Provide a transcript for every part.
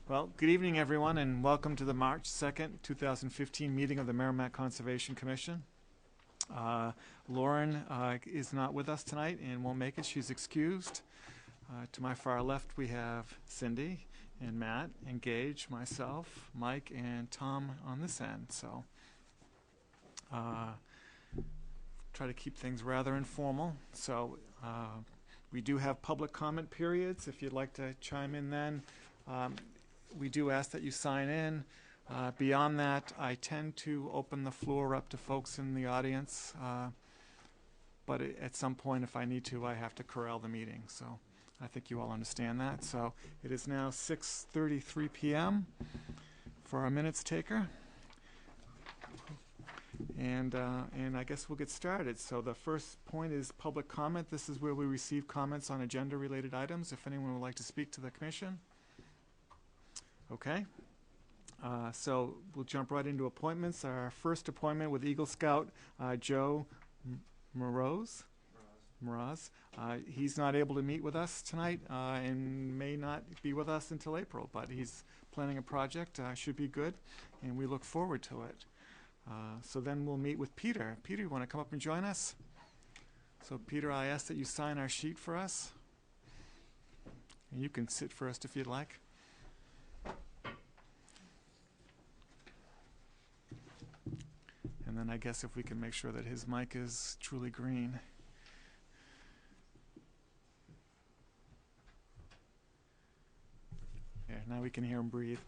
Well, good evening, everyone, and welcome to the March 2nd, 2015 meeting of the Merrimack Conservation Commission. Lauren is not with us tonight and won't make it. She's excused. To my far left, we have Cindy and Matt and Gage, myself, Mike, and Tom on this end. So try to keep things rather informal. So we do have public comment periods. If you'd like to chime in then. We do ask that you sign in. Beyond that, I tend to open the floor up to folks in the audience. But at some point, if I need to, I have to corral the meeting. So I think you all understand that. So it is now 6:33 p.m. for our minutes taker. And I guess we'll get started. So the first point is public comment. This is where we receive comments on agenda-related items. If anyone would like to speak to the commission. Okay. So we'll jump right into appointments. Our first appointment with Eagle Scout, Joe Moroz. He's not able to meet with us tonight and may not be with us until April, but he's planning a project, should be good, and we look forward to it. So then we'll meet with Peter. Peter, you want to come up and join us? So Peter, I ask that you sign our sheet for us. And you can sit first if you'd like. And then I guess if we can make sure that his mic is truly green. Yeah, now we can hear him breathe.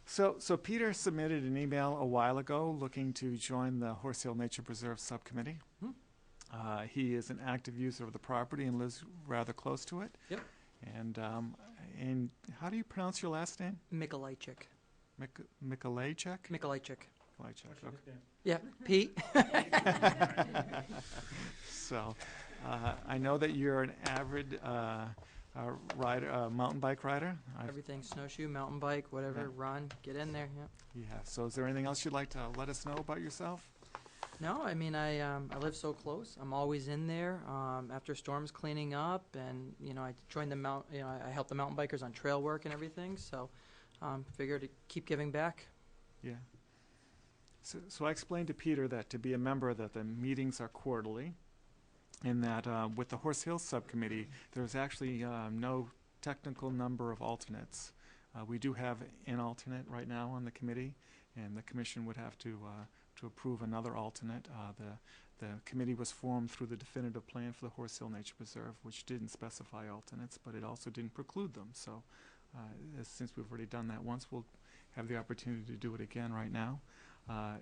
So Peter submitted an email a while ago looking to join the Horse Hill Nature Preserve Subcommittee. He is an active user of the property and lives rather close to it. Yep. And how do you pronounce your last name? Mikolajczyk. Mikolajczyk? Mikolajczyk. Mikolajczyk, okay. Yeah, Pete. So, I know that you're an avid rider, mountain bike rider. Everything, snowshoe, mountain bike, whatever, Yeah. Run, get in there. Yep. Yeah. So, is there anything else you'd like to let us know about yourself? No, I mean, I live so close. I'm always in there after storms cleaning up, and I joined I help the mountain bikers on trail work and everything. So, figure to keep giving back. Yeah. So I explained to Peter that to be a member that the meetings are quarterly, and that with the Horse Hill Subcommittee, there's actually no technical number of alternates. We do have an alternate right now on the committee, and the commission would have to approve another alternate. The committee was formed through the definitive plan for the Horse Hill Nature Preserve, which didn't specify alternates, but it also didn't preclude them. So since we've already done that once, we'll have the opportunity to do it again right now.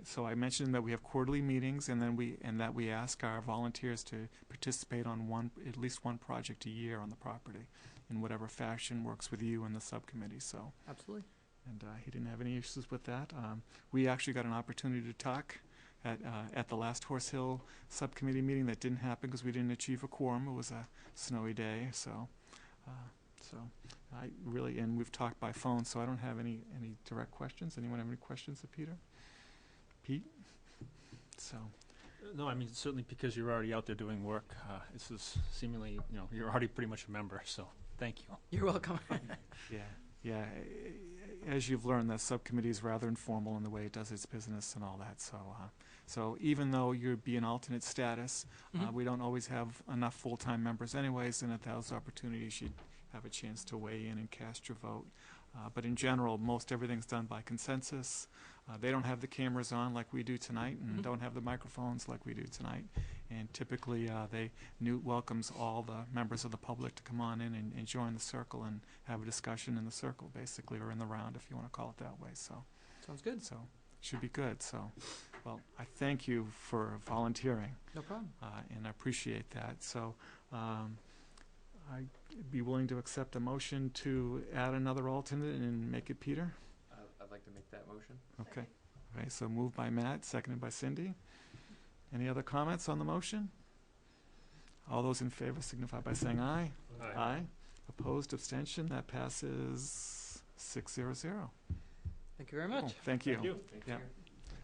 So I mentioned that we have quarterly meetings, and that we ask our volunteers to participate on at least one project a year on the property, in whatever fashion works with you and the subcommittee. So Absolutely. And he didn't have any issues with that. We actually got an opportunity to talk at the last Horse Hill Subcommittee meeting. That didn't happen because we didn't achieve a quorum. It was a snowy day, so I really, and we've talked by phone, so I don't have any direct questions. Anyone have any questions of Peter? Pete? So. No, I mean, certainly because you're already out there doing work. This is seemingly, you're already pretty much a member, so thank you. You're welcome. Yeah. As you've learned, the subcommittee is rather informal in the way it does its business and all that. So even though you'd be in alternate status, we don't always have enough full-time members anyways, and at those opportunities you'd have a chance to weigh in and cast your vote. But in general, most everything's done by consensus. They don't have the cameras on like we do tonight, and don't have the microphones like we do tonight. And typically, Newt welcomes all the members of the public to come on in and join the circle and have a discussion in the circle, basically, or in the round, if you want to call it that way. So Sounds good. So should be good. So, well, I thank you for volunteering. No problem. And I appreciate that. So I'd be willing to accept a motion to add another alternate and make it Peter. I'd like to make that motion. Okay. Okay, so moved by Matt, seconded by Cindy. Any other comments on the motion? All those in favor signify by saying aye. Aye. Opposed, abstention, that passes 6-0-0. Thank you very much. Oh, thank you. Thank you. Yeah.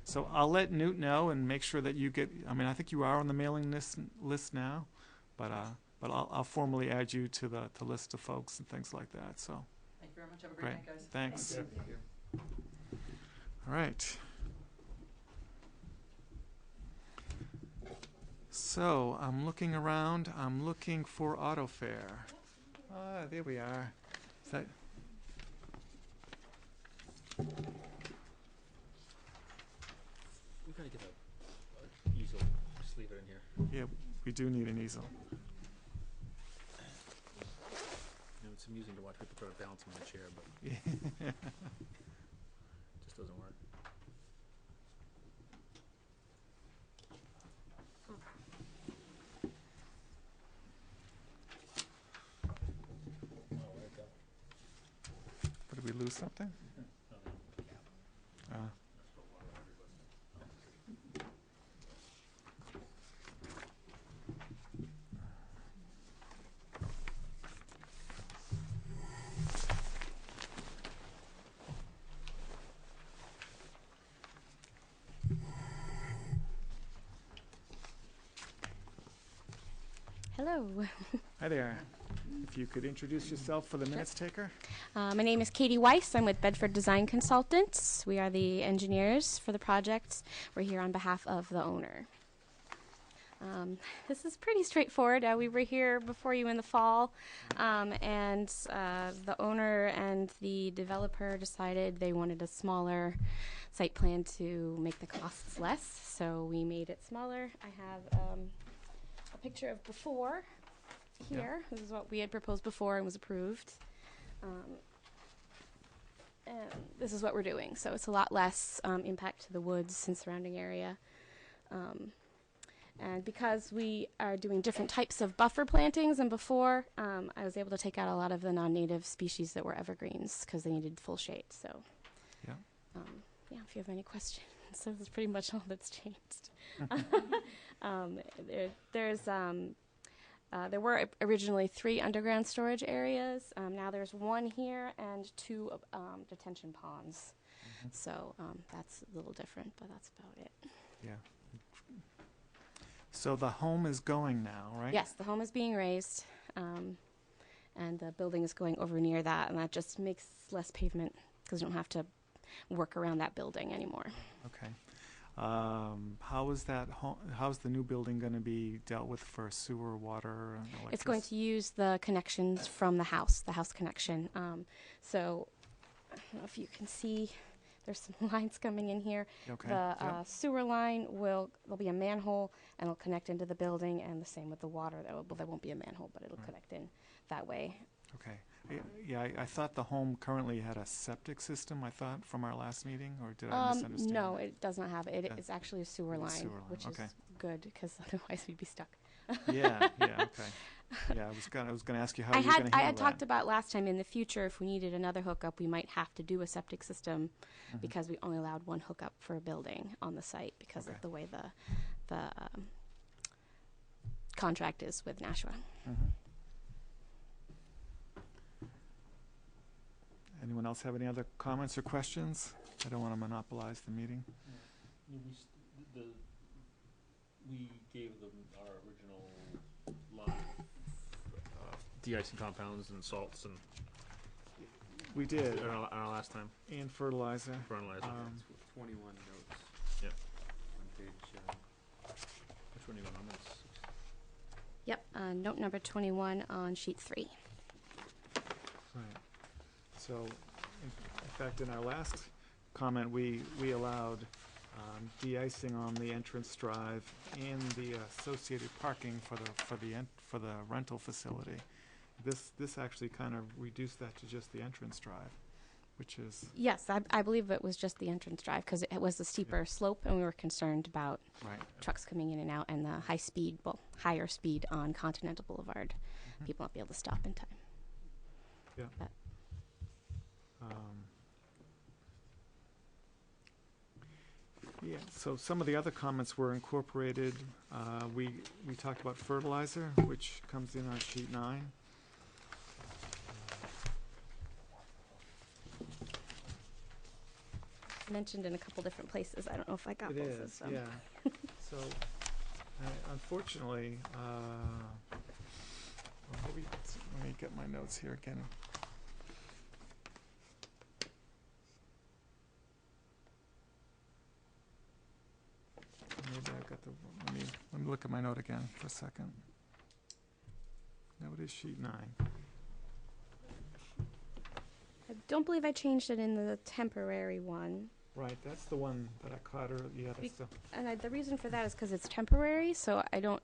So I'll let Newt know and make sure that you get, I think you are on the mailing list now, but But I'll formally add you to the list of folks and things like that, so, Thank you very much. Have a great, great night, guys. thanks. Thank you. All right. So, I'm looking around, I'm looking for auto fare. Ah, there we are. Is that, We gotta get a easel, just leave it in here. yeah, we do need an easel. You know, it's amusing to watch people try to balance them in a chair, but it just doesn't work. Did we lose something? Uh, Hello. Hi there. If you could introduce yourself for the minutes taker? My name is Katie Weiss. I'm with Bedford Design Consultants. We are the engineers for the project. We're here on behalf of the owner. This is pretty straightforward. We were here before you in the fall, and the owner and the developer decided they wanted a smaller site plan to make the costs less, so we made it smaller. I have a picture of before here. This is what we had proposed before and was approved. And this is what we're doing. So it's a lot less impact to the woods and surrounding area. And because we are doing different types of buffer plantings than before, I was able to take out a lot of the non-native species that were evergreens because they needed full shade. So, Yeah. If you have any questions, so that's pretty much all that's changed. There were originally 3 underground storage areas. Now there's 1 here and 2 detention ponds. So that's a little different, but that's about it. Yeah. So the home is going now, right? Yes, the home is being raised, and the building is going over near that, and that just makes less pavement because you don't have to work around that building anymore. Okay. How is that how's the new building going to be dealt with for sewer, water, and electricity? It's going to use the connections from the house connection. So I don't know if you can see, there's some lines coming in here. Okay. The Yep. sewer line there'll be a manhole and it'll connect into the building, and the same with the water. There won't be a manhole, but it'll Right. connect in that way. Okay. Yeah, I thought the home currently had a septic system, I thought, from our last meeting, or did I misunderstand? No, it does not have it. Uh, It's actually a sewer it's a line, sewer line, which okay. is good because otherwise we'd be stuck. Yeah, okay. Yeah, I was gonna ask you how you were gonna I handle had that. talked about last time in the future if we needed another hookup, we might have to do a septic system Mhm. because we only allowed 1 hookup for a building on the site because Okay. of the way the contract is with Nashua. Mhm. Anyone else have any other comments or questions? I don't want to monopolize the meeting. We gave them our original line of de-icing compounds and salts and We did, on our last time and fertilizer. fertilizer. 21 notes. Yeah. On page, Which one do you want on this? Yep, note number 21 on sheet 3. Right. So, in fact, in our last comment, we allowed de-icing on the entrance drive and the associated parking for the rental facility. This actually kind of reduced that to just the entrance drive, which is Yes, I believe it was just the entrance drive because it was a steeper slope and we were concerned about right. trucks coming in and out and the higher speed on Continental Boulevard. Mhm. People won't be able to stop in time. Yeah. But Yeah, so some of the other comments were incorporated. We talked about fertilizer, which comes in on sheet 9. mentioned in a couple different places. I don't know if I got It both of is, them. yeah. So, unfortunately, maybe, let me get my notes here again. Maybe I got the, let me look at my note again for a second. Note is sheet 9. I don't believe I changed it in the temporary one. Right, that's the one that I caught earlier, yeah, that's the, And the reason for that is because it's temporary, so I don't.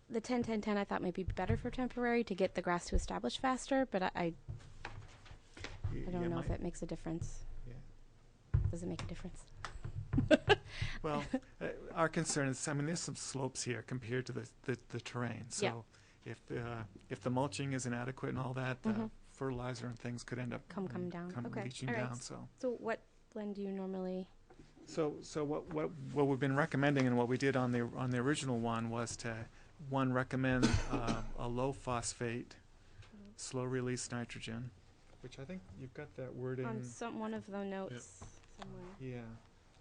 The 10-10-10 I thought might be better for temporary to get the grass to establish faster, but I don't know if it makes a difference. Yeah. Does it make a difference? Well, our concern is, I mean, there's some slopes here compared to the terrain. Yeah. So if the mulching is inadequate and all that, the Mhm. fertilizer and things could end up Come down. Okay. leaching All right. down. So So what blend do you normally? what we've been recommending and what we did on the original one was to recommend a low phosphate, slow release nitrogen, which I think you've got that wording. On one of the notes somewhere.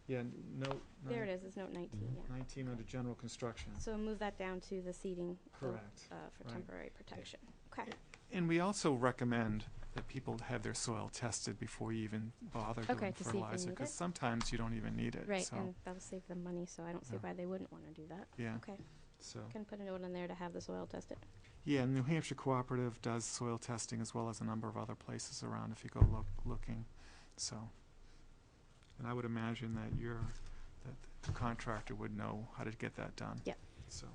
Yeah, note There it is. It's note 19. Yeah. 19 under general construction. So move that down to the seating. Correct. For Right. temporary protection. Okay. And we also recommend that people have their soil tested before you even bother Okay, doing to see if they fertilizer, need because it. sometimes you don't even need it. Right, So, and that'll save them money, so I don't see Yeah. why they wouldn't want to do that. yeah. Okay. So, Can put a note in there to have the soil tested. yeah, New Hampshire Cooperative does soil testing as well as a number of other places around if you go looking. So, and I would imagine that that the contractor would know how to get that done. Yep. So,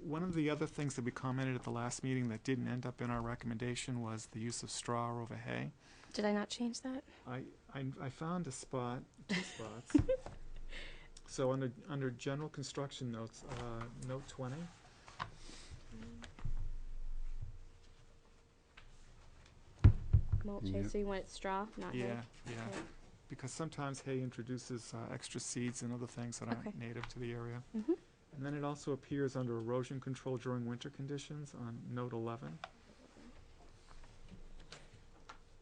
one of the other things that we commented at the last meeting that didn't end up in our recommendation was the use of straw over hay. Did I not change that? I found a spot, 2 spots. So under general construction notes, note 20. Mulch, Yeah. so you want it straw, not hay? Yeah, yeah. Okay. Because sometimes hay introduces extra seeds and other things that aren't Okay. native to the area. Mm-hmm. And then it also appears under erosion control during winter conditions on note 11.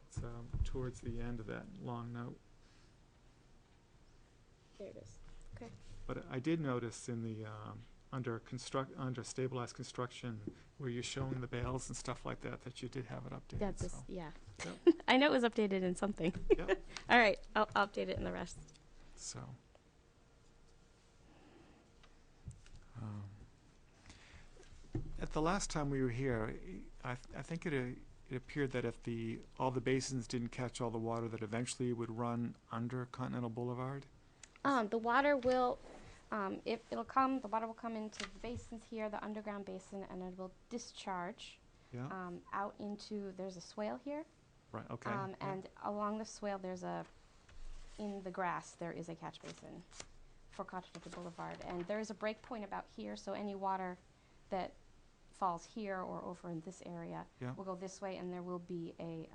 It's towards the end of that long note. There it is. But I did notice in the under stabilized construction where you're showing the bales and stuff like that you did have it updated. That's so. just, yeah. Yep. I know it was updated in something. Yep. All right, I'll update it in the rest. So, um, at the last time we were here, I think it appeared that if all the basins didn't catch all the water, that eventually it would run under Continental Boulevard. The water will, the water will come into the basins here, the underground basin, and it will discharge Yeah. out into, there's a swale here. Right. Okay. Yeah. And along the swale, in the grass, there is a catch basin for Continental Boulevard. And there is a break point about here, so any water that falls here or over in this area Yeah. will go this way, and there will be a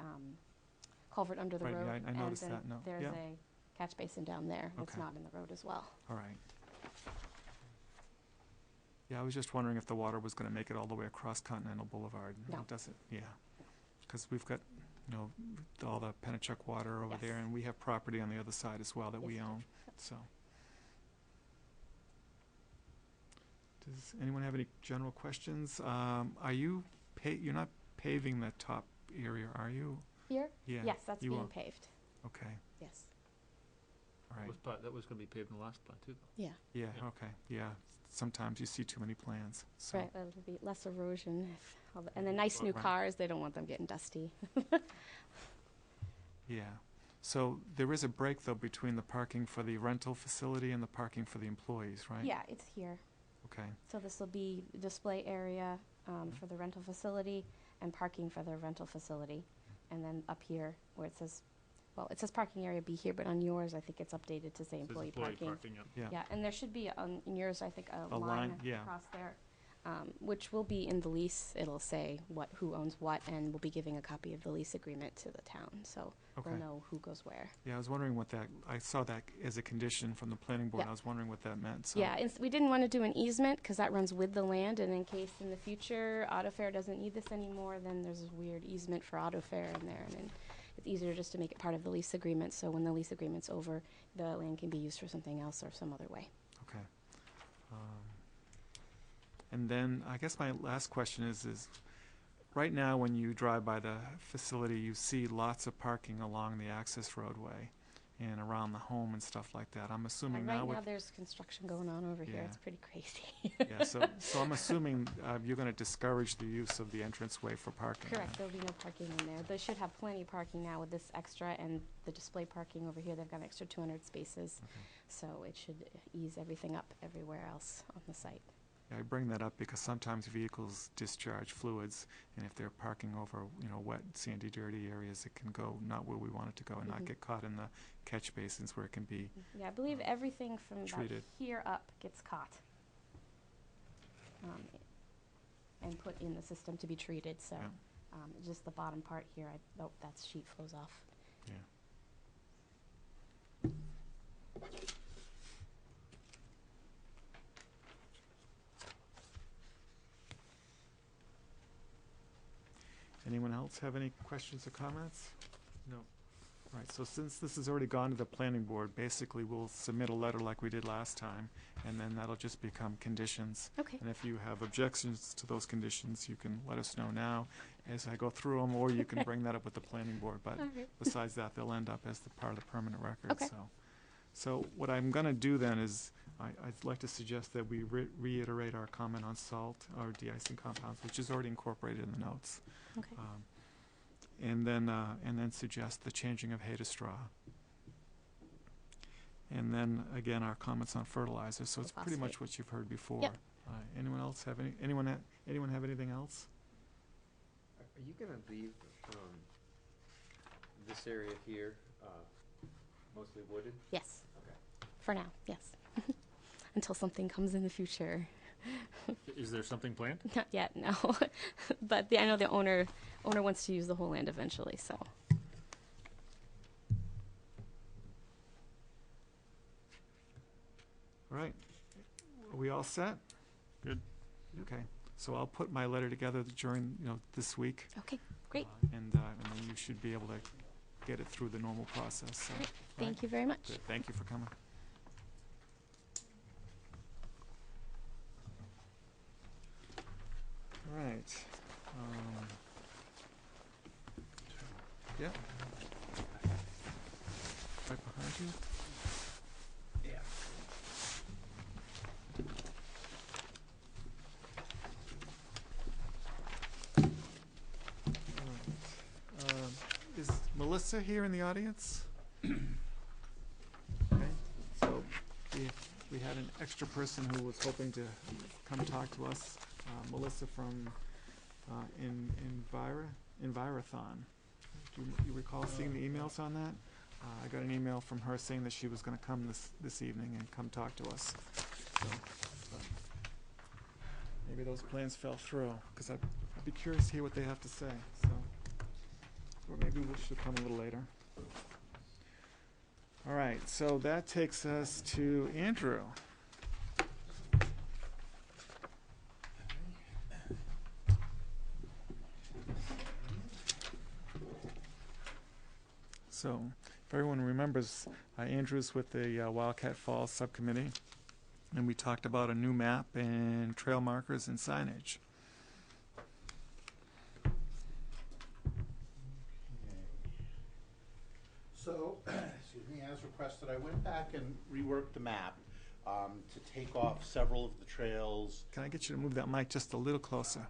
culvert under the Right, road. yeah, I noticed and then that, no, there's yeah. a catch basin down there that's Okay. not in the road as well. All right. Yeah, I was just wondering if the water was going to make it all the way across Continental Boulevard. No. It doesn't. Yeah. Because we've got, all the Pennachuck water over Yes. there, and we have property on the other side as well that Yes, we we do. own. So. Does anyone have any general questions? You're not paving the top area, are you? Here? Yeah. Yes, that's you being are. paved. Okay. Yes. All right. That was gonna be paved in the last plat too, though. Yeah. Yeah. Yeah. Okay. Yeah. Sometimes you see too many plans. So. Right, that'll be less erosion. And the nice new Right. cars, they don't want them getting dusty. Yeah. So there is a break, though, between the parking for the rental facility and the parking for the employees, right? Yeah, it's here. Okay. So this will be display area for the rental facility and parking for the rental facility. And then up here where it says parking area B here, but on yours, I think it's updated to say Says employee parking. yep. Yeah. Yeah, and there should be in yours, I think, a A line, line yeah. across there, which will be in the lease. It'll say who owns what, and we'll be giving a copy of the lease agreement to the town, so Okay. we'll know who goes where. Yeah, I was wondering what that. I saw that as a condition from the planning board. Yeah. And I was wondering what that meant. So. Yeah, we didn't want to do an easement because that runs with the land, and in case in the future Auto Fair doesn't need this anymore, then there's a weird easement for Auto Fair in there, and then it's easier just to make it part of the lease agreement. So when the lease agreement's over, the land can be used for something else or some other way. Okay. And then I guess my last question is right now when you drive by the facility, you see lots of parking along the access roadway and around the home and stuff like that. I'm assuming Right now now, there's construction going on over here. Yeah. It's pretty crazy. yeah, so I'm assuming you're going to discourage the use of the entranceway for parking. Correct. There'll be no parking in there. They should have plenty of parking now with this extra and the display parking over here. They've got an extra 200 spaces, so it should ease everything up everywhere else on the site. Yeah, I bring that up because sometimes vehicles discharge fluids, and if they're parking over, wet, sandy, dirty areas, it can go not where we want it to go and not Mhm. get caught in the catch basins where it can be. Yeah, I believe everything from about Treated. here up gets caught and put in the system to be treated. So Yeah. just the bottom part here, that sheet flows off. Yeah. Anyone else have any questions or comments? No. Right, so since this has already gone to the planning board, basically we'll submit a letter like we did last time, and then that'll just become conditions. Okay. And if you have objections to those conditions, you can let us know now as I go through them, or you can bring that up with the planning board. But All right. besides that, they'll end up as the part of the permanent record. Okay. So what I'm going to do then is I'd like to suggest that we reiterate our comment on salt, or de-icing compounds, which is already incorporated in the notes. Okay. And then suggest the changing of hay to straw. And then again, our comments on fertilizer. So it's pretty much Phosphate. what you've heard before. Yep. Anyone else have anyone have anything else? Are you gonna leave, this area here, mostly wooded? Yes. Okay. For now, yes. Until something comes in the future. Is there something planned? Not yet, no. But I know the owner wants to use the whole land eventually, so. All right. Are we all set? Good. Okay. So I'll put my letter together during this week. Okay, great. And then you should be able to get it through the normal process. So, Great. all right. Thank you very much. Good. Thank you for coming. All right. Yeah. Right behind you. Yeah. All right. Is Melissa here in the audience? Okay. So we had an extra person who was hoping to come talk to us. Melissa from Envirathon. Do you recall seeing the emails on that? I got an email from her saying that she was going to come this evening and come talk to us. So maybe those plans fell through, because I'd be curious to hear what they have to say. So, or maybe we should come a little later. All right, so that takes us to Andrew. So, if everyone remembers, Andrew's with the Wildcat Falls Subcommittee, and we talked about a new map and trail markers and signage. So, excuse me, as requested, I went back and reworked the map to take off several of the trails. Can I get you to move that mic just a little closer?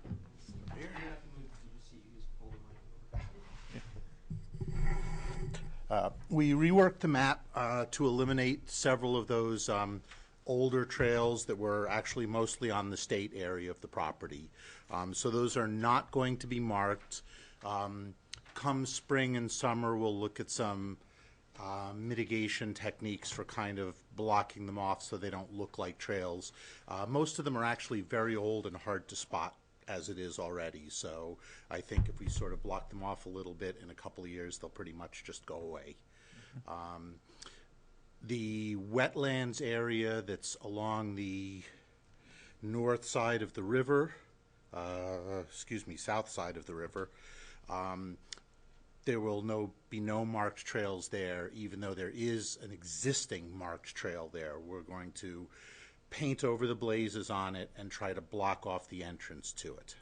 We reworked the map to eliminate several of those older trails that were actually mostly on the state area of the property. So those are not going to be marked. Come spring and summer, we'll look at some mitigation techniques for kind of blocking them off so they don't look like trails. Most of them are actually very old and hard to spot as it is already. So I think if we sort of block them off a little bit, in a couple of years, they'll pretty much just go away. The wetlands area that's along the north side of the river, south side of the river, there will be no marked trails there, even though there is an existing marked trail there. We're going to paint over the blazes on it, and try to block off the entrance to it.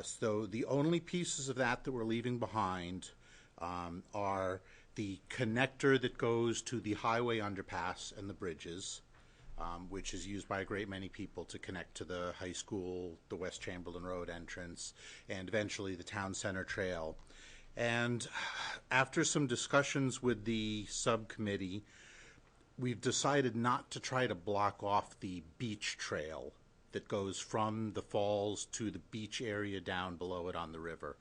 So the only pieces of that we're leaving behind are the connector that goes to the highway underpass and the bridges, which is used by a great many people to connect to the high school, the West Chamberlain Road entrance, and eventually the Town Center Trail. And after some discussions with the subcommittee, we've decided not to try to block off the beach trail that goes from the falls to the beach area down below it on the river.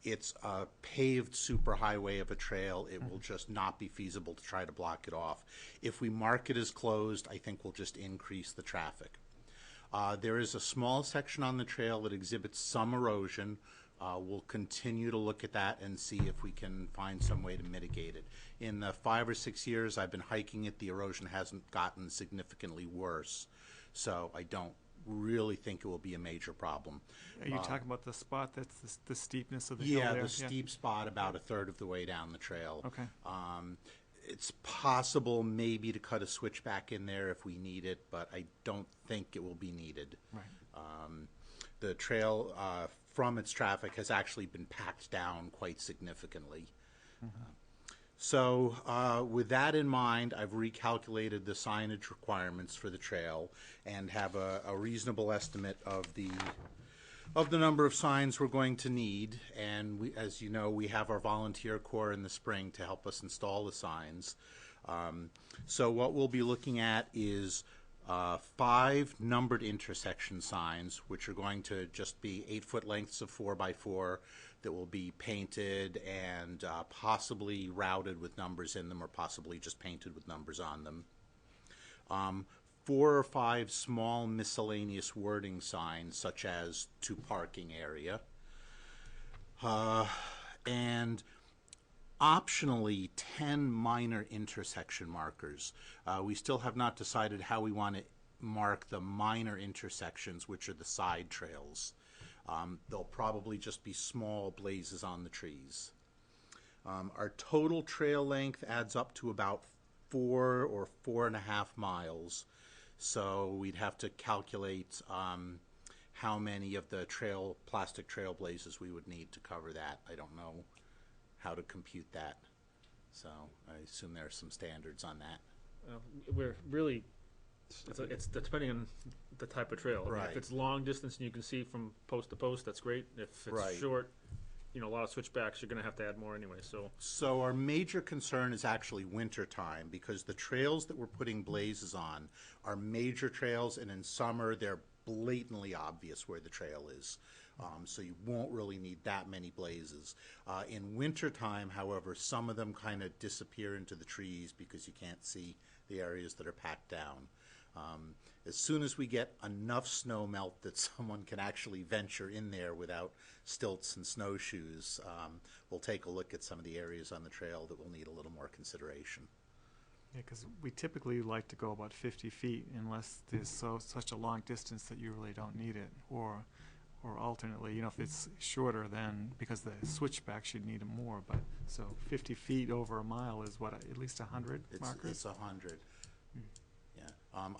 It's a paved superhighway of a trail. It will just not be feasible to try to block it off. If we mark it as closed, I think we'll just increase the traffic. There is a small section on the trail that exhibits some erosion. We'll continue to look at that and see if we can find some way to mitigate it. In the 5 or 6 years I've been hiking it, the erosion hasn't gotten significantly worse, so I don't really think it will be a major problem. Are you talking about the spot that's the steepness of the hill Yeah, there? the steep spot about a third of the way down the trail. Okay. It's possible maybe to cut a switchback in there if we need it, but I don't think it will be needed. Right. The trail from its traffic has actually been packed down quite significantly. So with that in mind, I've recalculated the signage requirements for the trail and have a reasonable estimate of the number of signs we're going to need. And we, as you know, we have our volunteer corps in the spring to help us install the signs. So what we'll be looking at is 5 numbered intersection signs, which are going to just be 8-foot lengths of 4x4 that will be painted and possibly routed with numbers in them, or possibly just painted with numbers on them. 4 or 5 small miscellaneous wording signs, such as "to parking area," and optionally 10 minor intersection markers. We still have not decided how we want to mark the minor intersections, which are the side trails. They'll probably just be small blazes on the trees. Our total trail length adds up to about 4 or 4.5 miles. So we'd have to calculate how many of the plastic trail blazes we would need to cover that. I don't know how to compute that. So I assume there are some standards on that. We're really, it's depending on the type of trail. I mean, Right. if it's long distance and you can see from post to post, that's great. If it's Right. short, a lot of switchbacks, you're going to have to add more anyway. So our major concern is actually winter time, because the trails that we're putting blazes on are major trails, and in summer they're blatantly obvious where the trail is. So you won't really need that many blazes. In wintertime, however, some of them kind of disappear into the trees because you can't see the areas that are packed down. As soon as we get enough snow melt that someone can actually venture in there without stilts and snowshoes, we'll take a look at some of the areas on the trail that will need a little more consideration. Yeah, because we typically like to go about 50 feet unless there's such a long distance that you really don't need it. Or alternately, if it's shorter, then because the switchback should need more. But so 50 feet over a mile is what, at least 100 markers? It's 100. Yeah.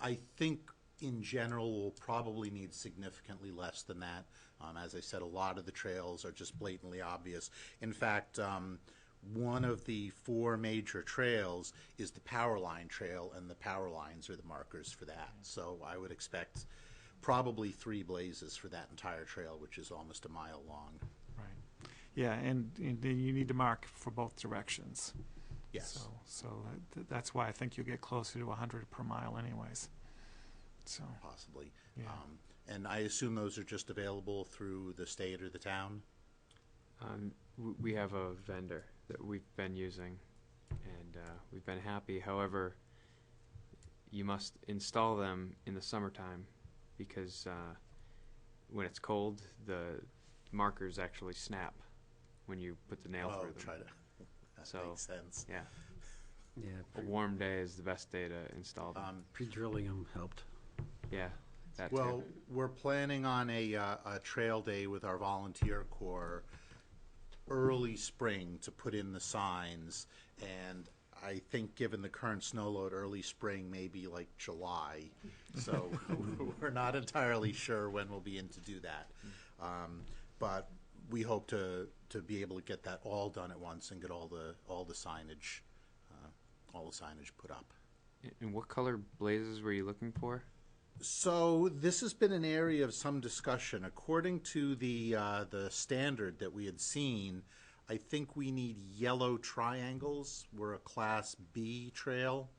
I think in general we'll probably need significantly less than that. As I said, a lot of the trails are just blatantly obvious. In fact, one of the 4 major trails is the Power Line Trail, and the power lines are the markers for that. So I would expect probably 3 blazes for that entire trail, which is almost a mile long. Right. Yeah, and then you need to mark for both directions. Yes. So that's why I think you'll get closer to 100 per mile anyways. So Possibly. Yeah. And I assume those are just available through the state or the town? We have a vendor that we've been using, and we've been happy. However, you must install them in the summertime, because when it's cold, the markers actually snap when you put the nail through them. That So, makes sense. Yeah, Yeah, a warm day is the best day to install them. pre-drilling them helped. Yeah, that Well, too. we're planning on a trail day with our volunteer corps early spring to put in the signs, and I think given the current snow load, early spring, maybe like July. So we're not entirely sure when we'll be in to do that. But we hope to be able to get that all done at once and get all the signage put up. And what color blazes were you looking for? So this has been an area of some discussion. According to the standard that we had seen, I think we need yellow triangles. We're a Class B trail,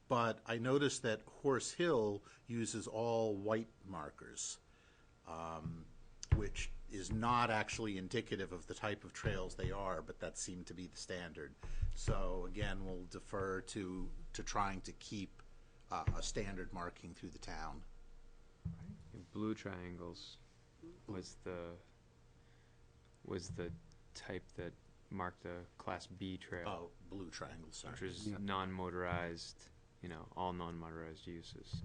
but I noticed that Horse Hill uses all white markers, which is not actually indicative of the type of trails they are, but that seemed to be the standard. So again, we'll defer to trying to keep a standard marking through the town. Blue triangles was the type that marked a Class B trail, Oh, blue triangles, sorry. which was Yeah. non-motorized, all non-motorized uses.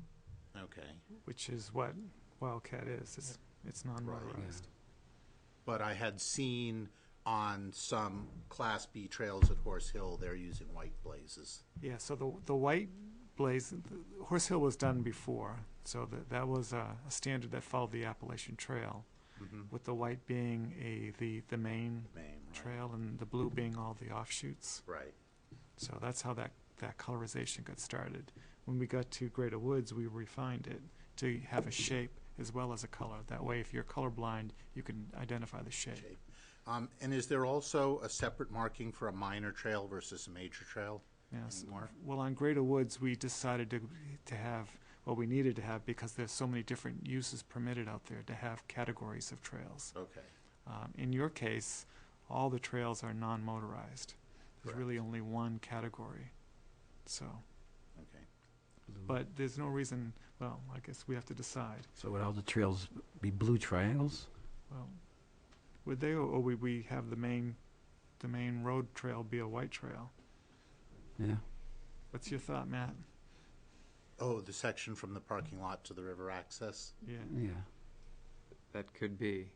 Okay. Which is what Wildcat is. It's non-motorized. But I had seen on some Class B trails at Horse Hill, they're using white blazes. Yeah, so the white blaze, Horse Hill was done before, so that was a standard that followed the Appalachian Trail, with the white being the main Main, right. trail and the blue being all the offshoots. Right. So that's how that colorization got started. When we got to Greater Woods, we refined it to have a shape as well as a color. That way, if you're colorblind, you can identify the shape. Shape. And is there also a separate marking for a minor trail versus a major trail Yes. anymore? Well, on Greater Woods, we decided to have what we needed to have because there's so many different uses permitted out there to have categories of trails. Okay. In your case, all the trails are non-motorized. There's Correct. really only one category. So, Okay. but there's no reason, well, I guess we have to decide. So would all the trails be blue triangles? Well, would they, or would we have the main road trail be a white trail? Yeah. What's your thought, Matt? Oh, the section from the parking lot to the river access? Yeah. Yeah. That could be,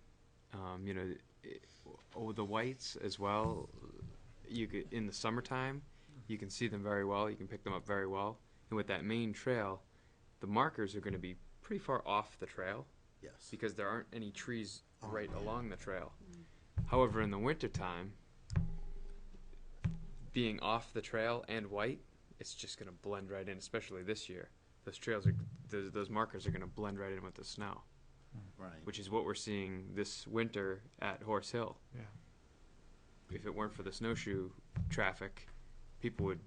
the whites as well. You could, in the summertime, you can see them very well. You can pick them up very well. And with that main trail, the markers are going to be pretty far off the trail Yes. because there aren't any trees Oh, right yeah. along the trail. However, in the wintertime, being off the trail and white, it's just going to blend right in, especially this year. Those markers are going to blend right in with the snow, Right. which is what we're seeing this winter at Horse Hill. Yeah. If it weren't for the snowshoe traffic, people would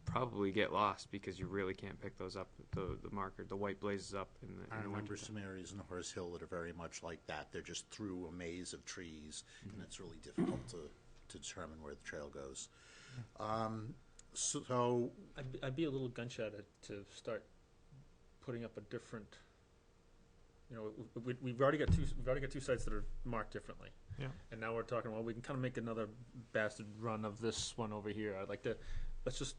probably get lost because you really can't pick those up, the white blazes up in the I remember winter. some areas in Horse Hill that are very much like that. They're just through a maze of trees, and it's really difficult to determine where the trail goes. So, I'd be a little gun shy to start putting up a different. We've already got two sites that are marked differently. Yeah. And now we're talking. Well, we can kind of make another bastard run of this one over here. I'd like to. Let's just.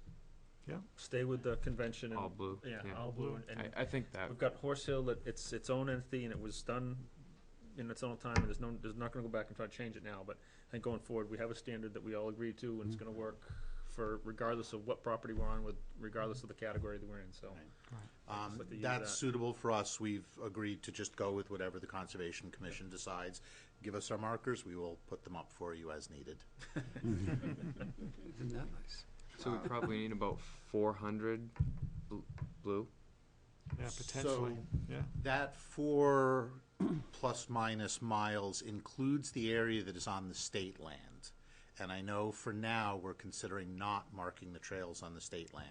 Yeah. Stay with the convention and All blue. Yeah, all blue. And I think that we've got Horse Hill that it's its own entity and it was done in its own time. And there's not going to go back and try to change it now. But I think going forward, we have a standard that we all agree to, and it's going to work for regardless of what property we're on with, regardless of the category that we're in. So. I'd like to use that's that. suitable for us. We've agreed to just go with whatever the Conservation Commission decides. Give us our markers. We will put them up for you as needed. Isn't that nice? so we probably need about 400 blue. Yeah, potentially. Yeah. That 4 plus minus miles includes the area that is on the state land. And I know for now we're considering not marking the trails on the state land.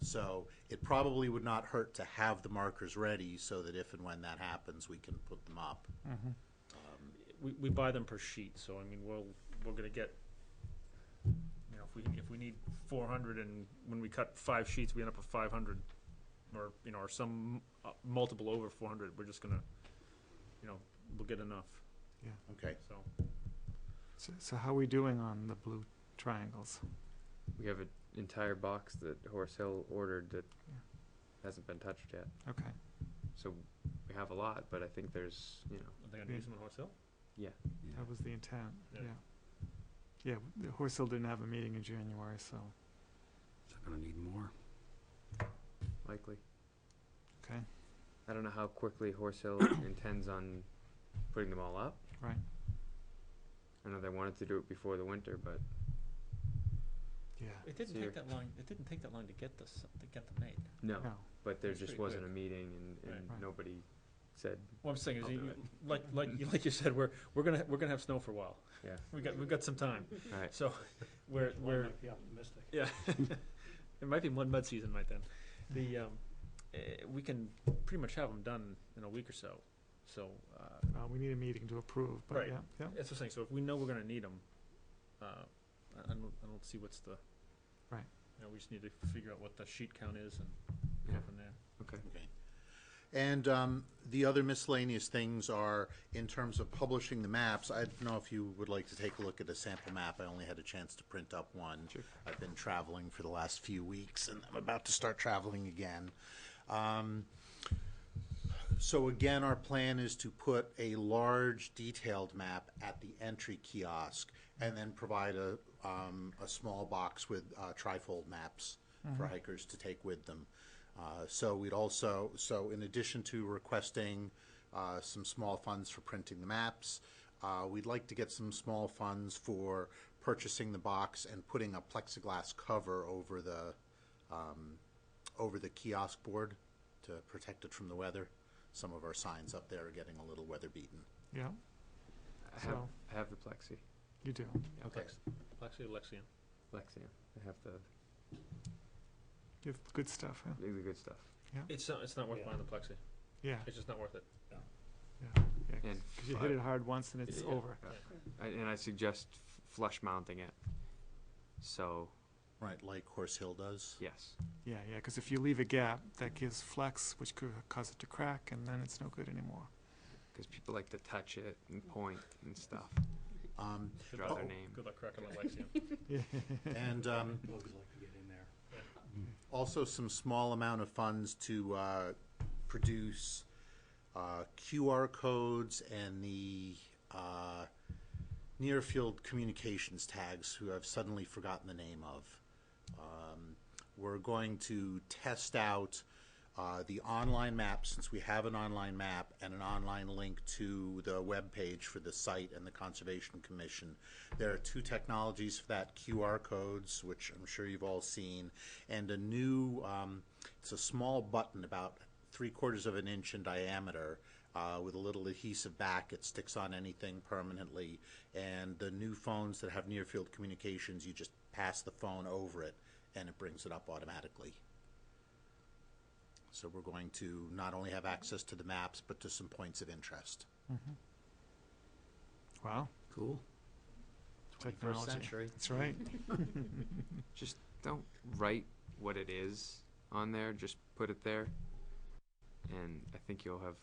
So it probably would not hurt to have the markers ready so that if and when that happens, we can put them up. We buy them per sheet, so I mean we're gonna get. If we need 400 and when we cut 5 sheets we end up with 500, or some multiple over 400, we're just gonna, we'll get enough. Okay. So So how are we doing on the blue triangles? We have an entire box that Horse Hill ordered that hasn't been touched yet. Okay. So we have a lot, but I think there's, are they gonna use them on Horse Hill? yeah. That was the intent. Yeah. Yeah. Yeah, the Horse Hill didn't have a meeting in January, so, Is it gonna need more? Likely. okay, I don't know how quickly Horse Hill intends on putting them all up. right, I know they wanted to do it before the winter, but yeah. It didn't So you're- take that long, it didn't take that long to get this, to get them made. no. No, But there It's just pretty wasn't quick. a meeting, and Right. nobody said, What I'm saying is, I'll do you- it. like you said, we're gonna have snow for a while. yeah. We've got some time, All right. so we're Be optimistic. yeah. It might be mud season right then. We can pretty much have them done in a week or so. So we need a meeting to approve, but Right. yeah, yeah, that's what I'm saying. So if we know we're gonna need them, I don't see what's the Right. we just need to figure out what the sheet count is and Yeah. go from there. Okay. Okay. And the other miscellaneous things are, in terms of publishing the maps, I don't know if you would like to take a look at a sample map. I only had a chance to print up one. Sure. I've been traveling for the last few weeks, and I'm about to start traveling again. So again, our plan is to put a large detailed map at the entry kiosk, and then provide a small box with trifold maps for hikers to take with them. So in addition to requesting some small funds for printing the maps, we'd like to get some small funds for purchasing the box and putting a plexiglass cover over the kiosk board to protect it from the weather. Some of our signs up there are getting a little weather beaten. yeah, So- I have the plexi. you do. Okay. Plexi Lexian. Plexi. I have the You have good stuff, huh? the good stuff. It's not worth Yeah. buying the Plexi. Yeah, It's just not worth it. yeah, yeah, And because you hit it hard once and it's Yeah. over. And I suggest flush mounting it. So Right, like Horse Hill does. yes. Yeah, yeah, because if you leave a gap, that gives flex, which could cause it to crack, and then it's no good anymore. Because people like to touch it and point and stuff. Draw Oh. their name. Good luck cracking my Lexian. And Bugs like to get in there. also some small amount of funds to produce QR codes and the near field communications tags, who I've suddenly forgotten the name of. We're going to test out the online map, since we have an online map and an online link to the web page for the site and the Conservation Commission. There are two technologies for that: QR codes, which I'm sure you've all seen, and a new, it's a small button about 3/4 of an inch in diameter, with a little adhesive back. It sticks on anything permanently. And the new phones that have near field communications, you just pass the phone over it and it brings it up automatically. So we're going to not only have access to the maps, but to some points of interest. Wow, Cool. 21st technology. century. That's right. Just don't write what it is on there. Just put it there. And I think you'll have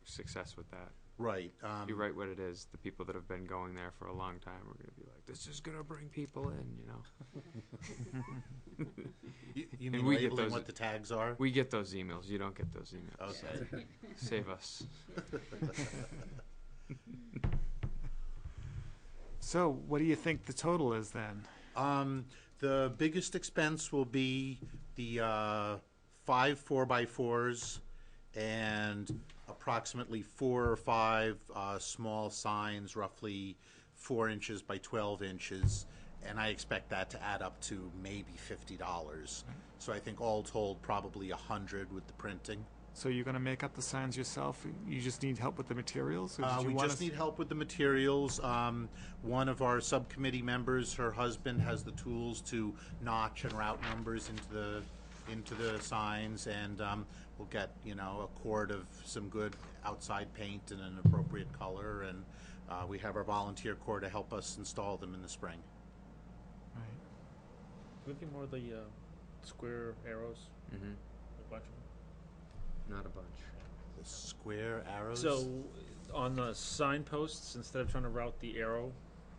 success with that. Right. If you write what it is, the people that have been going there for a long time are going to be like, this is going to bring people in, you know. You And mean we get labeling those- what the tags are? We get those emails. You don't get those emails. Okay. Save us. So, what do you think the total is then? The biggest expense will be the 5 4x4s and approximately 4 or 5 small signs, roughly 4 inches by 12 inches, and I expect that to add up to maybe $50. So I think all told, probably $100 with the printing. So you're going to make up the signs yourself? You just need help with the materials? Or did you We want just us- need help with the materials. One of our subcommittee members, her husband, has the tools to notch and route numbers into the signs, and we'll get a quart of some good outside paint in an appropriate color, and we have our volunteer corps to help us install them in the spring. Right. We'll get more of the square arrows, Mm-hmm. a bunch of them. Not a bunch. The square arrows. So on the signposts, instead of trying to route the arrow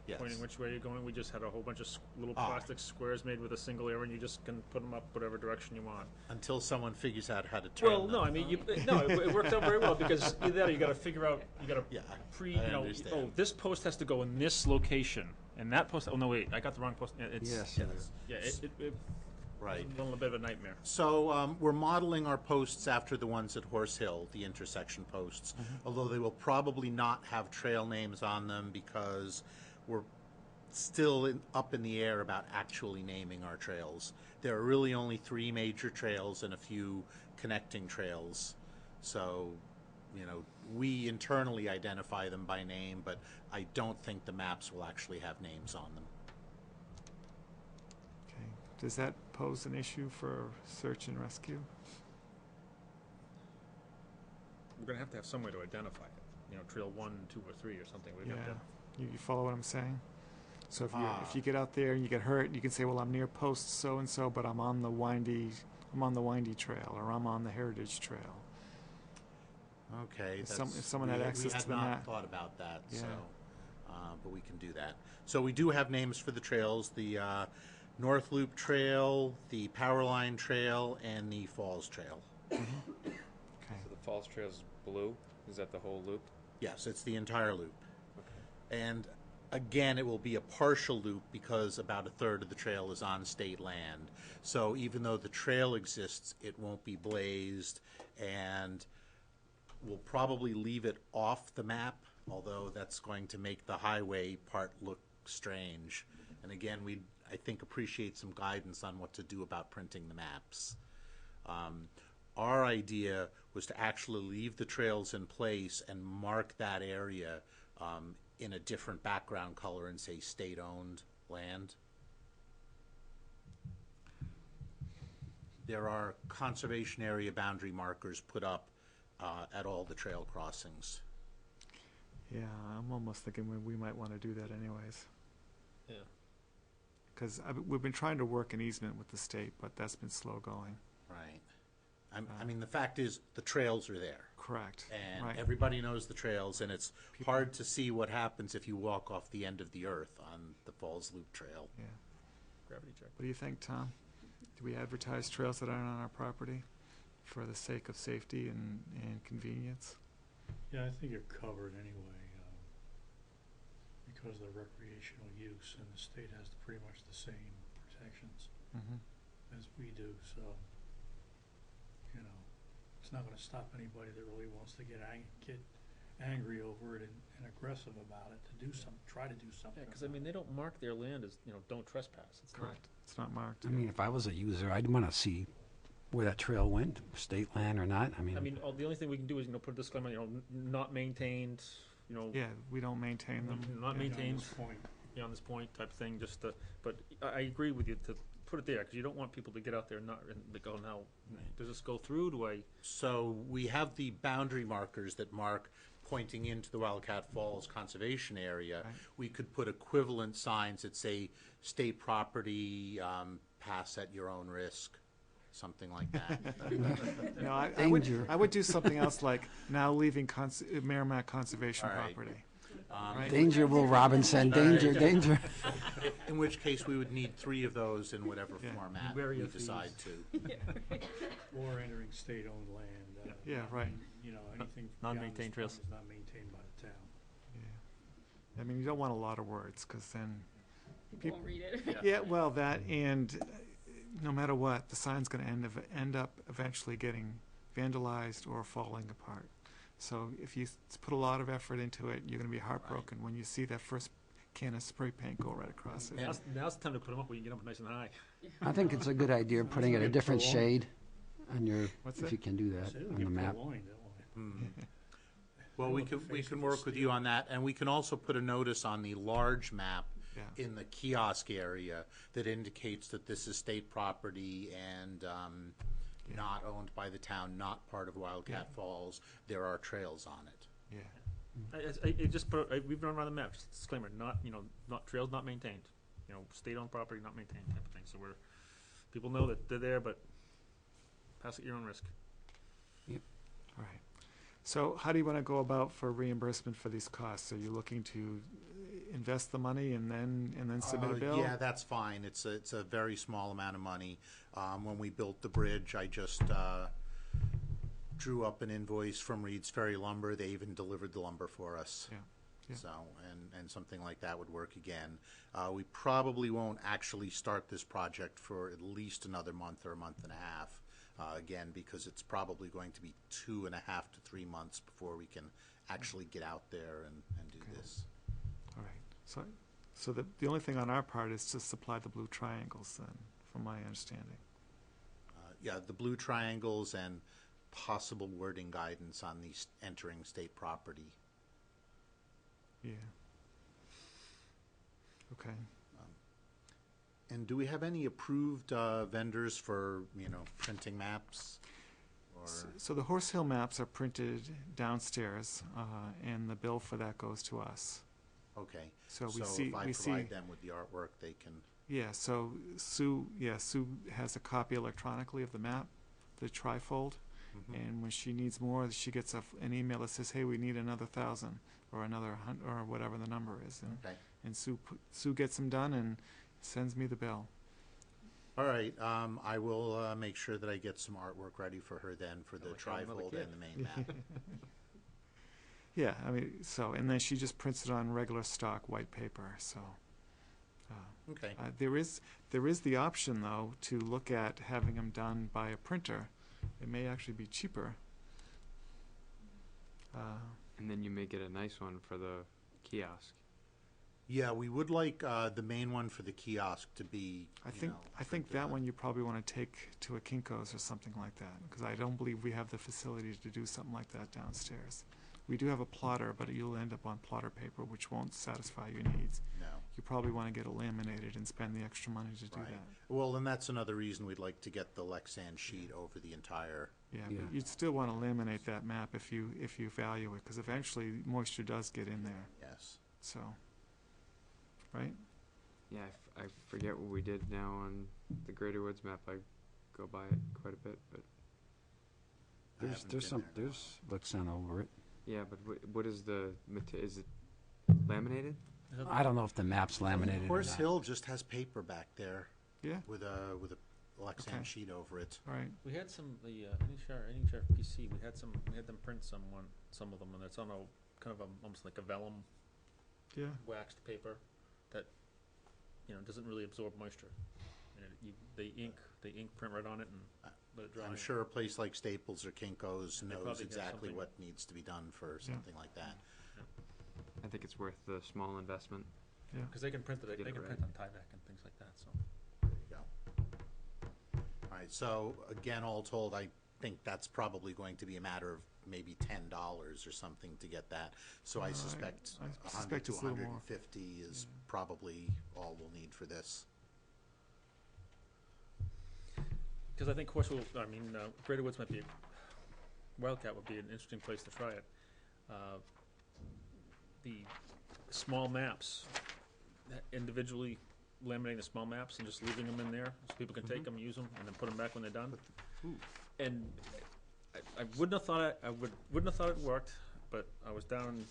yes. pointing which way you're going, we just had a whole bunch of little Ah. plastic squares made with a single arrow, and you just can put them up whatever direction you want. Until someone figures out how to turn Well, them. no, I mean, it worked out very well, because either that or you got to figure out, you got to Yeah, pre, I understand. oh, this post has to go in this location, And that post, oh no, wait, I got the wrong post, it's, Yes, yeah, it is. yeah, it Right. was a little bit of a nightmare. So we're modeling our posts after the ones at Horse Hill, the intersection posts, although they will probably not have trail names on them because we're still up in the air about actually naming our trails. There are really only 3 major trails and a few connecting trails. So, you know, we internally identify them by name, but I don't think the maps will actually have names on them. Okay. Does that pose an issue for search and rescue? We're gonna have to have some way to identify it, you know, trail 1, 2, or 3 or something, we're gonna have to. You follow what I'm saying? So if you get out there and you get hurt, you can say, well, I'm near post so and so, but I'm on the windy trail, or I'm on the heritage trail. Okay, If that's, someone had access to the we had map. not thought about that, Yeah. so, but we can do that. So we do have names for the trails, the North Loop Trail, the Powerline Trail, and the Falls Trail. Okay. So the Falls Trail's blue? Is that the whole loop? Yes, it's the entire loop. And again, it will be a partial loop because about a third of the trail is on state land. So even though the trail exists, it won't be blazed, and we'll probably leave it off the map, although that's going to make the highway part look strange. And again, we'd, I think, appreciate some guidance on what to do about printing the maps. Our idea was to actually leave the trails in place and mark that area in a different background color and say state-owned land. There are conservation area boundary markers put up at all the trail crossings. Yeah, I'm almost thinking we might want to do that anyways. Yeah. Because we've been trying to work an easement with the state, but that's been slow going. Right. I mean, the fact is, the trails are there. Correct. And Right. everybody knows the trails, and it's hard to see what happens if you walk off the end of the earth on the Falls Loop Trail. Yeah. Gravity check. What do you think, Tom? Do we advertise trails that aren't on our property for the sake of safety and convenience? Yeah, I think you're covered anyway, because of the recreational use, and the state has pretty much the same protections Mm-hmm. as we do, so, you know, it's not gonna stop anybody that really wants to get angry over it and aggressive about it, to do try to do something. Yeah, because I mean, they don't mark their land as, you know, don't trespass. It's not- Correct. It's not marked. I mean, if I was a user, I'd want to see where that trail went, state land or not. I mean, the only thing we can do is, you know, put a disclaimer, you know, not maintained, you know, Yeah, we don't maintain them. not Yeah. maintained, On this point. on this point type thing, just to, but I agree with you to put it there, because you don't want people to get out there and not, and they go, now, does this go through, do I? So we have the boundary markers that mark pointing into the Wildcat Falls Conservation Area. Right. We could put equivalent signs that say state property, pass at your own risk, something like that. No, I Danger. would do something else like now leaving Merrimack Conservation All right. property. Um, Right. Danger, Will Robinson, danger, danger. In which case, we would need 3 of those in whatever Yeah. format Wary we of fees. decide to. Or entering state-owned land. Yeah, right. You know, anything Non-maintained beyond this trails. point is not maintained by the town. Yeah. I mean, you don't want a lot of words because then, People won't read it. yeah, well, that and no matter what, the sign's going to end up eventually getting vandalized or falling apart. So if you put a lot of effort into it, you're going to be heartbroken when you see that first can of spray paint go right across it. Now's the time to put them up where you can get up nice and high. I think it's a good idea putting it a different shade on your, What's if that? you can do that So it'll on the get map. purloined, don't we? Well, we can work with you on that, and we can also put a notice on the large map Yeah. in the kiosk area that indicates that this is state property and not owned by the town, not part of Wildcat Falls. There are trails on it. Yeah. I just put, we've run around the map, just disclaimer, not, you know, not, trails not maintained, you know, state-owned property not maintained type of thing, so people know that they're there, but pass at your own risk. All right. So how do you want to go about for reimbursement for these costs? Are you looking to invest the money and then submit a bill? Yeah, that's fine. It's a very small amount of money. When we built the bridge, I just drew up an invoice from Reed's Ferry Lumber. They even delivered the lumber for us. Yeah. Yeah. So, and something like that would work again. We probably won't actually start this project for at least another month or a month and a half. Again, because it's probably going to be 2.5 to 3 months before we can actually get out there and do Okay. this. All right. So the only thing on our part is to supply the blue triangles then, from my understanding. Yeah, the blue triangles and possible wording guidance on these entering state property. Yeah. Okay. And do we have any approved vendors for, printing maps? Or, So the Horse Hill maps are printed downstairs, and the bill for that goes to us. okay. So So we see, if I we provide see, them with the artwork, they can, yeah, so Sue has a copy electronically of the map, the trifold, and when she needs more, she gets an email that says, hey, we need another 1,000, or another or whatever the number is. okay. And Sue gets them done and sends me the bill. All right, I will make sure that I get some artwork ready for her then for the Sound like another trifold kid. and the main map. Yeah, I mean, so, and then she just prints it on regular stock white paper, so. Okay. There is the option, though, to look at having them done by a printer. It may actually be cheaper. And then you may get a nice one for the kiosk. Yeah, we would like the main one for the kiosk to be, I think printed that on. one you probably want to take to a Kinko's or something like that, because I don't believe we have the facility to do something like that downstairs. We do have a plotter, but you'll end up on plotter paper, which won't satisfy your needs. No. You probably want to get it laminated and spend the extra money to do Right. that. Well, and that's another reason we'd like to get the Lexan sheet over the entire. Yeah, Yeah. but you'd still want to laminate that map if you value it, because eventually moisture does get in there. Yes. So, right? Yeah, I forget what we did now on the Greater Woods map. I go by it quite a bit, but I haven't There's been there in a there's Lexan over it. yeah. But what is the is it laminated? I don't know if the map's laminated or Horse not. Hill just has paper back there Yeah. with a Lexan Okay. sheet over it. All right. We had some, the, NHR PC, we had them print some of them, and it's on a, kind of almost like a vellum Yeah. waxed paper that, doesn't really absorb moisture. And they ink print right on it and let it dry. I'm sure a place like Staples or Kinko's And they knows probably have exactly something- what needs to be done for something like that. I think it's worth the small investment. Yeah. Because they can print it, Get they it can right. print on Tyvek and things like that, so. There you go. All right, so again, all told, I think that's probably going to be a matter of maybe $10 or something to get that. So I suspect I 100 suspect to it's a little more. 150 is Yeah. probably all we'll need for this. Because I think Greater Woods might be, Wildcat would be an interesting place to try it. The small maps, individually laminating the small maps and just leaving them in there, so people can take them, use them, and then put them back when they're done. And I wouldn't have thought wouldn't have thought it worked, but I was down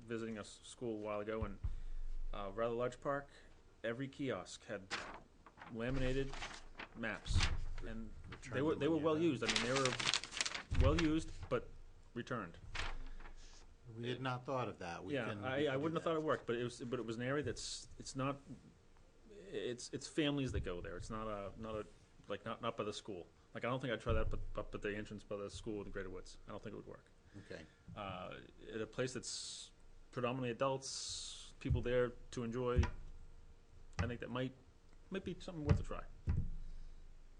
visiting a school a while ago, and rather large park, every kiosk had laminated maps, and Return they were them when you're well done. used. I mean, they were well used, but returned. We had not thought of that. We Yeah, can- we I can do wouldn't have that. thought it worked, but it was an area it's not, it's families that go there. It's not not by the school. Like, I don't think I'd try that, but up at the entrance by the school in the Greater Woods. I don't think it would work. Okay. At a place that's predominantly adults, people there to enjoy, I think that might be something worth a try.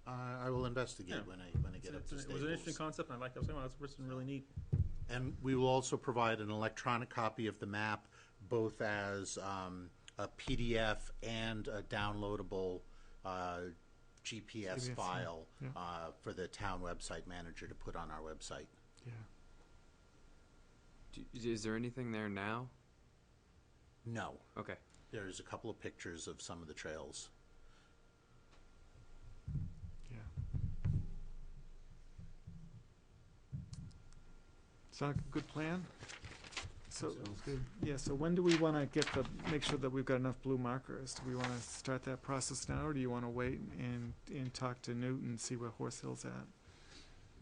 I will investigate Yeah. when I get up to It was an Staples. interesting concept, and I liked it. I was like, wow, that's really neat. And we will also provide an electronic copy of the map, both as a PDF and a downloadable GPS GPS, file yeah. for the town website manager to put on our website. Yeah. Is there anything there now? No, Okay. there's a couple of pictures of some of the trails. Yeah. Sound like a good plan? So, Sounds yeah, so when do we want to make sure that we've got enough blue markers? Do we want to start that process now, or do you want to wait and talk to Newton and see where Horse Hill's at?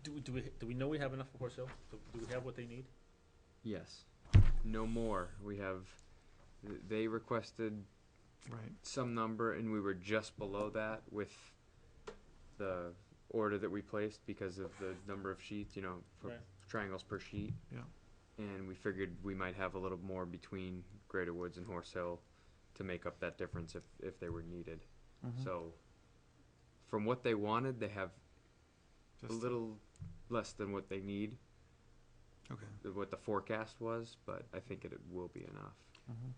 Do we know we have enough for Horse Hill? Do we have what they need? Yes. no more. We have, they requested Right. some number, and we were just below that with the order that we placed because of the number of sheets, you know, for Right. triangles per sheet. Yeah. And we figured we might have a little more between Greater Woods and Horse Hill to make up that difference if they were needed. Mhm. So, from what they wanted, they have a Just- little less than what they need, Okay. what the forecast was, but I think it will be enough. Mhm.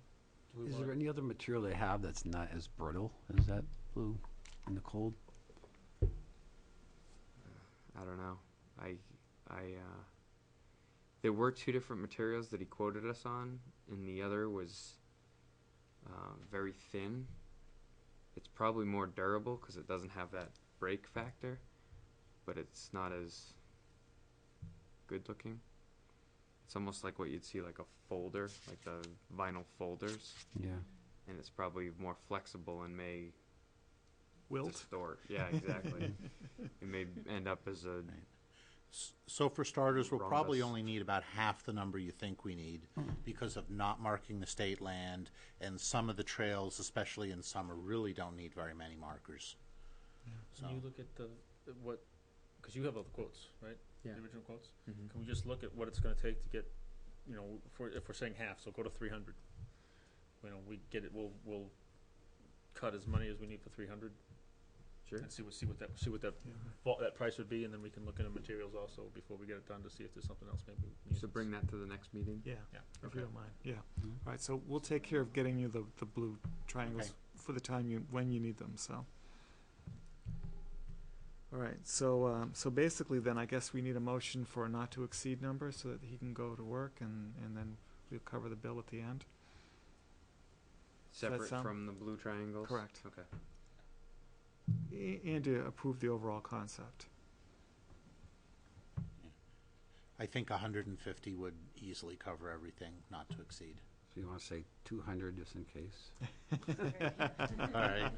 Do we Is wanna- there any other material they have that's not as brittle as that blue in the cold? I don't know. There were two different materials that he quoted us on, and the other was very thin. It's probably more durable because it doesn't have that break factor, but it's not as good looking. It's almost like what you'd see like a folder, like the vinyl folders, Yeah. and it's probably more flexible and may Wilt. distort. Yeah, exactly. It may end up as a So for starters, we'll probably Rhombus. only need about half the number you think we need because of not marking the state land, and some of the trails, especially in summer, really don't need very many markers. So, Can you look at what, because you have all the quotes, right? Yeah. The original quotes? Mhm. Can we just look at what it's gonna take to get, you know, if we're saying half, so go to 300. You know, we get it, we'll cut as money as we need for 300. Sure. And see what that price would be, and then we can look into materials also before we get it done to see if there's something else maybe we need. So bring that to the next meeting. Yeah. Yeah, If okay. you don't mind. Yeah. Mhm. All right. So we'll take care of getting you the blue triangles Okay. for the time when you need them. So. All right. So so basically, then I guess we need a motion for a not to exceed number so that he can go to work, and then we'll cover the bill at the end. that Separate sound- from the blue triangles? Correct. Okay. And to approve the overall concept. I think 150 would easily cover everything, not to exceed. So you want to say 200 just in case? All right.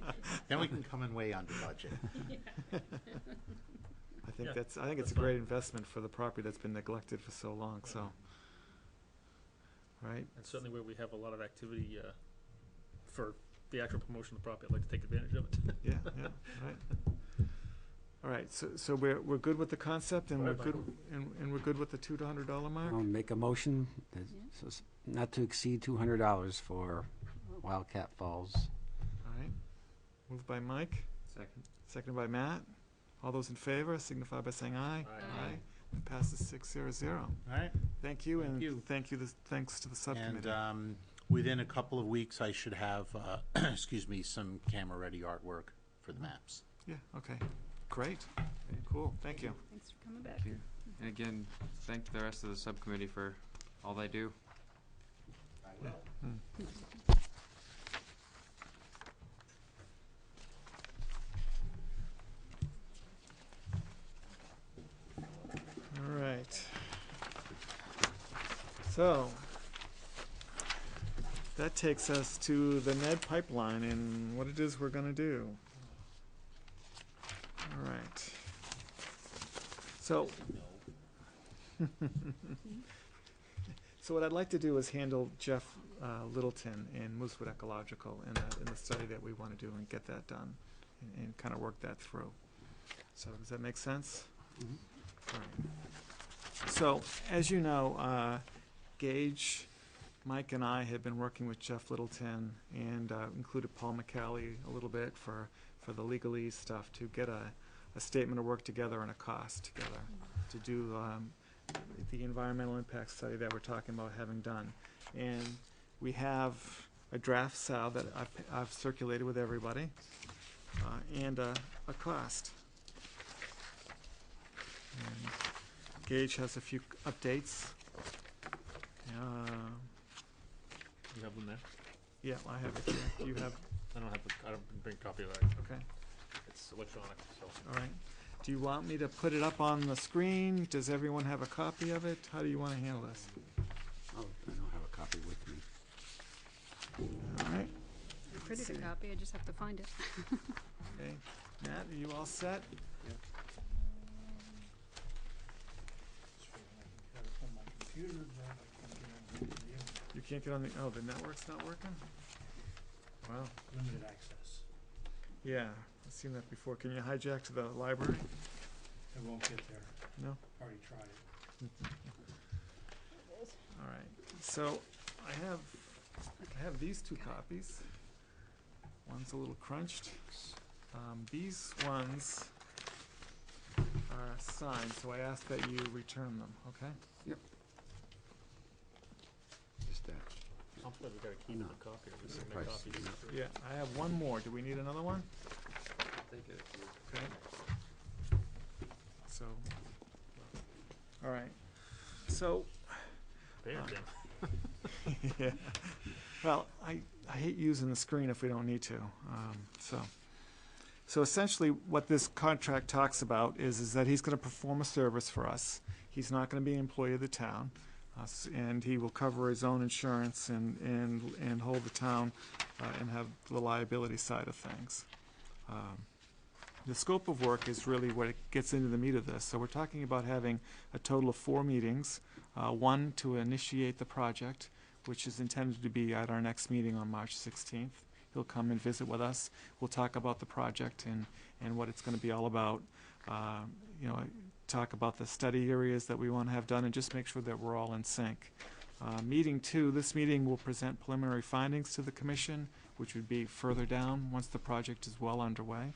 Then we can come in way under budget. I think Yeah, I think it's that's a great fine. investment for the property that's been neglected for so long. So. Right. And certainly where we have a lot of activity, for the actual promotion of the property, I'd like to take advantage of it. Yeah, yeah, right. All right, so we're good with the concept, and Go we're ahead, good, and we're good with the $200 mark? I'll make a motion that, so not to exceed $200 for Wildcat Falls. All right. Moved by Mike, Second. seconded by Matt. All those in favor signify by saying aye. Aye. It passes 6-0. All right. Thank you, and Thank you. thanks to the subcommittee. And within a couple of weeks, I should have, excuse me, some camera-ready artwork for the maps. Yeah, okay, great, cool, thank you. Thanks for coming back. Thank you. And again, thank the rest of the subcommittee for all they do. All right. So, that takes us to the Ned pipeline and what it is we're gonna do. All right. So, so what I'd like to do is handle Jeff Littleton and Moosewood Ecological in the study that we want to do and get that done and kind of work that through. So does that make sense? All right. So, as you know, Gage, Mike, and I have been working with Jeff Littleton and included Paul McCallie a little bit for the legalese stuff to get a statement of work together and a cost together to do the environmental impact study that we're talking about having done. And we have a draft SAL that I've circulated with everybody and a cost. And Gage has a few updates. You have them there? Yeah, I have it here. You have, I don't bring a copy of that. okay, It's electronic, so. all right. Do you want me to put it up on the screen? Does everyone have a copy of it? How do you want to handle this? Oh, I don't have a copy with me. All right, I printed a copy, I just have to find it. okay. Matt, are you all set? It's from, I can have it on my computer, but I can't get on the internet. can't get on the, oh, the network's not working? Wow, Limited access. yeah, I've seen that before. Can you hijack to the library? It won't get there. No? Already tried it. All right, so I have these two copies. One's a little crunched. These ones are signed, so I ask that you return them, okay? Just that. I'm glad we got a key to the copy. We can make Price. copies. Yeah, I have one more. Do we need another one? Take it. Okay. So, all right. So, There, Jim. yeah. Well, I hate using the screen if we don't need to. So essentially, what this contract talks about is that he's going to perform a service for us. He's not going to be an employee of the town, and he will cover his own insurance and hold the town and have the liability side of things. The scope of work is really what it gets into the meat of this. So we're talking about having a total of 4 meetings, one to initiate the project, which is intended to be at our next meeting on March 16th. He'll come and visit with us. We'll talk about the project and what it's going to be all about. Talk about the study areas that we want to have done and just make sure that we're all in sync. Meeting 2, this meeting will present preliminary findings to the commission, which would be further down once the project is well underway.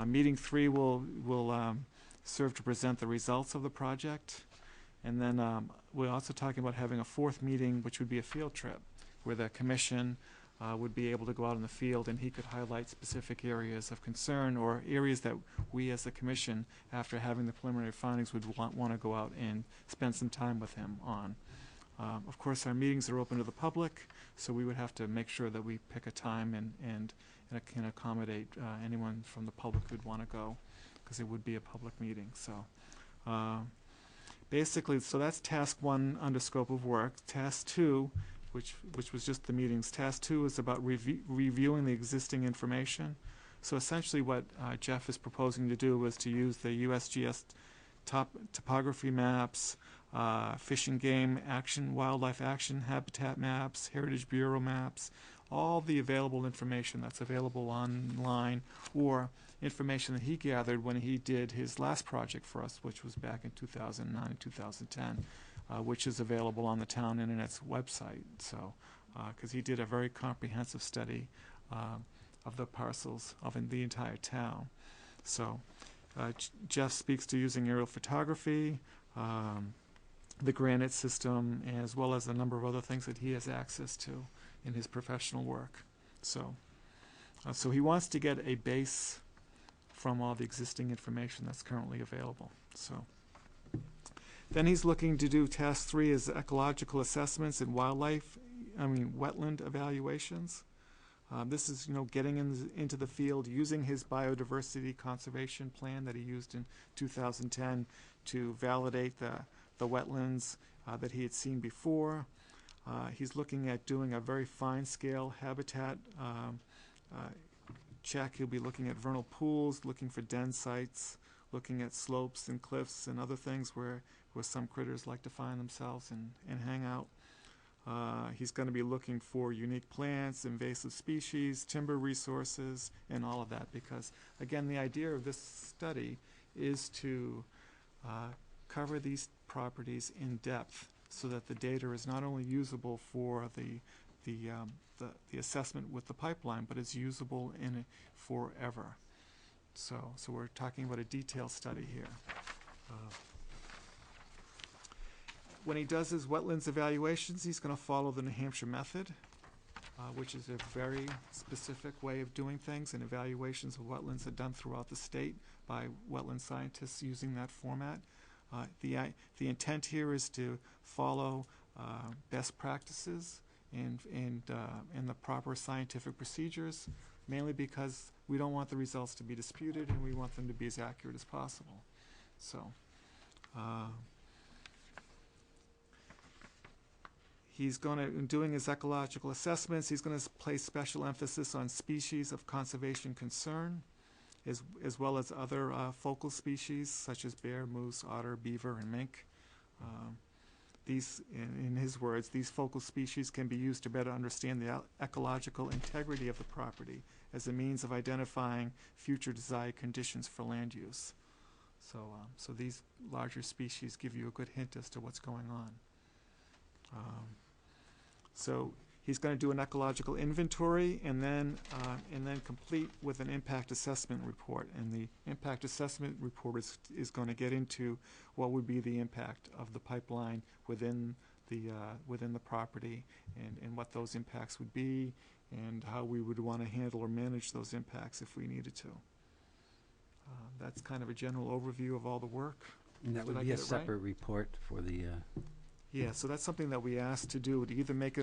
Meeting 3 will serve to present the results of the project. And then we're also talking about having a 4th meeting, which would be a field trip, where the commission would be able to go out in the field and he could highlight specific areas of concern or areas that we as the commission, after having the preliminary findings, would want to go out and spend some time with him on. Of course, our meetings are open to the public, so we would have to make sure that we pick a time and can accommodate anyone from the public who'd want to go, because it would be a public meeting. So basically, so that's task 1 under scope of work. Task 2, which was just the meetings. Task 2 is about reviewing the existing information. So essentially what Jeff is proposing to do is to use the USGS topography maps, Fish and Game action, wildlife action habitat maps, Heritage Bureau maps, all the available information that's available online, or information that he gathered when he did his last project for us, which was back in 2009 and 2010, which is available on the town internet's website. So, because he did a very comprehensive study of the parcels of the entire town. So, Jeff speaks to using aerial photography, the granite system, as well as a number of other things that he has access to in his professional work. So, so he wants to get a base from all the existing information that's currently available. So, then he's looking to do task 3 is ecological assessments and wetland evaluations. This is, getting into the field, using his biodiversity conservation plan that he used in 2010 to validate the wetlands that he had seen before. He's looking at doing a very fine-scale habitat check. He'll be looking at vernal pools, looking for den sites, looking at slopes and cliffs and other things where some critters like to find themselves and hang out. He's going to be looking for unique plants, invasive species, timber resources, and all of that, because, again, the idea of this study is to cover these properties in depth so that the data is not only usable for the assessment with the pipeline, but it's usable in it forever. So we're talking about a detailed study here. When he does his wetlands evaluations, he's going to follow the New Hampshire method, which is a very specific way of doing things, and evaluations of wetlands are done throughout the state by wetland scientists using that format. The intent here is to follow best practices and the proper scientific procedures, mainly because we don't want the results to be disputed and we want them to be as accurate as possible. So he's going to, in doing his ecological assessments, he's going to place special emphasis on species of conservation concern, as well as other focal species such as bear, moose, otter, beaver, and mink. these, in his words, these focal species can be used to better understand the ecological integrity of the property as a means of identifying future desired conditions for land use. So these larger species give you a good hint as to what's going on. So he's going to do an ecological inventory and then complete with an impact assessment report. And the impact assessment report is going to get into what would be the impact of the pipeline within the property and what those impacts would be and how we would want to handle or manage those impacts if we needed to. That's kind of a general overview of all the work. And that Did I would be a get it right? separate report for the, Yeah, so that's something that we asked to do, to either make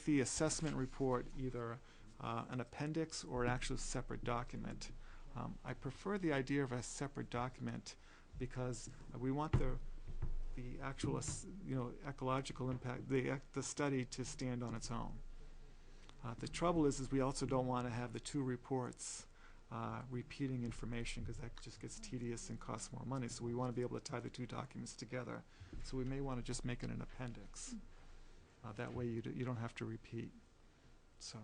the assessment report either an appendix or an actual separate document. I prefer the idea of a separate document because we want the actual ecological impact, the study to stand on its own. The trouble is we also don't want to have the two reports repeating information because that just gets tedious and costs more money. So we want to be able to tie the two documents together. So we may want to just make it an appendix. That way you don't have to repeat. So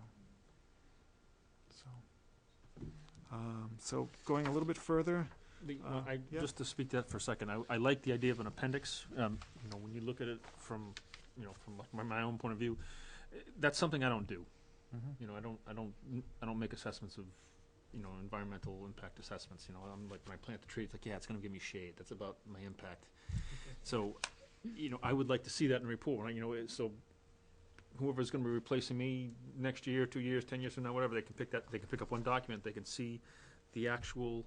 going a little bit further. Yeah. Just to speak to that for a second, I like the idea of an appendix. When you look at it from my own point of view, that's something I don't do. Mm-hmm. I don't make assessments of environmental impact assessments. I'm like, when I plant the tree, it's like, yeah, it's going to give me shade. That's about my impact. So, I would like to see that in the report. So whoever's going to be replacing me next year, 2 years, 10 years from now, whatever, they can pick up one document. They can see the actual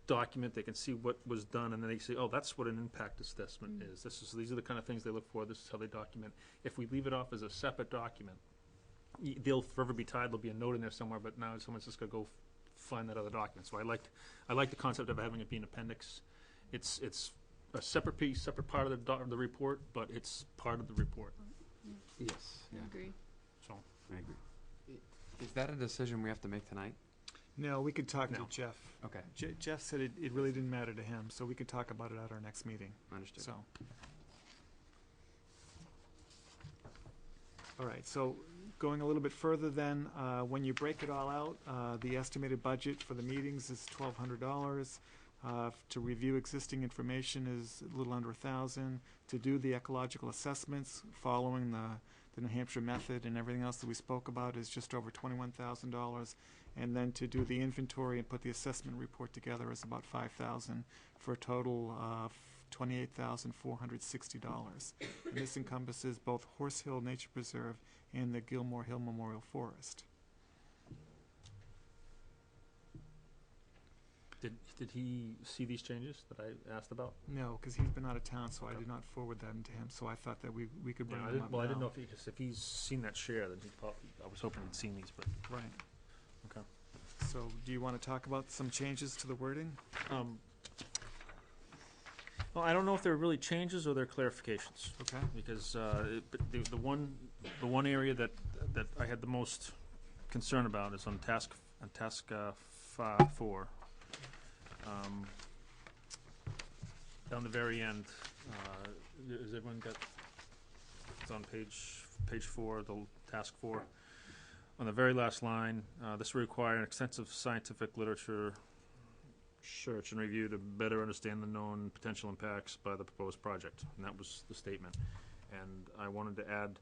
document. They can see what was done, and then they say, oh, that's what an impact assessment is. These are the kind of things they look for. This is how they document. If we leave it off as a separate document, they'll forever be tied. There'll be a note in there somewhere, but now someone's just going to go find that other document. So I like the concept of having it be an appendix. It's a separate piece, separate part of the report, but it's part of the report. yes, I yeah, agree. So I agree. Is that a decision we have to make tonight? No, we could talk No. to Jeff. Okay, Jeff said it really didn't matter to him, so we could talk about it at our next meeting. understood. So. All right, so going a little bit further then, when you break it all out, the estimated budget for the meetings is $1,200. To review existing information is a little under $1,000. To do the ecological assessments following the New Hampshire method and everything else that we spoke about is just over $21,000. And then to do the inventory and put the assessment report together is about $5,000 for a total of $28,460. And this encompasses both Horse Hill Nature Preserve and the Gilmore Hill Memorial Forest. Did he see these changes that I asked about? No, because he's been out of town, so I did not forward them to him. So I thought that we could bring them up I didn't now. know if he's seen that share, then I was hoping he'd seen these, but Right. okay. So do you want to talk about some changes to the wording? Well, I don't know if they're really changes or they're clarifications. Okay. Because the one area that I had the most concern about is on task 4. Down the very end, has everyone got? It's on page 4, the task 4. On the very last line, this will require an extensive scientific literature search and review to better understand the known potential impacts by the proposed project. And that was the statement. And I wanted to add,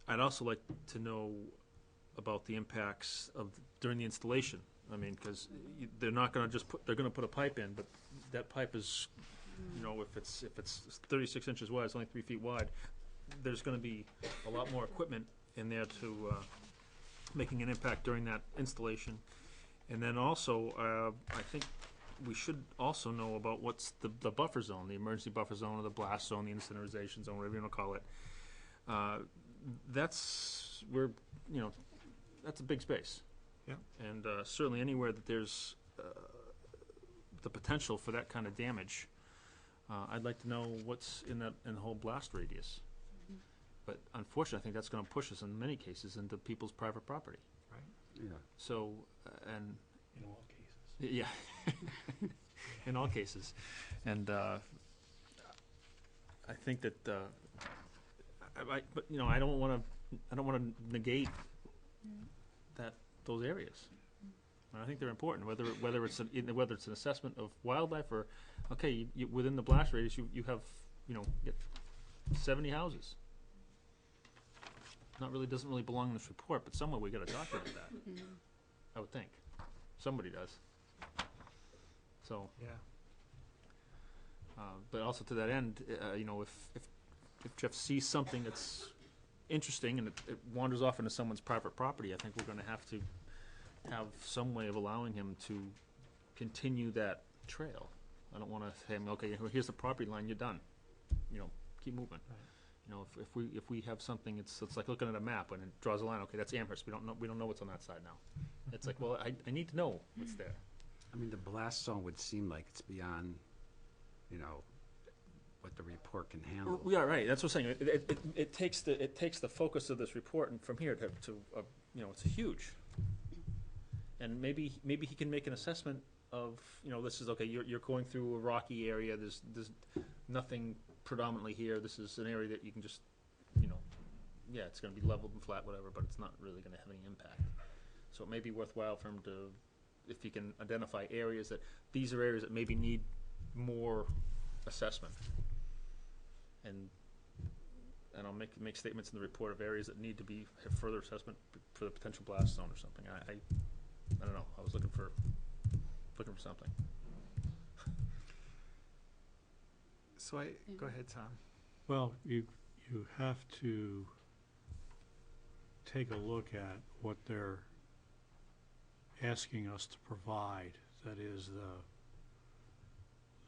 I'd also like to know about the impacts during the installation. I mean, because they're not going to they're going to put a pipe in, but that pipe is, if it's 36 inches wide, it's only 3 feet wide, there's going to be a lot more equipment in there to making an impact during that installation. And then also, I think we should also know about what's the buffer zone, the emergency buffer zone, or the blast zone, the incinerization zone, whatever you want to call it. That's where, that's a big space. Yeah. And certainly anywhere that there's the potential for that kind of damage, I'd like to know what's in the whole blast radius. But unfortunately, I think that's going to push us in many cases into people's private property. Yeah. So, and In all cases. yeah, in all cases, and I think that, but, you know, I don't wanna negate those areas. And I think they're important, whether it's an assessment of wildlife or, okay, you, within the blast radius, you have, you know, you get 70 houses. Doesn't really belong in this report, but somewhere we gotta document that, I would think. Somebody does. So, Yeah. but also to that end, you know, if Jeff sees something that's interesting and it wanders off into someone's private property, I think we're gonna have to have some way of allowing him to continue that trail. I don't wanna say, okay, here's the property line, you're done. You know, keep moving. Right. You know, if we have something, it's like looking at a map and it draws a line, okay, that's Amherst, we don't know what's on that side now. It's like, well, I need to know what's there. I mean, the blast zone would seem like it's beyond, you know, what the report can handle. We are right. That's what I'm saying. It takes the focus of this report and from here to you know, it's huge. And maybe he can make an assessment of, you know, this is okay. You're going through a rocky area. There's nothing predominantly here. This is an area that you can just, you know, yeah, it's going to be leveled and flat, whatever, but it's not really going to have any impact. So it may be worthwhile for him to, if he can identify areas that these are areas that maybe need more assessment. And I'll make statements in the report of areas that need to have further assessment for the potential blast zone or something. I don't know. I was looking for something. So go ahead, Tom. Well, you have to take a look at what they're asking us to provide, that is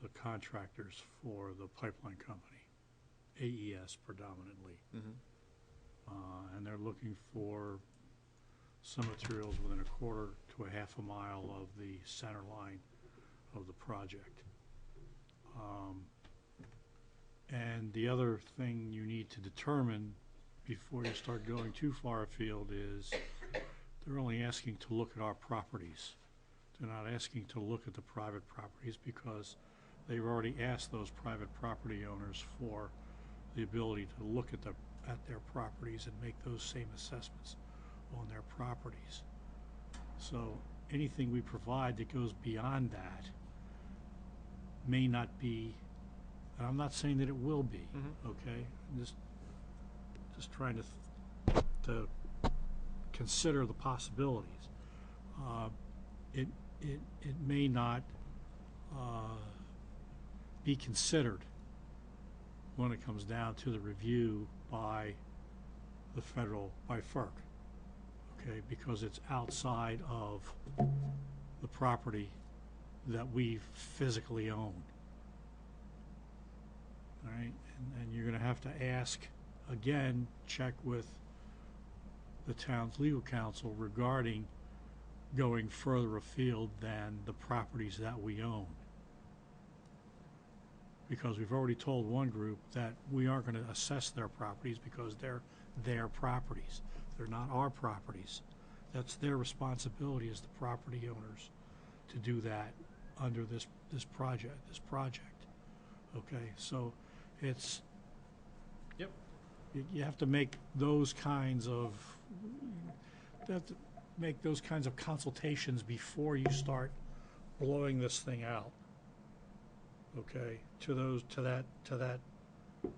the contractors for the pipeline company, AES predominantly. And they're looking for some materials within a quarter to a half a mile of the center line of the project. And the other thing you need to determine before you start going too far afield is they're only asking to look at our properties. They're not asking to look at the private properties because they've already asked those private property owners for the ability to look at their properties and make those same assessments on their properties. So anything we provide that goes beyond that may not be, and I'm not saying that it will be, okay? I'm just trying to consider the possibilities. It may not be considered when it comes down to the review by FERC, okay, because it's outside of the property that we physically own. All right, and you're going to have to ask, again, check with the town's legal counsel regarding going further afield than the properties that we own. Because we've already told one group that we aren't going to assess their properties because they're their properties. They're not our properties. That's their responsibility as the property owners to do that under this project. Okay, so it's, Yep. You have to make those kinds of consultations before you start blowing this thing out. Okay, to that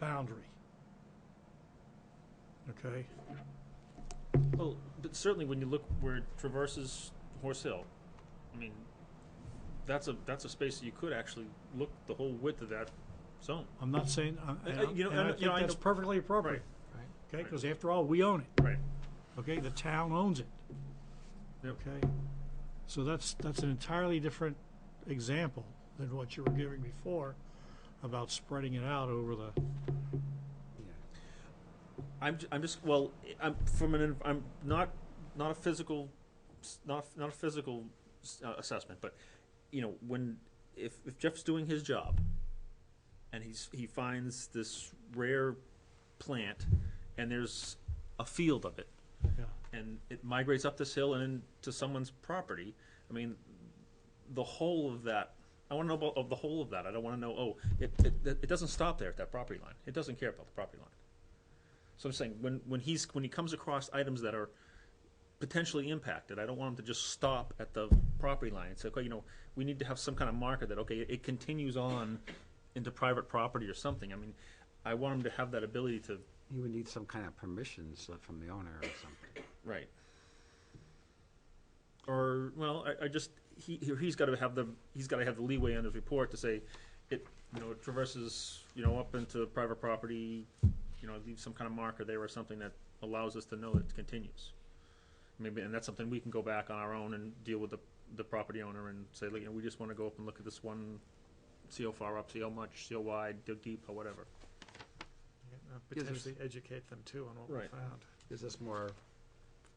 boundary. Okay. Well, but certainly when you look where it traverses Horse Hill, I mean, that's a space that you could actually look the whole width of that zone. I'm not saying, I I think that's perfectly appropriate. Right. Okay, because after all, we own it. Right. Okay, the town owns it. Yep. Okay, so that's an entirely different example than what you were giving before about spreading it out over the. I'm not a physical assessment, but you know, if Jeff's doing his job and he finds this rare plant and there's a field of it, Yeah. and it migrates up this hill and into someone's property, I mean, the whole of that I wanna know about, of the whole of that. I don't wanna know, oh, it doesn't stop there at that property line. It doesn't care about the property line. So I'm saying, when he comes across items that are potentially impacted, I don't want him to just stop at the property line and say, okay, we need to have some kind of marker that, okay, it continues on into private property or something. I mean, I want him to have that ability to, You would need some kind of permission slip from the owner or something. right. Or, well, I just, he's gotta have the leeway on his report to say, it traverses, up into private property, leave some kind of marker there or something that allows us to know that it continues. Maybe, and that's something we can go back on our own and deal with the property owner and say, like, we just wanna go up and look at this one, see how far up, see how much, see how wide, how deep, or whatever. Potentially educate them too on what we Right. found. Gives us more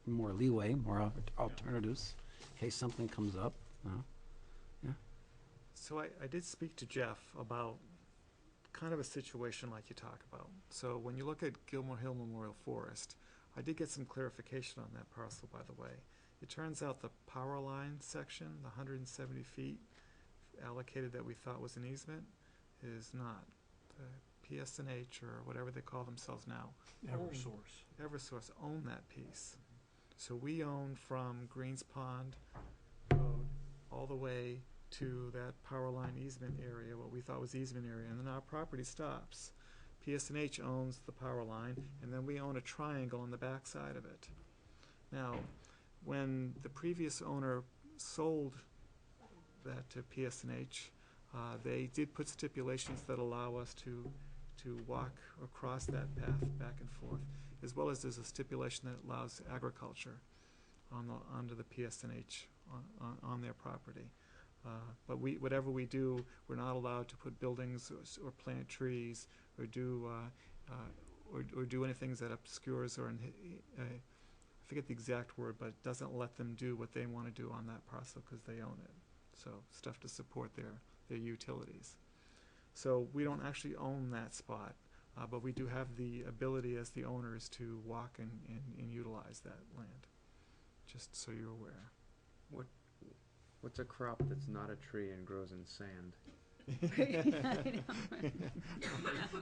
leeway, more alternatives, in case something comes up. So I did speak to Jeff about kind of a situation like you talk about. So when you look at Gilmore Hill Memorial Forest, I did get some clarification on that parcel, by the way. It turns out the power line section, the 170 feet allocated that we thought was an easement, is not. The PSNH, or whatever they call themselves now, Eversource own that piece. So we own from Greens Pond Road all the way to that power line easement area, what we thought was easement area, and then our property stops. PSNH owns the power line, and then we own a triangle on the back side of it. Now, when the previous owner sold that to PSNH, they did put stipulations that allow us to walk across that path back and forth, as well as there's a stipulation that allows agriculture onto the PSNH on their property. But whatever we do, we're not allowed to put buildings or plant trees or do anything that obscures or I forget the exact word, but it doesn't let them do what they want to do on that parcel because they own it. So stuff to support their utilities. So we don't actually own that spot, but we do have the ability as the owners to walk and utilize that land, just so you're aware. What's a crop that's not a tree and grows in sand?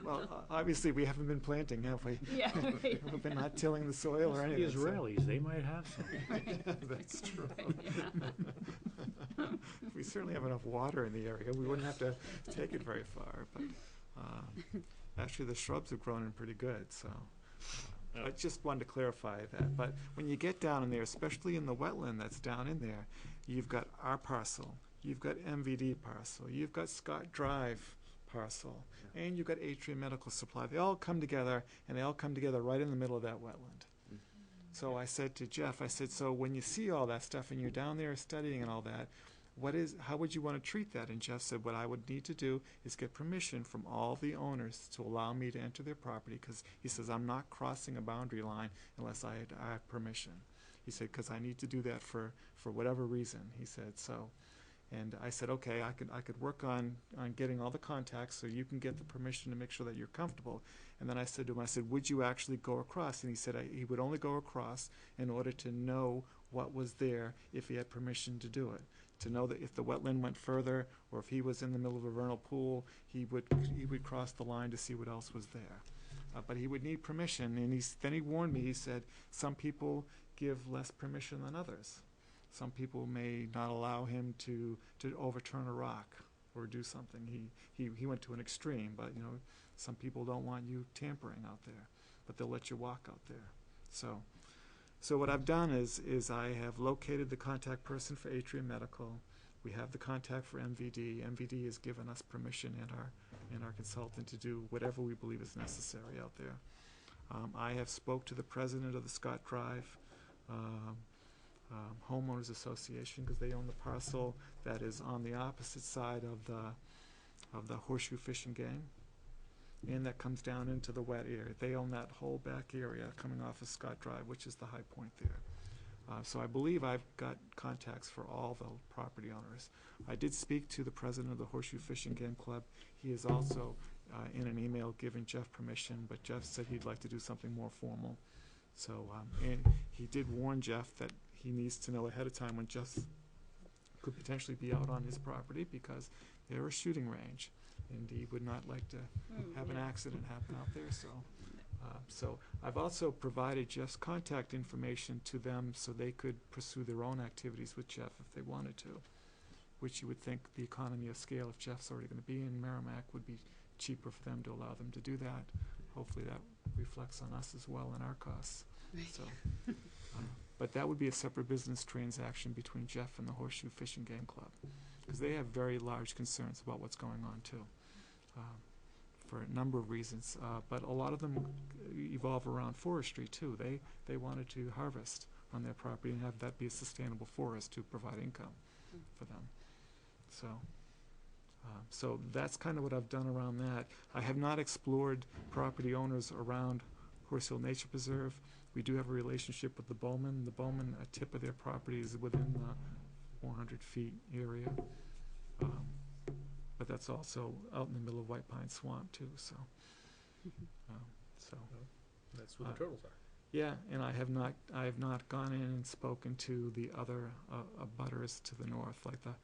Well, obviously we haven't been planting, have we? Yeah, right. We've been not tilling the soil or The anything. so- Israelis, they might have some. That's true. We certainly have enough water in the area. We wouldn't have to take it very far, but actually the shrubs have grown in pretty good, so. I just wanted to clarify that. But when you get down in there, especially in the wetland that's down in there, you've got our parcel, you've got MVD parcel, you've got Scott Drive parcel, and you've got Atrium Medical Supply. They all come together, and they all come together right in the middle of that wetland. So I said to Jeff, so when you see all that stuff and you're down there studying and all that, how would you want to treat that? And Jeff said, what I would need to do is get permission from all the owners to allow me to enter their property, because he says, I'm not crossing a boundary line unless I have permission. He said, because I need to do that for whatever reason, he said, so. And I said, okay, I could work on getting all the contacts so you can get the permission to make sure that you're comfortable. And then I said to him, would you actually go across? And he said he would only go across in order to know what was there if he had permission to do it. To know that if the wetland went further, or if he was in the middle of a vernal pool, he would cross the line to see what else was there. But he would need permission, and then he warned me. He said some people give less permission than others. Some people may not allow him to overturn a rock or do something. He went to an extreme, but some people don't want you tampering out there, but they'll let you walk out there. So what I've done is I have located the contact person for Atrium Medical. We have the contact for MVD. MVD has given us permission and our consultant to do whatever we believe is necessary out there. I have spoke to the president of the Scott Drive Homeowners Association, because they own the parcel that is on the opposite side of the Horseshoe Fishing Game, and that comes down into the wet area. They own that whole back area coming off of Scott Drive, which is the high point there. So I believe I've got contacts for all the property owners. I did speak to the president of the Horseshoe Fishing Game Club. He is also in an email giving Jeff permission, but Jeff said he'd like to do something more formal. So and he did warn Jeff that he needs to know ahead of time when Jeff could potentially be out on his property, because They're a shooting range, and he would not like to have an accident happen out there, so. So I've also provided Jeff's contact information to them so they could pursue their own activities with Jeff if they wanted to, which you would think the economy of scale, if Jeff's already going to be in Merrimack, would be cheaper for them to allow them to do that. Hopefully that reflects on us as well and our costs. So, but that would be a separate business transaction between Jeff and the Horseshoe Fishing Game Club, because they have very large concerns about what's going on too. For a number of reasons, but a lot of them evolve around forestry too. They wanted to harvest on their property and have that be a sustainable forest to provide income for them. So that's kind of what I've done around that. I have not explored property owners around Horse Hill Nature Preserve. We do have a relationship with the Bowman. The Bowman, a tip of their property is within the 400 feet area. But that's also out in the middle of White Pine Swamp too, so. That's where the turtles are. Yeah, and I have not gone in and spoken to the other abutters to the north, like the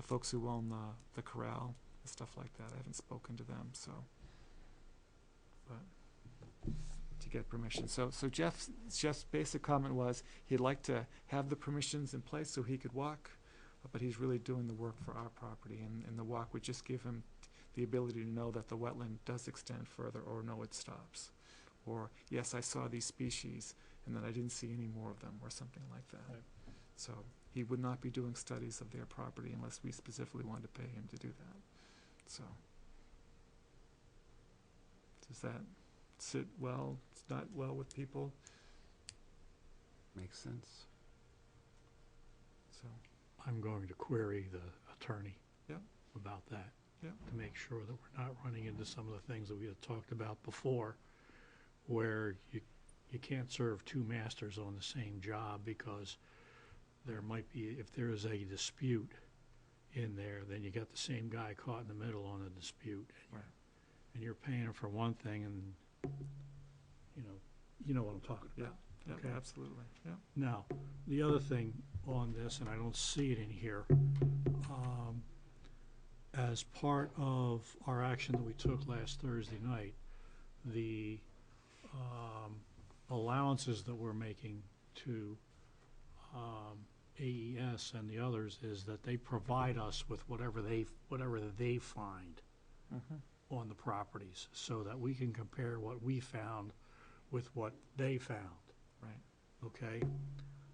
folks who own the corral and stuff like that. I haven't spoken to them, so. But to get permission. So Jeff's basic comment was he'd like to have the permissions in place so he could walk, but he's really doing the work for our property, and the walk would just give him the ability to know that the wetland does extend further, or no, it stops. Or, yes, I saw these species, and then I didn't see any more of them, or something like that. Right. So he would not be doing studies of their property unless we specifically wanted to pay him to do that. So, does that sit well, it's not well with people? Makes sense. So, I'm going to query the attorney Yep. about that. Yep. To make sure that we're not running into some of the things that we had talked about before, where you can't serve two masters on the same job, because there might be, if there is a dispute in there, then you got the same guy caught in the middle on a dispute. Right. And you're paying him for one thing, and you know what I'm talking Yeah. about. Yeah, Okay. absolutely. Yeah. Now, the other thing on this, and I don't see it in here, as part of our action that we took last Thursday night, the allowances that we're making to AES and the others is that they provide us with whatever they find on the properties, so that we can compare what we found with what they found. Right. Okay?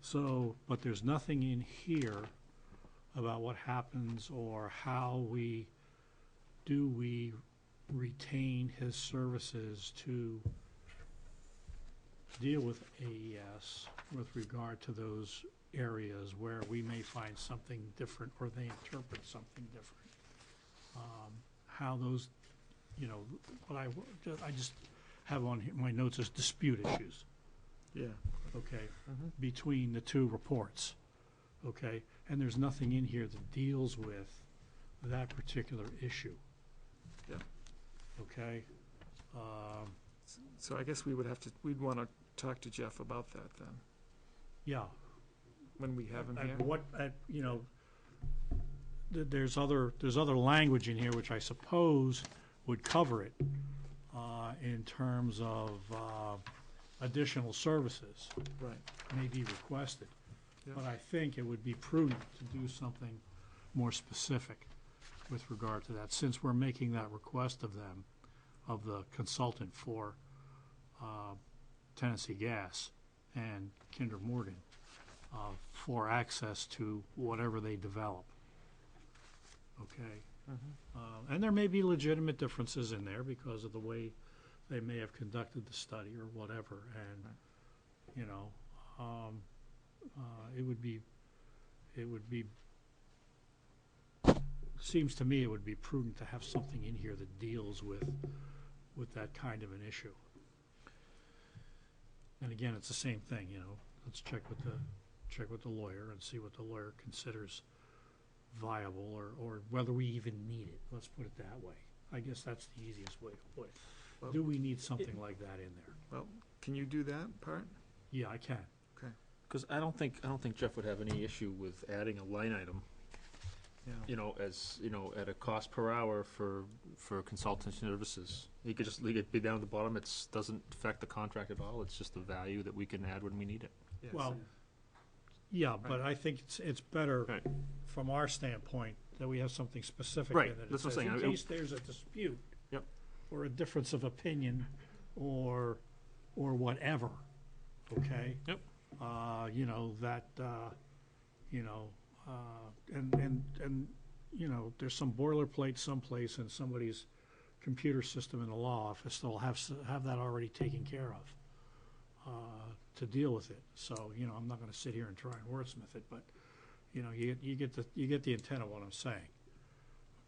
So, but there's nothing in here about what happens or how we retain his services to deal with AES with regard to those areas where we may find something different or they interpret something different. How those, what I just have on here, my notes is dispute issues, Yeah. okay, Mm-hmm. between the two reports, okay? And there's nothing in here that deals with that particular issue. Yeah. Okay? So I guess we'd want to talk to Jeff about that then, Yeah. when we have him here. There's other language in here which I suppose would cover it, in terms of, additional services Right. may be requested. Yeah. But I think it would be prudent to do something more specific with regard to that, since we're making that request of them, of the consultant for Tennessee Gas and Kinder Morgan, for access to whatever they develop. Okay? Mm-hmm. And there may be legitimate differences in there because of the way they may have conducted the study or whatever, and, seems to me it would be prudent to have something in here that deals with that kind of an issue. And again, it's the same thing, let's check with the lawyer and see what the lawyer considers viable, or whether we even need it, let's put it that way. I guess that's the easiest way to put it. Well, Do we need something like that in there? Well, can you do that part? Yeah, I can. Because I don't think Jeff would have any issue with adding a line item you know, as, you know, at a cost per hour for consultant services. You could just leave it be down at the bottom. It doesn't affect the contract at all. It's just the value that we can add when we need it. Yes. Well, yeah, but I think it's better Right. from our standpoint that we have something specific Right, in it. that's what I'm It says, saying. in case there's a dispute. Yep. Or a difference of opinion, or whatever, okay? Yep. You know, that, you know, and, you know, there's some boilerplate someplace in somebody's computer system in the law office that'll have that already taken care of, to deal with it. So, you know, I'm not gonna sit here and try and wordsmith it, but, you know, you get the intent of what I'm saying.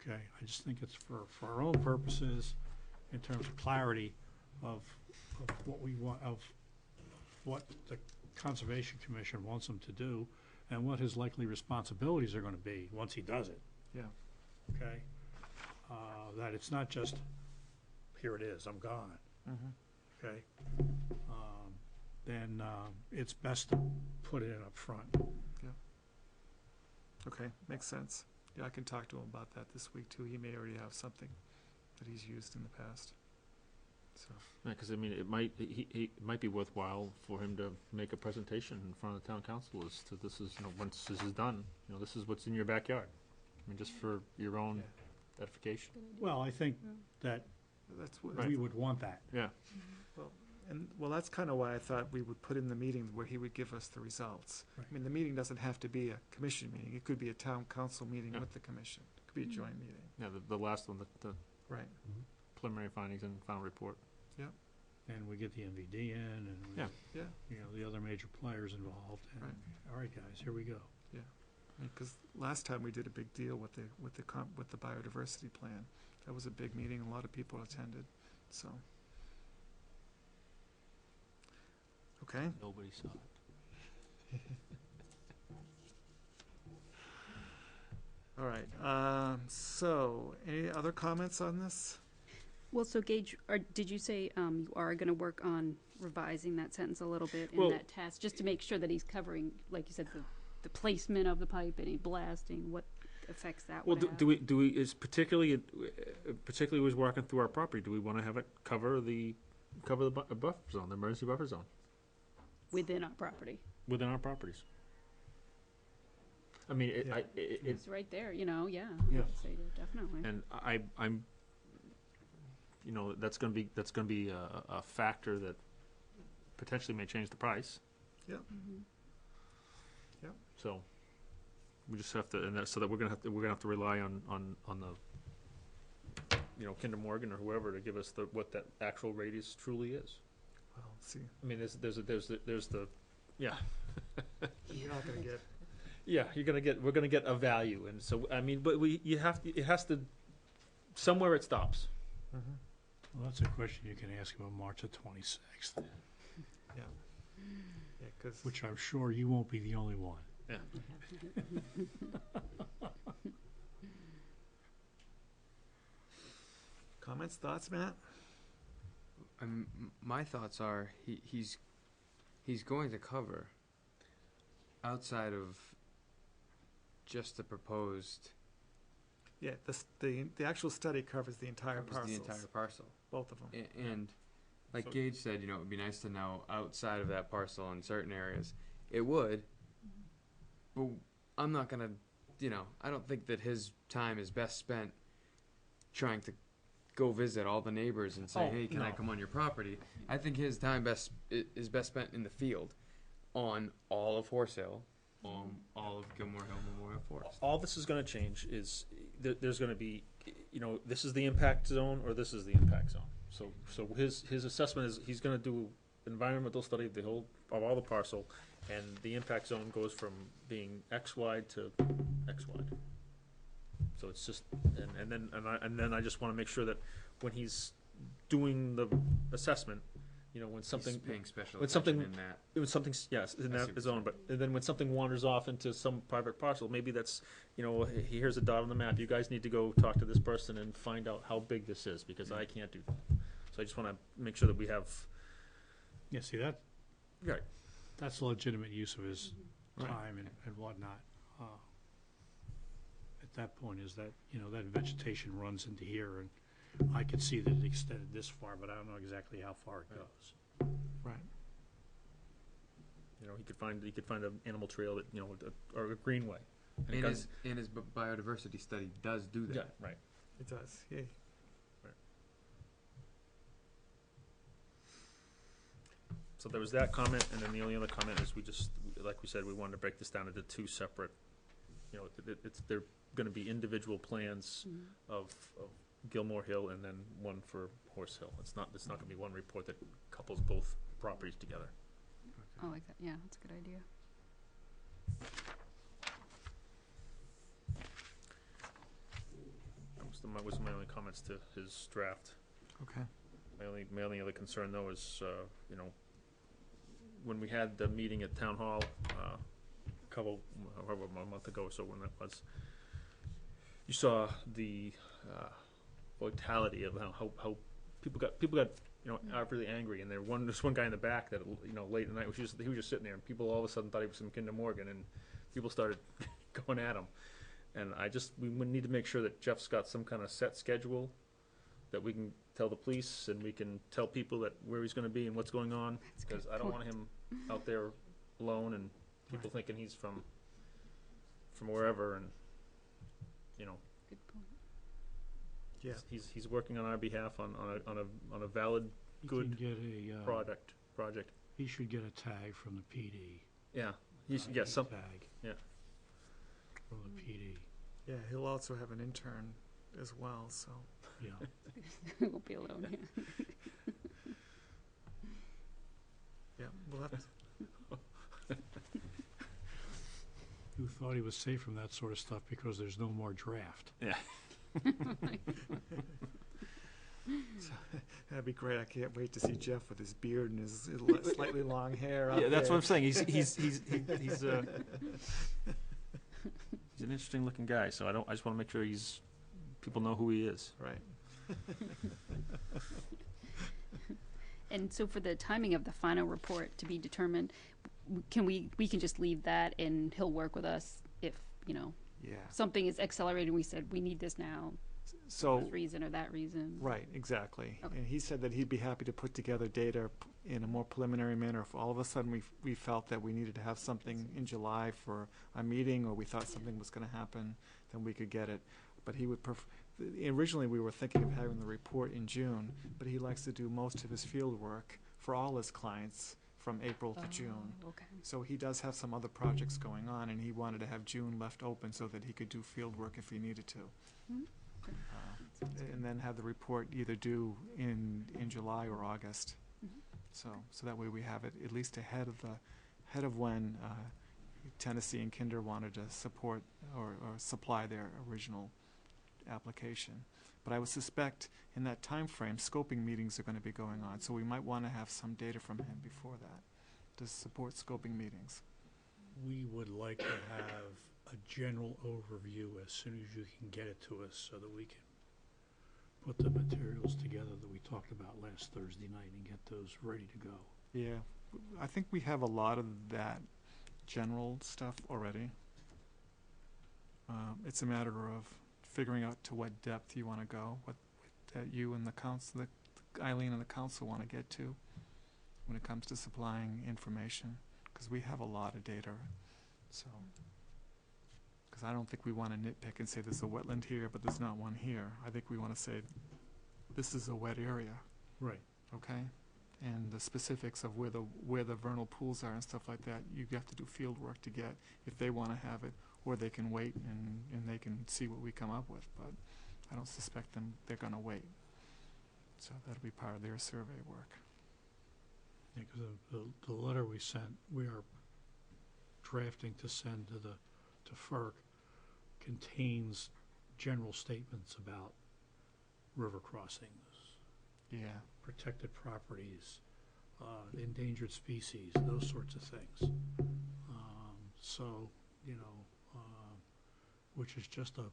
Okay, I just think it's for our own purposes, in terms of clarity of what we want, of what the Conservation Commission wants him to do, and what his likely responsibilities are gonna be once he does it, Yeah. okay? That it's not just, here it is, I'm gone, okay? Then, it's best to put it in up front. Okay, makes sense. Yeah, I can talk to him about that this week too. He may already have something that he's used in the past. So, Yeah, because I mean, it might be worthwhile for him to make a presentation in front of the town council as to this is, you know, once this is done, you know, this is what's in your backyard. I mean, just for your own Yeah. edification. Well, I think that that's what, we would want that. Yeah. well, that's kind of why I thought we would put in the meeting where he would give us the results. Right. I mean, the meeting doesn't have to be a commission meeting. It could be a town council meeting Yeah. with the commission. It could be a joint meeting. Yeah, the last one, the Right. preliminary findings and final report. And we get the MVD in, and we, Yeah. Yeah. you know, the other major players involved, and, Right. all right, guys, here we go. Because last time we did a big deal with the biodiversity plan. That was a big meeting. A lot of people attended. So. Okay. Nobody saw it. All right. So, any other comments on this? Well, so Gage, did you say you are going to work on revising that sentence a little bit in Well- that test, just to make sure that he's covering, like you said, the placement of the pipe, any blasting, what effects that Well, would have? do we, is particularly was walking through our property, do we want to have it cover the buffer zone, the emergency buffer zone Within our property. within our properties? I mean, Yeah. It's right there, you know, yeah. Yeah. I'd say definitely. and I'm, you know, that's gonna be a factor that potentially may change the price. Mhm. So we just have to, and that, so that we're gonna have to rely on the, you know, Kinder Morgan or whoever to give us what that actual radius truly is. Well, see, I mean, there's the, yeah. you're not going to get. Yeah, we're gonna get a value, and so, I mean, but it has to, somewhere it stops. Well, that's a question you can ask him on March the 26th, Yeah, because which I'm sure you won't be the only one. Yeah. comments, thoughts, Matt? My thoughts are he's going to cover outside of just the proposed Yeah, the actual study covers the entire covers parcels, the entire parcel. both of them. And like So- Gage said, you know, it would be nice to know outside of that parcel in certain areas. It would, but I'm not gonna, you know, I don't think that his time is best spent trying to go visit all the neighbors and say, Oh, hey, can I no. come on your property? I think his time is best spent in the field on all of Horse Hill, on all of Gilmore Hill Memorial Forest. All this is gonna change is, there's gonna be, you know, this is the impact zone, or this is the impact zone. So his assessment is, he's gonna do environmental study of all the parcel, and the impact zone goes from being X wide to X wide. So it's just, and then I just wanna make sure that when he's doing the assessment, you know, when something, He's paying special when attention something- in that. when something's, yes, in I see that what zone, you're but and then when something wanders off into some private parcel, maybe that's, you know, here's a dot on the map, you guys need to go talk to this person and find out how big this is, because I can't do that. So I just wanna make sure that we have, Yeah, see, that, right, that's legitimate use of his Right. time and whatnot. at that point is that, that vegetation runs into here, and I could see that it extended this far, but I don't know exactly how far it goes. Right. You know, he could find an animal trail that, or a greenway. And it does- And his biodiversity study does do that. Yeah, right. It does. Yeah. So there was that comment, and then the only other comment is like we said, we wanted to break this down into two separate, they're gonna be individual plans of Gilmore Hill and then one for Horse Hill. It's not gonna be one report that couples both properties together. I like that, yeah, that's a good idea. That was my only comments to his draft. Okay. My only other concern though is, when we had the meeting at Town Hall, however, a month ago or so when that was, you saw the, vitality of how people got, really angry, and there's one guy in the back that, late at night, he was just sitting there, and people all of a sudden thought he was from Kinder Morgan, and people started going at him. And we need to make sure that Jeff's got some kind of set schedule that we can tell the police and we can tell people that where he's gonna be and what's going on, because I don't want him out there alone and people thinking he's from wherever, and, Good point. Yeah. he's working on our behalf on a valid, He good can get a, project. he should get a tag from the PD. Yeah, he should get some, Tag. yeah. From the PD, Yeah, he'll also have an intern as well, so. yeah. We won't be alone here. Yeah, we'll have to, Who thought he was safe from that sort of stuff because there's no more draft. that'd be great. I can't wait to see Jeff with his beard and his slightly long hair. Yeah, that's what I'm saying. He's he's an interesting looking guy. So I just want to make sure people know who he is. Right. And so for the timing of the final report to be determined, we can just leave that and he'll work with us if, Yeah. something is accelerated, we said, we need this now, So. this reason or that reason. Right, exactly. Okay. And he said that he'd be happy to put together data in a more preliminary manner. If all of a sudden we felt that we needed to have something in July for a meeting, or we thought something was going to happen, then we could get it. But he would originally we were thinking of having the report in June, but he likes to do most of his field work for all his clients from April to June. Okay. So he does have some other projects going on, and he wanted to have June left open so that he could do field work if he needed to. Mhm. Okay. And then have the report either due in July or August. Mhm. So that way we have it at least ahead of when Tennessee and Kinder wanted to support or supply their original application. But I would suspect in that time frame, scoping meetings are going to be going on, so we might want to have some data from him before that to support scoping meetings. We would like to have a general overview as soon as you can get it to us so that we can put the materials together that we talked about last Thursday night and get those ready to go. Yeah, I think we have a lot of that general stuff already. It's a matter of figuring out to what depth you want to go, what that you and the council, Eileen and the council want to get to when it comes to supplying information, because we have a lot of data. So, because I don't think we want to nitpick and say there's a wetland here, but there's not one here. I think we want to say this is a wet area. Right. Okay, and the specifics of where the vernal pools are and stuff like that, you have to do field work to get if they want to have it, or they can wait and they can see what we come up with. But I don't suspect they're going to wait. So that'll be part of their survey work. Yeah, because the letter we sent, we are drafting to send to FERC contains general statements about river crossings, Yeah. protected properties, endangered species, those sorts of things. So, which is just a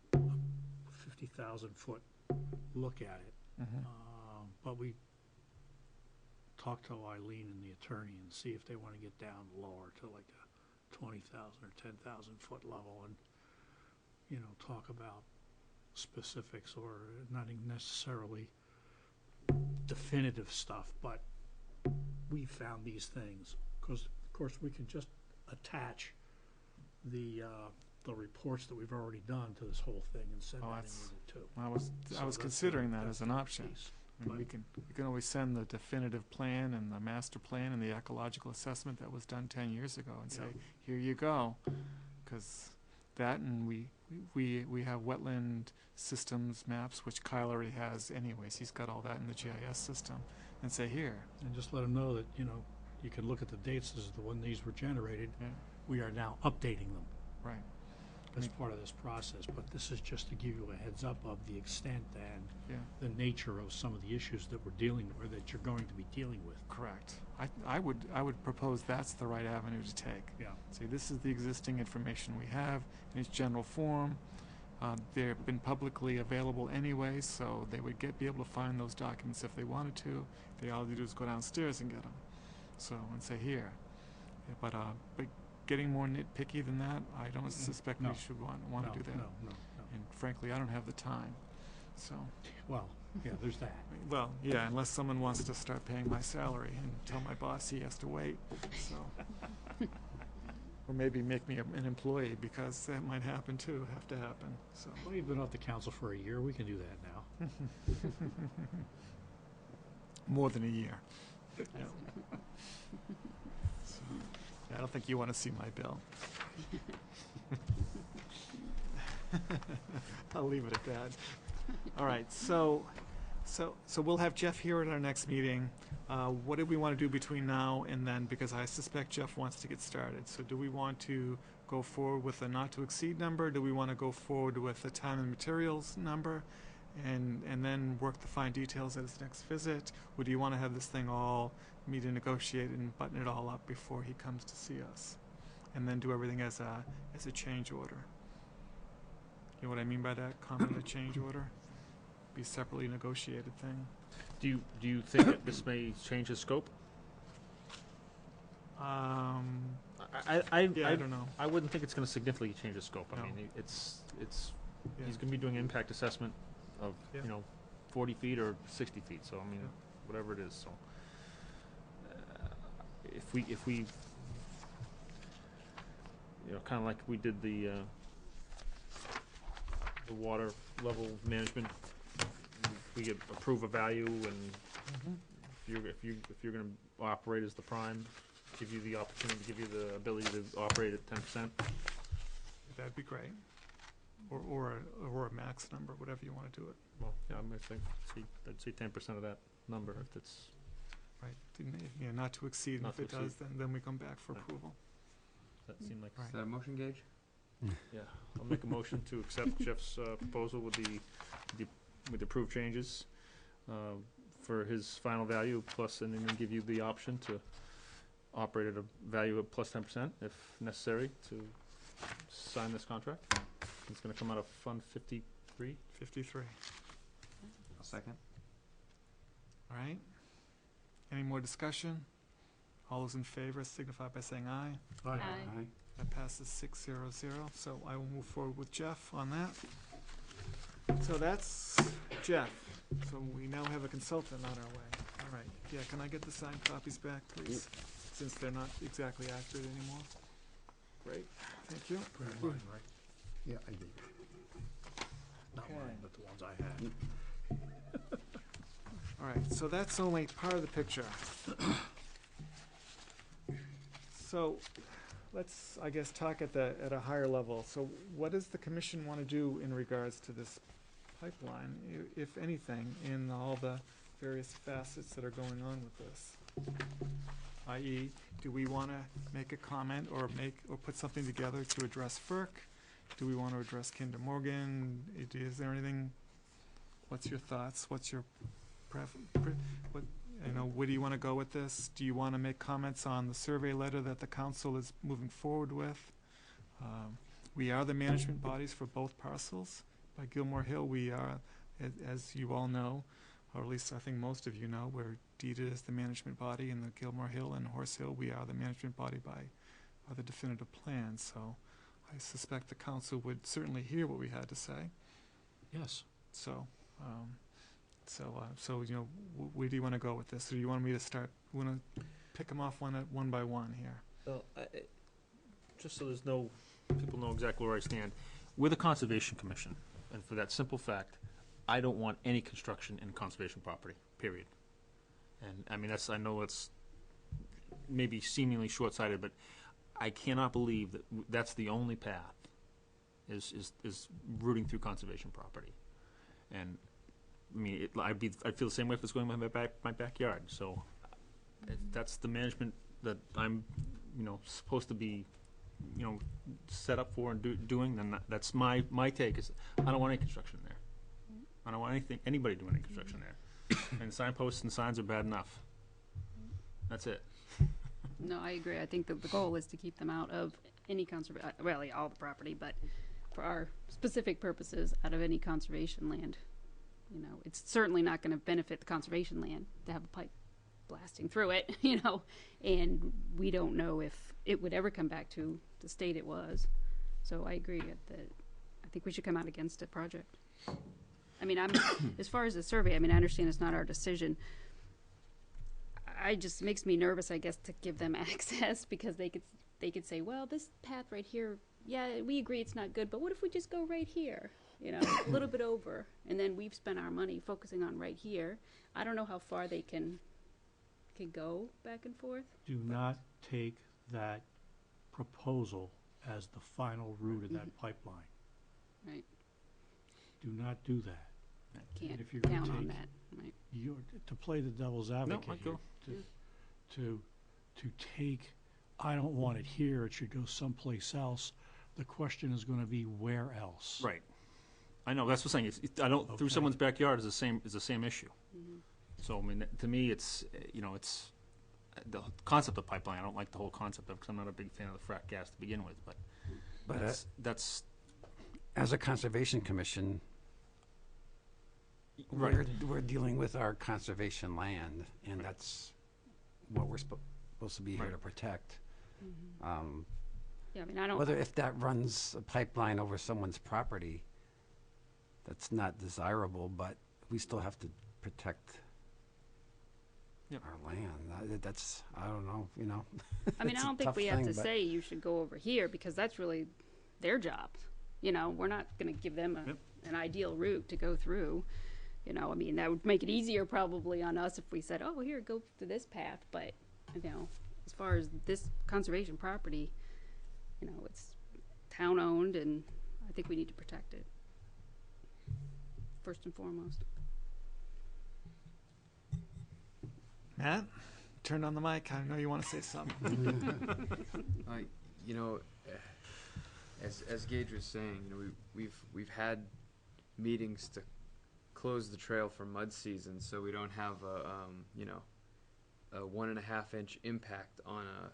50,000 foot look at it. Mm-hmm. But we talked to Eileen and the attorney and see if they want to get down lower to like a 20,000 or 10,000 foot level. And talk about specifics or not necessarily definitive stuff, but we found these things. Because, of course, we can just attach the reports that we've already done to this whole thing and send Oh, that in that's- with it too. I was So that's considering that that's as an the option. piece. I mean, But- we can always send the definitive plan and the master plan and the ecological assessment that was done 10 years ago and say, Yeah. here you go. Because that, and we have wetland systems maps, which Kyle already has anyways. He's got all that in the GIS system. And say, here. And just let them know that, you can look at the dates as to when these were generated. Yeah, We are now updating them right. as part of this process, but this is just to give you a heads up of the extent and Yeah, the nature of some of the issues that we're dealing with, or that you're going to be dealing with. correct. I would propose that's the right avenue to take. Yeah. Say, this is the existing information we have in its general form. They've been publicly available anyway, so they would be able to find those documents if they wanted to. They all they do is go downstairs and get them. So, and say, here. Yeah, but getting more nitpicky than that, I don't suspect No. we should want No, to do that. No. And frankly, I don't have the time. So, Well, yeah, there's that. well, yeah, unless someone wants to start paying my salary and tell my boss he has to wait. So, or maybe make me an employee, because that might happen too. Have to happen. So. Well, you've been off the council for a year, we can do that now. More than a year. Yeah. So, yeah, I don't think you want to see my bill. I'll leave it at that. All right, so we'll have Jeff here at our next meeting. What do we want to do between now and then? Because I suspect Jeff wants to get started. So do we want to go forward with a not to exceed number? Do we want to go forward with a time and materials number? And then work the fine details at his next visit? Or do you want to have this thing all meet and negotiate and button it all up before he comes to see us? And then do everything as a change order? You know what I mean by that? Comment a change order? Be separately negotiated thing? Do you think that this may change the scope? I I don't know. I wouldn't think it's going to significantly change the scope. No. I mean, it's Yeah. he's going to be doing impact assessment of Yeah. 40 feet or 60 feet. So I mean, Yeah. whatever it is. So if we kind of like we did the water level management, we get approve a value, and if you're going to operate as the prime, give you the opportunity, give you the ability to operate at 10%. That'd be great. Or a max number, whatever you want to do it. Well, yeah, I'd say 10% of that number if it's. Right. Yeah, not to exceed. And Not if to it does, then we come back for Right. approval. That seemed like. Right. Is that a motion, Gage? Yeah, I'll make a motion to accept Jeff's proposal with the approved changes for his final value, plus, and then give you the option to operate at a value of plus 10% if necessary to sign this contract. It's going to come out of Fund 53. 53. I'll second. All right. Any more discussion? All those in favor signify by saying aye. Aye. That passes 600. So I will move forward with Jeff on that. So that's Jeff. So we now have a consultant on our way. All right. Yeah, can I get the signed copies back, please? Since they're not exactly accurate anymore. Great. Thank you. Grab mine, right? Yeah, I did. Not Okay. mine, but the ones I had. All right, so that's only part of the picture. So let's, I guess, talk at a higher level. So what does the commission want to do in regards to this pipeline, if anything, in all the various facets that are going on with this? I.e., do we want to make a comment or put something together to address FERC? Do we want to address Kinder Morgan? Is there anything, what's your thoughts? What's your where do you want to go with this? Do you want to make comments on the survey letter that the council is moving forward with? We are the management bodies for both parcels. By Gilmore Hill, we are, as you all know, or at least I think most of you know, we're deeded as the management body in the Gilmore Hill and Horse Hill. We are the management body by the definitive plan. So I suspect the council would certainly hear what we had to say. Yes. So, you know, where do you want to go with this? Or do you want me to start, want to pick them off one by one here? Well, just so there's no, people know exactly where I stand, we're the Conservation Commission, and for that simple fact, I don't want any construction in conservation property, period. And, I mean, I know it's maybe seemingly short-sighted, but I cannot believe that that's the only path, is rooting through conservation property. And, I mean, I'd feel the same way if it's going in my backyard, so if that's the management that I'm, you know, supposed to be, you know, set up for and doing, then that's my take, is I don't want any construction there. I don't want anybody doing any construction there. And signposts and signs are bad enough. That's it. No, I agree. I think that the goal is to keep them out of any really all the property, but for our specific purposes, out of any conservation land. You know, it's certainly not going to benefit the conservation land to have a pipe blasting through it, you know, and we don't know if it would ever come back to the state it was. So I agree that I think we should come out against the project. I mean, as far as the survey, I mean, I understand it's not our decision. I just makes me nervous, I guess, to give them access, because they could say, well, this path right here, yeah, we agree it's not good, but what if we just go right here, you know, a little bit over, and then we've spent our money focusing on right here. I don't know how far they can go back and forth. Do not take that proposal as the final route of that pipeline. Right. Do not do that. Can't if you're gonna count on take that. Right. To play the devil's advocate I'd here, go. to take, I don't want it here, it should go someplace else. The question is going to be where else? Right. I know, that's what I'm saying. I don't, through Okay. someone's backyard is the same issue. Mm-hmm. So, I mean, to me, it's, you know, it's, the concept of pipeline, I don't like the whole concept of it, because I'm not a big fan of the frack gas to begin with, but But that's, as a conservation commission, right. we're dealing with our conservation land, and that's what we're supposed to be here Right. to protect. Mm-hmm. Yeah, I mean, I don't. Whether if that runs a pipeline over someone's property, that's not desirable, but we still have to protect Yep. our land. That's, I don't know, you know. I mean, I It's a don't think tough we have thing, to but- say you should go over here, because that's really their job. You know, we're not going to give them Yep. an ideal route to go through. You know, I mean, that would make it easier probably on us if we said, oh, here, go to this path. But, you know, as far as this conservation property, you know, it's town-owned, and I think we need to protect it, first and foremost. Matt, turn on the mic. I know you want to say something. You know, as Gage was saying, you know, we've had meetings to close the trail for mud season, so we don't have a 1.5 inch impact on a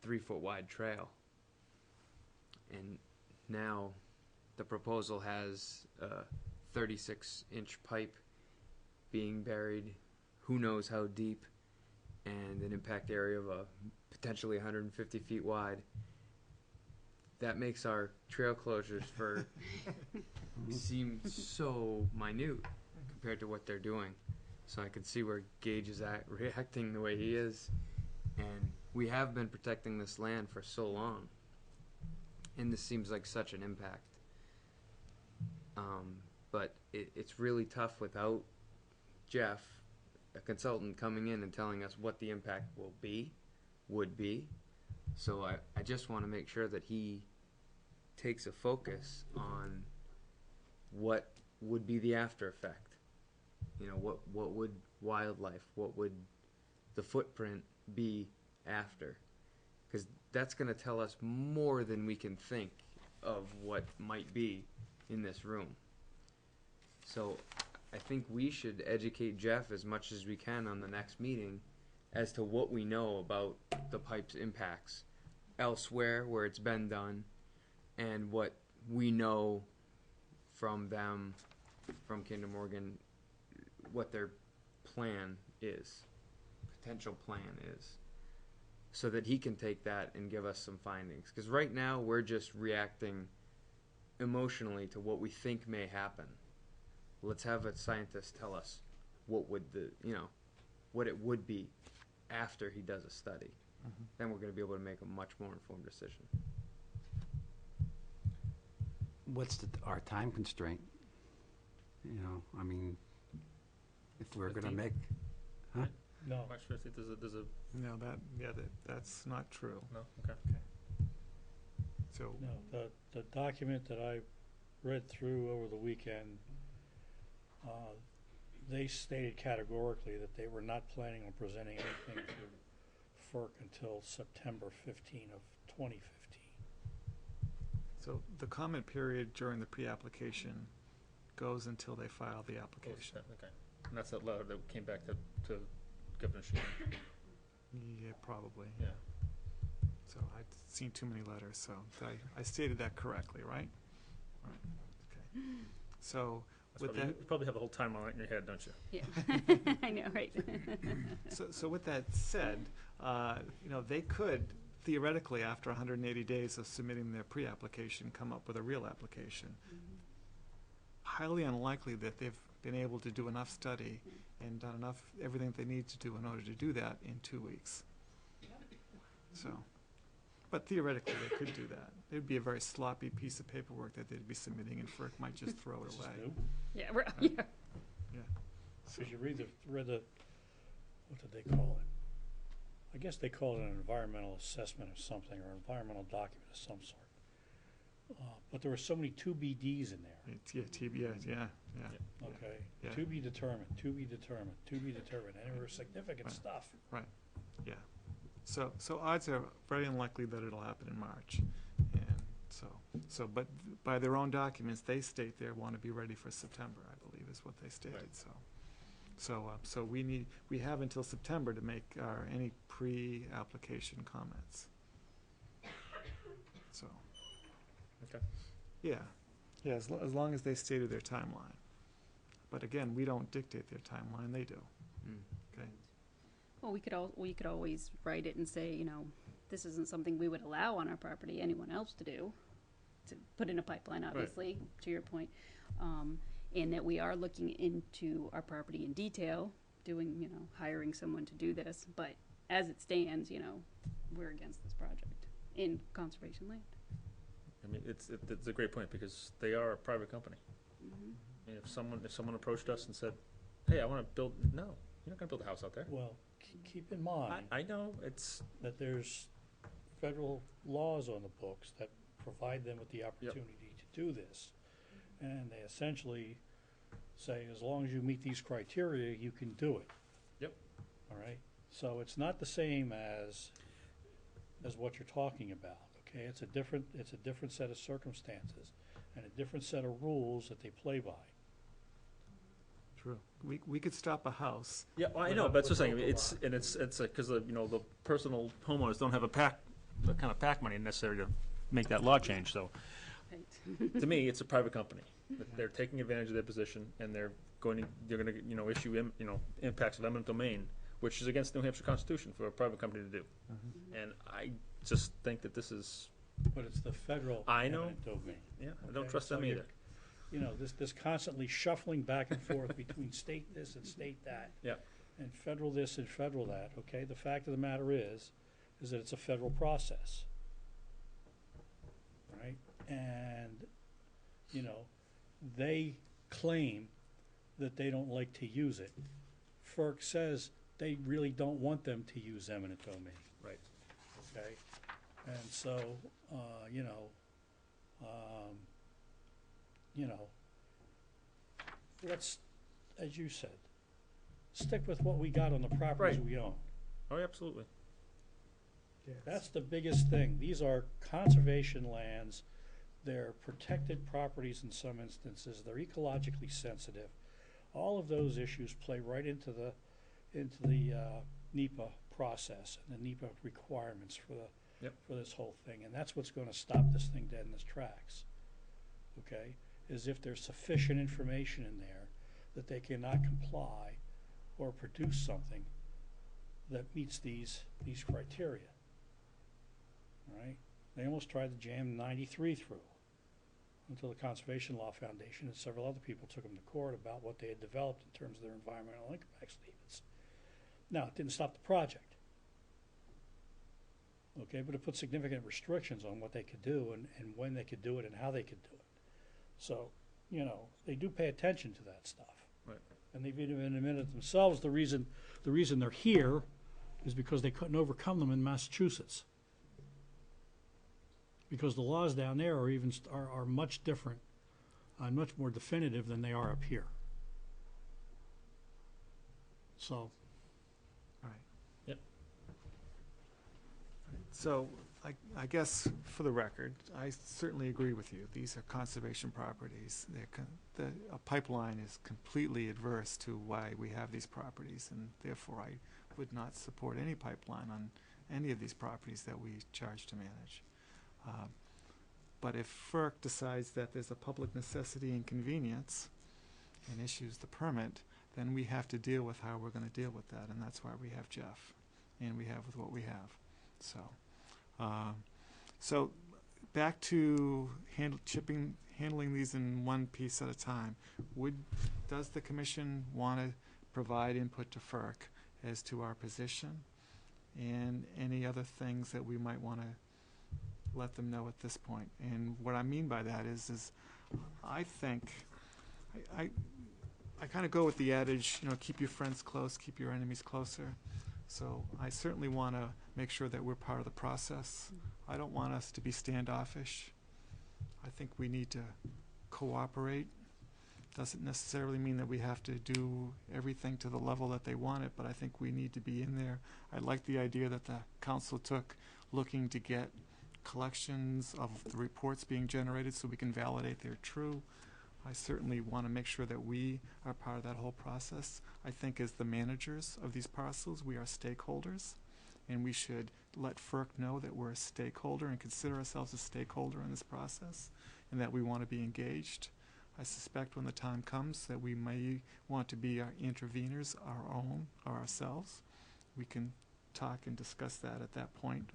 3 foot wide trail. And now the proposal has a 36 inch pipe being buried, who knows how deep, and an impact area of potentially 150 feet wide. That makes our trail closures for seem so minute compared to what they're doing. So I can see where Gage is reacting the way he is. And we have been protecting this land for so long. And this seems like such an impact. But it's really tough without Jeff, a consultant, coming in and telling us what the impact would be. So I just want to make sure that he takes a focus on what would be the after effect. You know, what would wildlife, what would the footprint be after? Because that's going to tell us more than we can think of what might be in this room. So I think we should educate Jeff as much as we can on the next meeting as to what we know about the pipe's impacts elsewhere where it's been done, and what we know from them, from Kinder Morgan, what their plan is, potential plan is. so that he can take that and give us some findings. Because right now we're just reacting emotionally to what we think may happen. Let's have a scientist tell us what would what it would be after he does a study. Mhm. Then we're going to be able to make a much more informed decision. What's our time constraint? You know, I mean, if we're gonna 15th. make, No, March 15th, there's a, No, that's not true. no, okay. So, no, the document that I read through over the weekend, they stated categorically that they were not planning on presenting anything to FERC until September 15 of 2015. so the comment period during the pre-application goes until they file the application. Okay. And that's that letter that came back to Governor Sheehan. Yeah, probably. Yeah. So I'd seen too many letters, so I stated that correctly, right? Right, okay. So, with that, You probably have the whole timeline in your head, don't you? Yeah, I know, right? so with that said, they could theoretically, after 180 days of submitting their pre-application, come up with a real application. Highly unlikely that they've been able to do enough study and done enough, everything they need to do in order to do that in 2 weeks. So, but theoretically, they could do that. It'd be a very sloppy piece of paperwork that they'd be submitting, and FERC might just throw it This is away. new. Yeah, yeah. So, Because you read the, what did they call it? I guess they call it an environmental assessment of something, or environmental document of some sort. But there were so many to be Ds in there, it's, yeah. okay? Yeah. To be determined, to be determined, to be determined, and it was significant Right. stuff. Yeah. So odds are very unlikely that it'll happen in March. And but by their own documents, they state they want to be ready for September, I believe is what they stated, Right. So we have until September to make any pre-application comments. So. Okay. Yeah, as long as they stated their timeline. But again, we don't dictate their timeline, they do. Okay. Well, we could always write it and say, you know, this isn't something we would allow on our property anyone else to do, to put in a pipeline, obviously, to your point. And that we are looking into our property in detail, doing, hiring someone to do this. But as it stands, we're against this project in conservation land. I mean, it's a great point, because they are a private company. Mhm. I mean, if someone approached us and said, hey, I want to build, no, you're not going to build a house out there. Well, keep in mind I know, it's, that there's federal laws on the books that provide them with the opportunity to do this. And they essentially say, as long as you meet these criteria, you can do it. Yep. All right? So it's not the same as what you're talking about, okay? It's a different set of circumstances and a different set of rules that they play by. True. We could stop a house. yeah, well, I know, but that's just saying, it's because the personal homeowners don't have the kind of PAC money necessary to make that law change, so. Right. To me, it's a private company. They're taking advantage of their position, and they're going to issue impacts of eminent domain, which is against the New Hampshire Constitution for a private company to do. And I just think that this is, But it's the federal I know. eminent domain. I don't Okay, trust so them you're- either. This constantly shuffling back and forth between state this and state that. Yeah. And federal this and federal that, okay? The fact of the matter is that it's a federal process. Right? And, they claim that they don't like to use it. FERC says they really don't want them to use eminent domain. Right. Okay? And so, let's, as you said, stick with what we got on the properties Right. we own. Oh, yeah, absolutely. That's the biggest thing. These are conservation lands. They're protected properties in some instances. They're ecologically sensitive. All of those issues play right into the NEPA process and the NEPA requirements for this whole thing. And that's what's going to stop this thing dead in its tracks. Okay? Is if there's sufficient information in there that they cannot comply or produce something that meets these criteria. all right? They almost tried to jam 93 through until the Conservation Law Foundation and several other people took them to court about what they had developed in terms of their environmental impact statements. Now, it didn't stop the project. Okay, but it put significant restrictions on what they could do and when they could do it and how they could do it. So, you know, they do pay attention to that stuff. Right. And they've even admitted themselves the reason they're here is because they couldn't overcome them in Massachusetts. Because the laws down there are much different and much more definitive than they are up here. So, So, I guess, for the record, I certainly agree with you. These are conservation properties. A pipeline is completely adverse to why we have these properties, and therefore I would not support any pipeline on any of these properties that we charge to manage. But if FERC decides that there's a public necessity and convenience and issues the permit, then we have to deal with how we're going to deal with that, and that's why we have Jeff, and we have with what we have. So back to handling these in one piece at a time. Does the commission want to provide input to FERC as to our position and any other things that we might want to let them know at this point? And what I mean by that is I think I kind of go with the adage, you know, keep your friends close, keep your enemies closer. So I certainly want to make sure that we're part of the process. I don't want us to be standoffish. I think we need to cooperate. Doesn't necessarily mean that we have to do everything to the level that they want it, but I think we need to be in there. I like the idea that the council took, looking to get collections of the reports being generated so we can validate they're true. I certainly want to make sure that we are part of that whole process. I think as the managers of these parcels, we are stakeholders, and we should let FERC know that we're a stakeholder and consider ourselves a stakeholder in this process, and that we want to be engaged. I suspect when the time comes that we may want to be our interveners, our own, or ourselves. We can talk and discuss that at that point.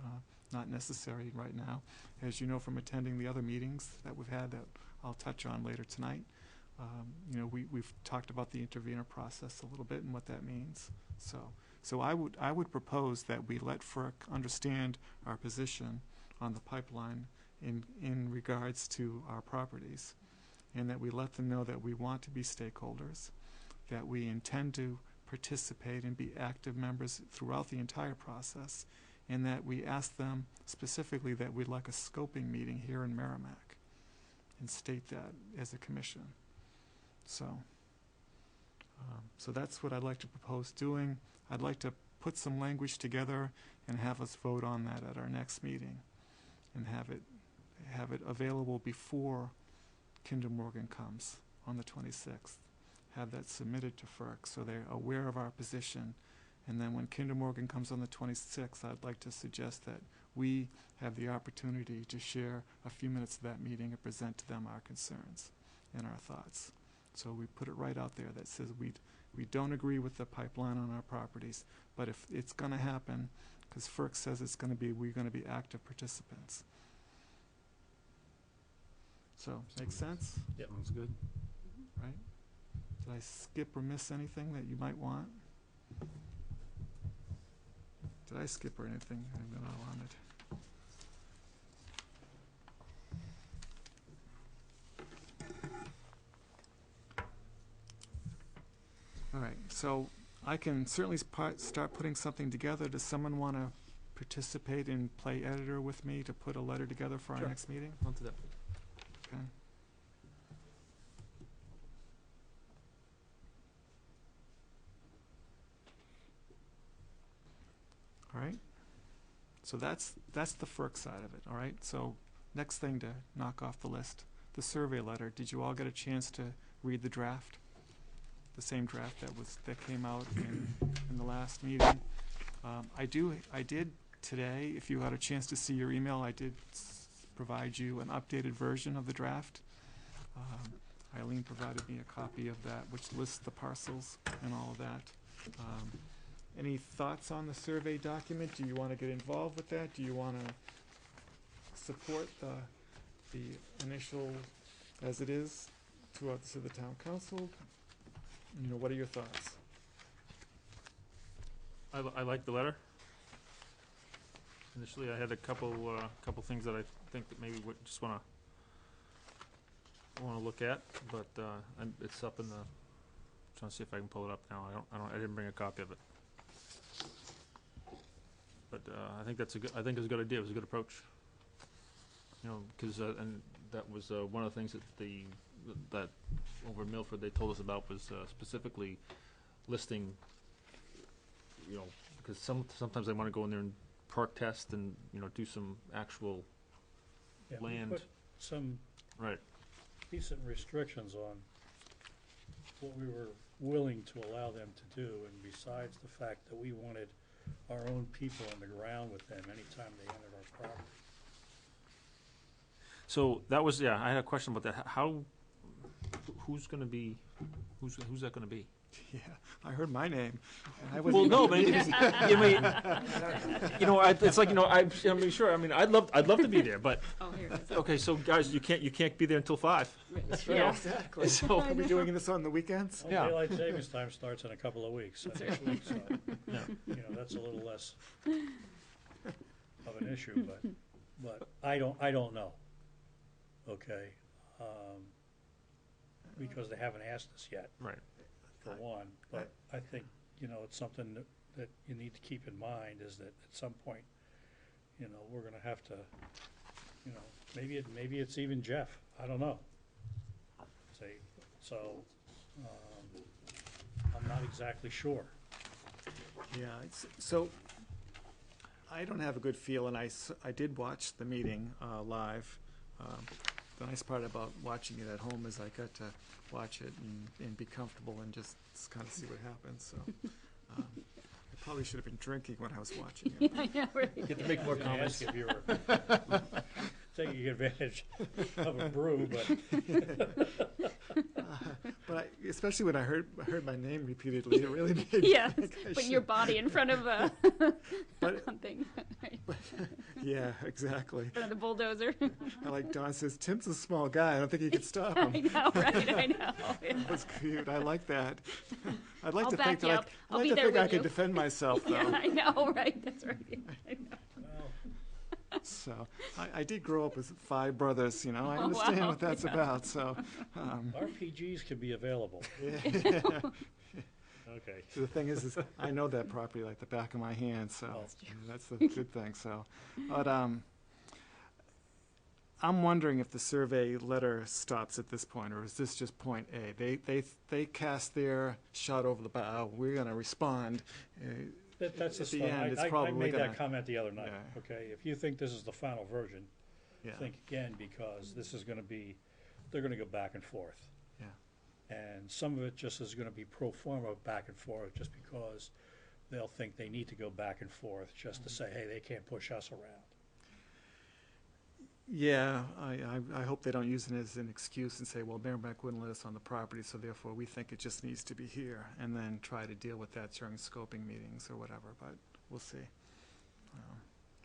Not necessary right now. As you know from attending the other meetings that we've had that I'll touch on later tonight, you know, we've talked about the intervener process a little bit and what that means. So I would propose that we let FERC understand our position on the pipeline in regards to our properties, and that we let them know that we want to be stakeholders, that we intend to participate and be active members throughout the entire process, and that we ask them specifically that we'd like a scoping meeting here in Merrimack, and state that as a commission. So that's what I'd like to propose doing. I'd like to put some language together and have us vote on that at our next meeting, and have it available before Kinder Morgan comes on the 26th. Have that submitted to FERC so they're aware of our position. And then when Kinder Morgan comes on the 26th, I'd like to suggest that we have the opportunity to share a few minutes of that meeting and present to them our concerns and our thoughts. So we put it right out there that says we don't agree with the pipeline on our properties, but if it's going to happen, because FERC says it's going to be, we're going to be active participants. So, make sense? Yep. sounds good. Right? Did I skip or miss anything that you might want? Did I skip or anything that I wanted? All right, so I can certainly start putting something together. Does someone want to participate and play editor with me to put a letter together for our Sure. next meeting? I'll do that. Okay. All right. So that's the FERC side of it, all right? So next thing to knock off the list, the survey letter. Did you all get a chance to read the draft? The same draft that came out in the last meeting. I did today, if you had a chance to see your email, I did provide you an updated version of the draft. Eileen provided me a copy of that, which lists the parcels and all of that. Any thoughts on the survey document? Do you want to get involved with that? Do you want to support the initial as it is to the town council? You know, what are your thoughts? I like the letter. Initially, I had a couple things that I think that maybe we just wanna look at, but, it's up in the, trying to see if I can pull it up now. I didn't bring a copy of it. But, I think it's a good idea. It was a good approach. You know, cause, and that was, one of the things that over in Milford they told us about was, specifically listing, you know, because sometimes they wanna go in there and perk test and, you know, do some actual Yeah, we land. put some Right. decent restrictions on what we were willing to allow them to do, and besides the fact that we wanted our own people on the ground with them anytime they entered our property. So that was, yeah, I had a question about that. Who's that gonna be? Yeah, I heard my name. And I Well, wasn't no, but you mean, you know, it's like, you know, I mean, sure, I mean, I'd love to be there, but, Oh, here it is. okay, so guys, you can't be there until 5. Yeah. exactly. So, Are we doing this on the weekends? Well, Yeah. Daylight savings time starts in a couple of weeks, next week, so, Yeah. you know, that's a little less of an issue, but I don't know, okay? Because they haven't asked us yet, Right. for one, but I think, you know, it's something that you need to keep in mind, is that at some point, you know, we're gonna have to, you know, maybe it's even Jeff, I don't know. Say, so, I'm not exactly sure. Yeah, so I don't have a good feel, and I did watch the meeting live. The nice part about watching it at home is I got to watch it and be comfortable and just kind of see what happens. So I probably should have been drinking when I was watching it. I know, right? Get to make more I was gonna comments. ask if you were taking advantage of a brew, but But especially when I heard my name repeatedly, it really made me Yes, think I putting your should- body in front of But something, right, yeah, exactly. in front of the bulldozer. Like Don says, Tim's a small guy. I don't think he could stop I him. know, right, I know. That was cute. I like that. I'd like I'll to back think you that up. I'd I'll like be to there think I with could you. defend myself, though. Yeah, I know, right, that's right. I know. well, So I did grow up with 5 brothers. You know, I Oh, understand wow. what that's Yeah. about. So RPGs can be available. Okay. the thing is I know that property like the back of my hand. So That's that's the good thing. So, but I'm wondering if the survey letter stops at this point, or is this just point A? They cast their shot over the bow. We're going to respond. That's the At the stuff, end, it's I probably made gonna- that comment the other night, Yeah. okay? If you think this is the final version, Yeah. think again, because this is gonna be, they're gonna go back and forth. Yeah. And some of it just is gonna be pro forma back and forth, just because they'll think they need to go back and forth, just to say, hey, they can't push us around. Yeah, I hope they don't use it as an excuse and say, well, Merrimack wouldn't let us on the property, so therefore we think it just needs to be here, and then try to deal with that during scoping meetings or whatever, but we'll see.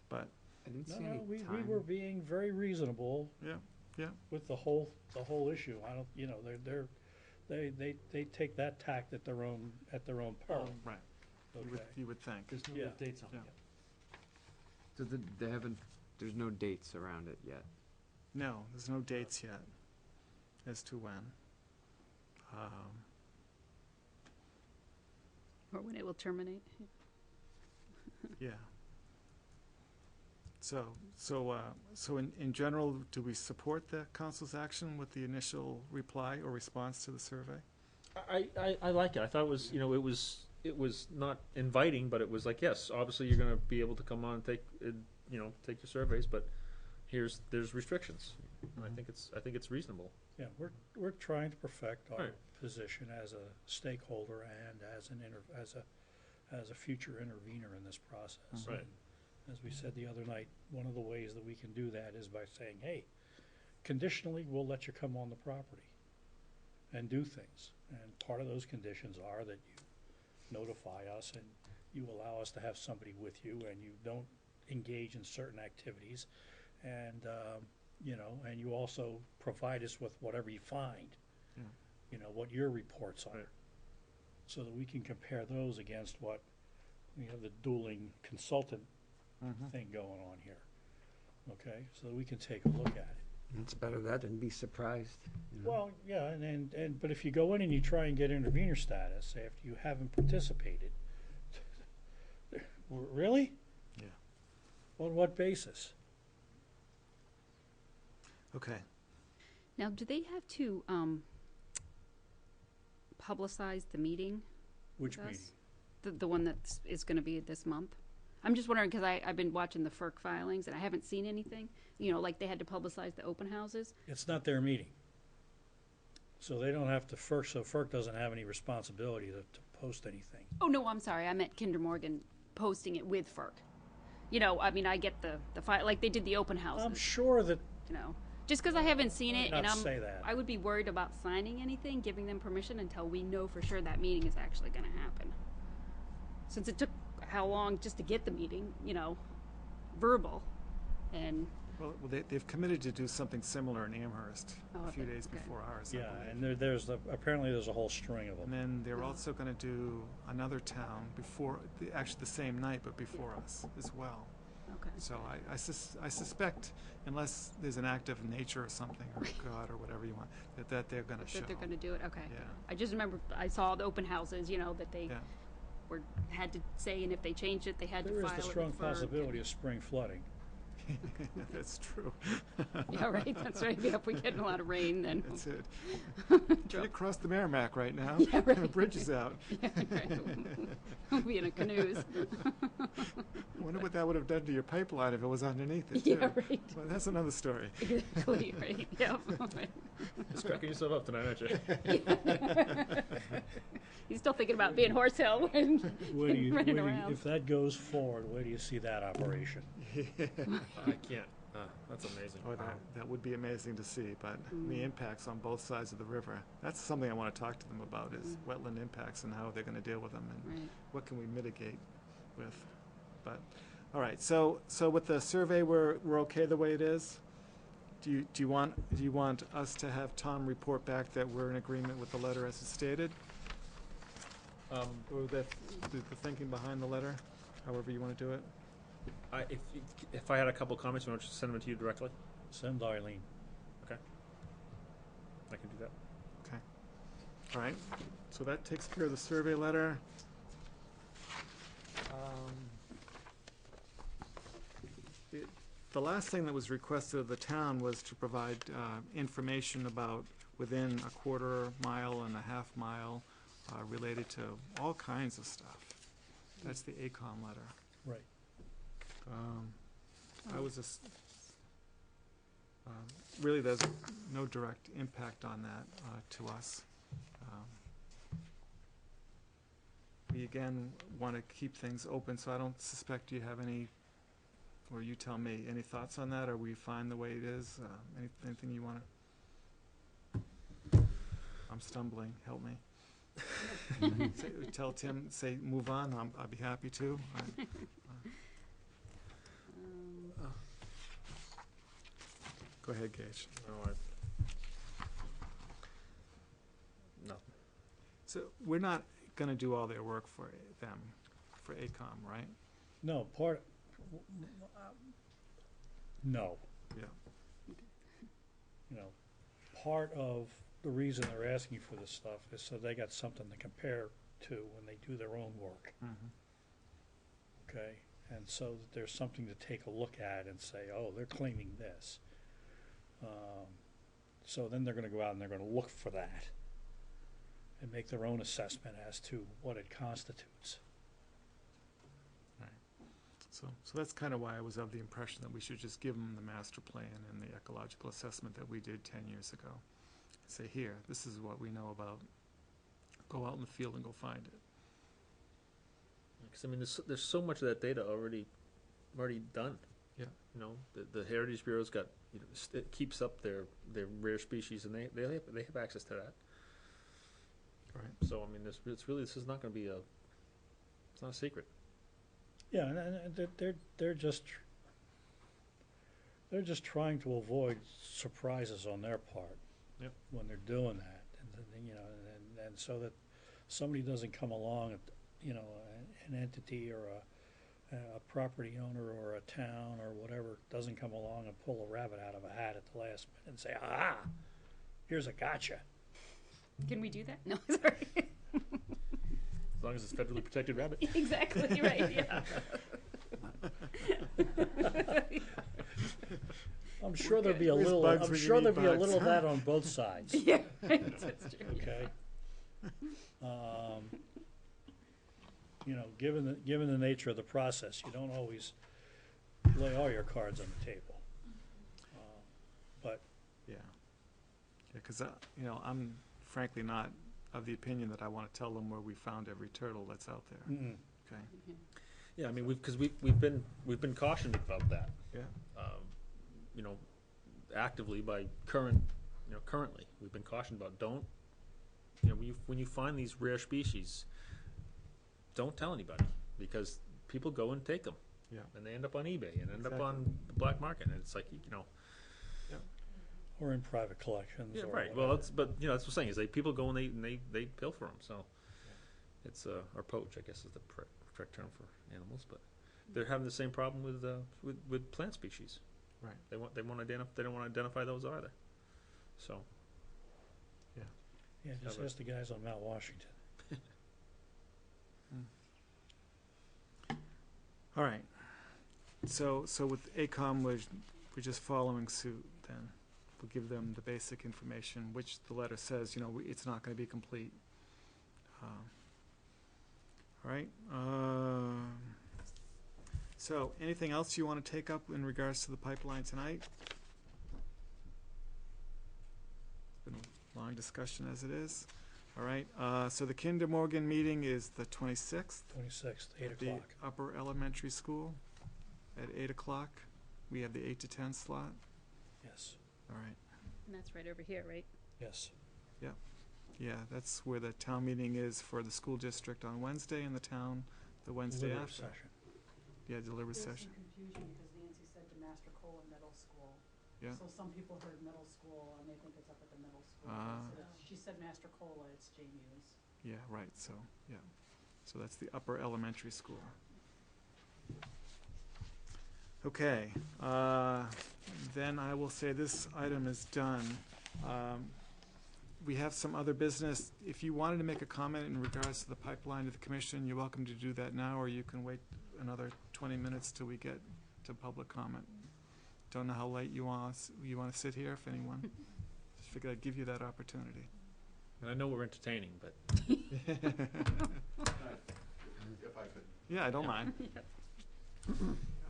But, I didn't No, see no, any we time. were being very reasonable yeah, with the whole issue. I don't, you know, they take that tact at their own peril, right, okay? you would think. There's no Yeah. dates on Yeah. So they haven't, there's no dates around it yet. No, there's no dates yet as to when. Or when it will terminate. Yeah. So in general, do we support the council's action with the initial reply or response to the survey? I like it. I thought it was, you know, it was not inviting, but it was like, yes, obviously you're gonna be able to come on and take, you know, take your surveys, but there's restrictions. And I think it's reasonable. Yeah, we're trying to perfect our Right. position as a stakeholder and as a future intervener in this process. Right. And as we said the other night, one of the ways that we can do that is by saying, hey, conditionally, we'll let you come on the property and do things. And part of those conditions are that you notify us and you allow us to have somebody with you, and you don't engage in certain activities, and, you know, and you also provide us with whatever you find. Yeah. You know, what your reports are. Right. So that we can compare those against what, we have the dueling consultant Mhm. thing going on here. Okay, so that we can take a look at it. It's better that than be surprised. You know? Well, yeah, but if you go in and you try and get intervener status after you haven't participated, really? Yeah. On what basis? Okay. Now, do they have to publicize the meeting? Which with us? meeting? The one that is going to be this month? I'm just wondering, because I've been watching the FERC filings, and I haven't seen anything. You know, like they had to publicize the open houses. It's not their meeting. So they don't have to, FERC doesn't have any responsibility to post anything. Oh, no, I'm sorry. I meant Kinder Morgan posting it with FERC. You know, I mean, I get the file, like they did the open houses. I'm sure that, You know, just because I haven't seen it, and not say that. I would be worried about signing anything, giving them permission until we know for sure that meeting is actually going to happen. Since it took how long just to get the meeting, you know, verbal, and Well, they've committed to do something similar in Amherst Oh, a few okay, days okay. before ours. I yeah, believe. and apparently there's a whole string of And them. then they're also going to do another town before, actually the same night, but before us as well. okay. So I suspect, unless there's an act of nature or something, or God, or whatever you want, that they're going to show. That they're going to do it. Okay. Yeah. I just remember I saw the open houses. You know that they Yeah. had to say, and if they changed it, they had There to is file the it strong with FERC. possibility of spring flooding. That's true. Yeah, right. That's right. Yeah, if we get a lot of rain, then That's it. Drop- Try to cross the Merrimack right now. Yeah, right. The bridge is out. yeah, right. We'll be in a canoes. I wonder what that would have done to your pipeline if it was underneath it, too. Yeah, right. Well, that's another story. Exactly. Right. Yeah. Right. Just cracking yourself up tonight, aren't you? He's still thinking about being Horse Hill when Where do you, running around. if that goes forward, where do you see that operation? I can't. That's amazing. Oh, that would be amazing to see, but the impacts on both sides of the river, that's something I want to talk to them about, is wetland impacts and how they're going to deal with them, and Right. what can we mitigate with. But, all right, so with the survey, we're okay the way it is? Do you want us to have Tom report back that we're in agreement with the letter as it's stated? Or the thinking behind the letter, however you want to do it? If I had a couple comments, I want to send them to you directly. Send Eileen. I can do that. Okay. All right, so that takes care of the survey letter. The last thing that was requested of the town was to provide information about within a quarter mile and a half mile related to all kinds of stuff. That's the ACOM letter. Right. I was just, really, there's no direct impact on that to us. We again want to keep things open, so I don't suspect you have any, or you tell me, any thoughts on that? Are we fine the way it is? Anything you want to? I'm stumbling, help me. Tell Tim, say, move on, I'd be happy to. Go ahead, Gage. No, no. So we're not gonna do all their work for them, for ACOM, right? No, no. Yeah. You know, part of the reason they're asking for this stuff is so they got something to compare to when they do their own work, okay? And so that there's something to take a look at and say, oh, they're claiming this. So then they're gonna go out and they're gonna look for that and make their own assessment as to what it constitutes. So that's kind of why I was of the impression that we should just give them the master plan and the ecological assessment that we did 10 years ago. Say, here, this is what we know about. Go out in the field and go find it. Because I mean, there's so much of that data already done. Yeah. You know, the Heritage Bureau's got, you know, it keeps up their rare species, and they have access to that. Right. So I mean, this is not going to be it's not a secret. Yeah, and they're just they're just trying to avoid surprises on their part. Yep. When they're doing that, and then, and so that somebody doesn't come along, an entity or a property owner or a town or whatever doesn't come along and pull a rabbit out of a hat at the last minute and say, "Ah, here's a gotcha." Can we do that? No, sorry. As long as it's federally protected rabbit. Exactly, right, yeah. I'm sure there'd be a Where's little. bugs I'm when you sure need there'd be a bugs? little of that on both sides. Yeah, that's true. Okay. Given the nature of the process, you don't always lay all your cards on the table. But Yeah. Yeah, because, I'm frankly not of the opinion that I want to tell them where we found every turtle that's out there. mm-mm. Okay. Yeah, I mean, we've been cautioned about that. Yeah. You know, actively by currently, we've been cautioned about don't, when you find these rare species, don't tell anybody, because people go and take them. Yeah. And they end up on eBay and end up Exactly. on the black market, and it's like, Or in private collections. yeah, or right. Well, whatever. that's what I'm saying is people go and they pilfer them. So it's or poach, I guess is the correct term for animals. But they're having the same problem with plant species. Right. They don't want to identify those either. So Yeah, just Yeah, ask the guys on Mount Washington. All right. So with ACOM, we're just following suit then. We'll give them the basic information, which the letter says, it's not going to be complete. All right. So anything else you want to take up in regards to the pipeline tonight? It's been a long discussion as it is. All right. So the Kinder Morgan meeting is the 26th. 26th, 8 at the o'clock. Upper Elementary School at 8 o'clock. We have the 8 to 10 slot. Yes, All right. And that's right over here, right? yes. Yeah, that's where the town meeting is for the school district on Wednesday, and the town the Wednesday Deliberative after. session. Yeah, deliberative session. Confusion because Nancy said the Master Cola Middle School. Yeah. So some people heard middle school and they think it's up at the middle school. Ah. So she said Master Cola, it's JMU's. Yeah, right. So that's the Upper Elementary School. Okay. Then I will say this item is done. We have some other business. If you wanted to make a comment in regards to the pipeline to the commission, you're welcome to do that now, or you can wait another 20 minutes till we get to public comment. Don't know how late you want to sit here, if anyone. Just figured I'd give you that opportunity. and I know we're entertaining, but If I could. Yeah, I don't mind.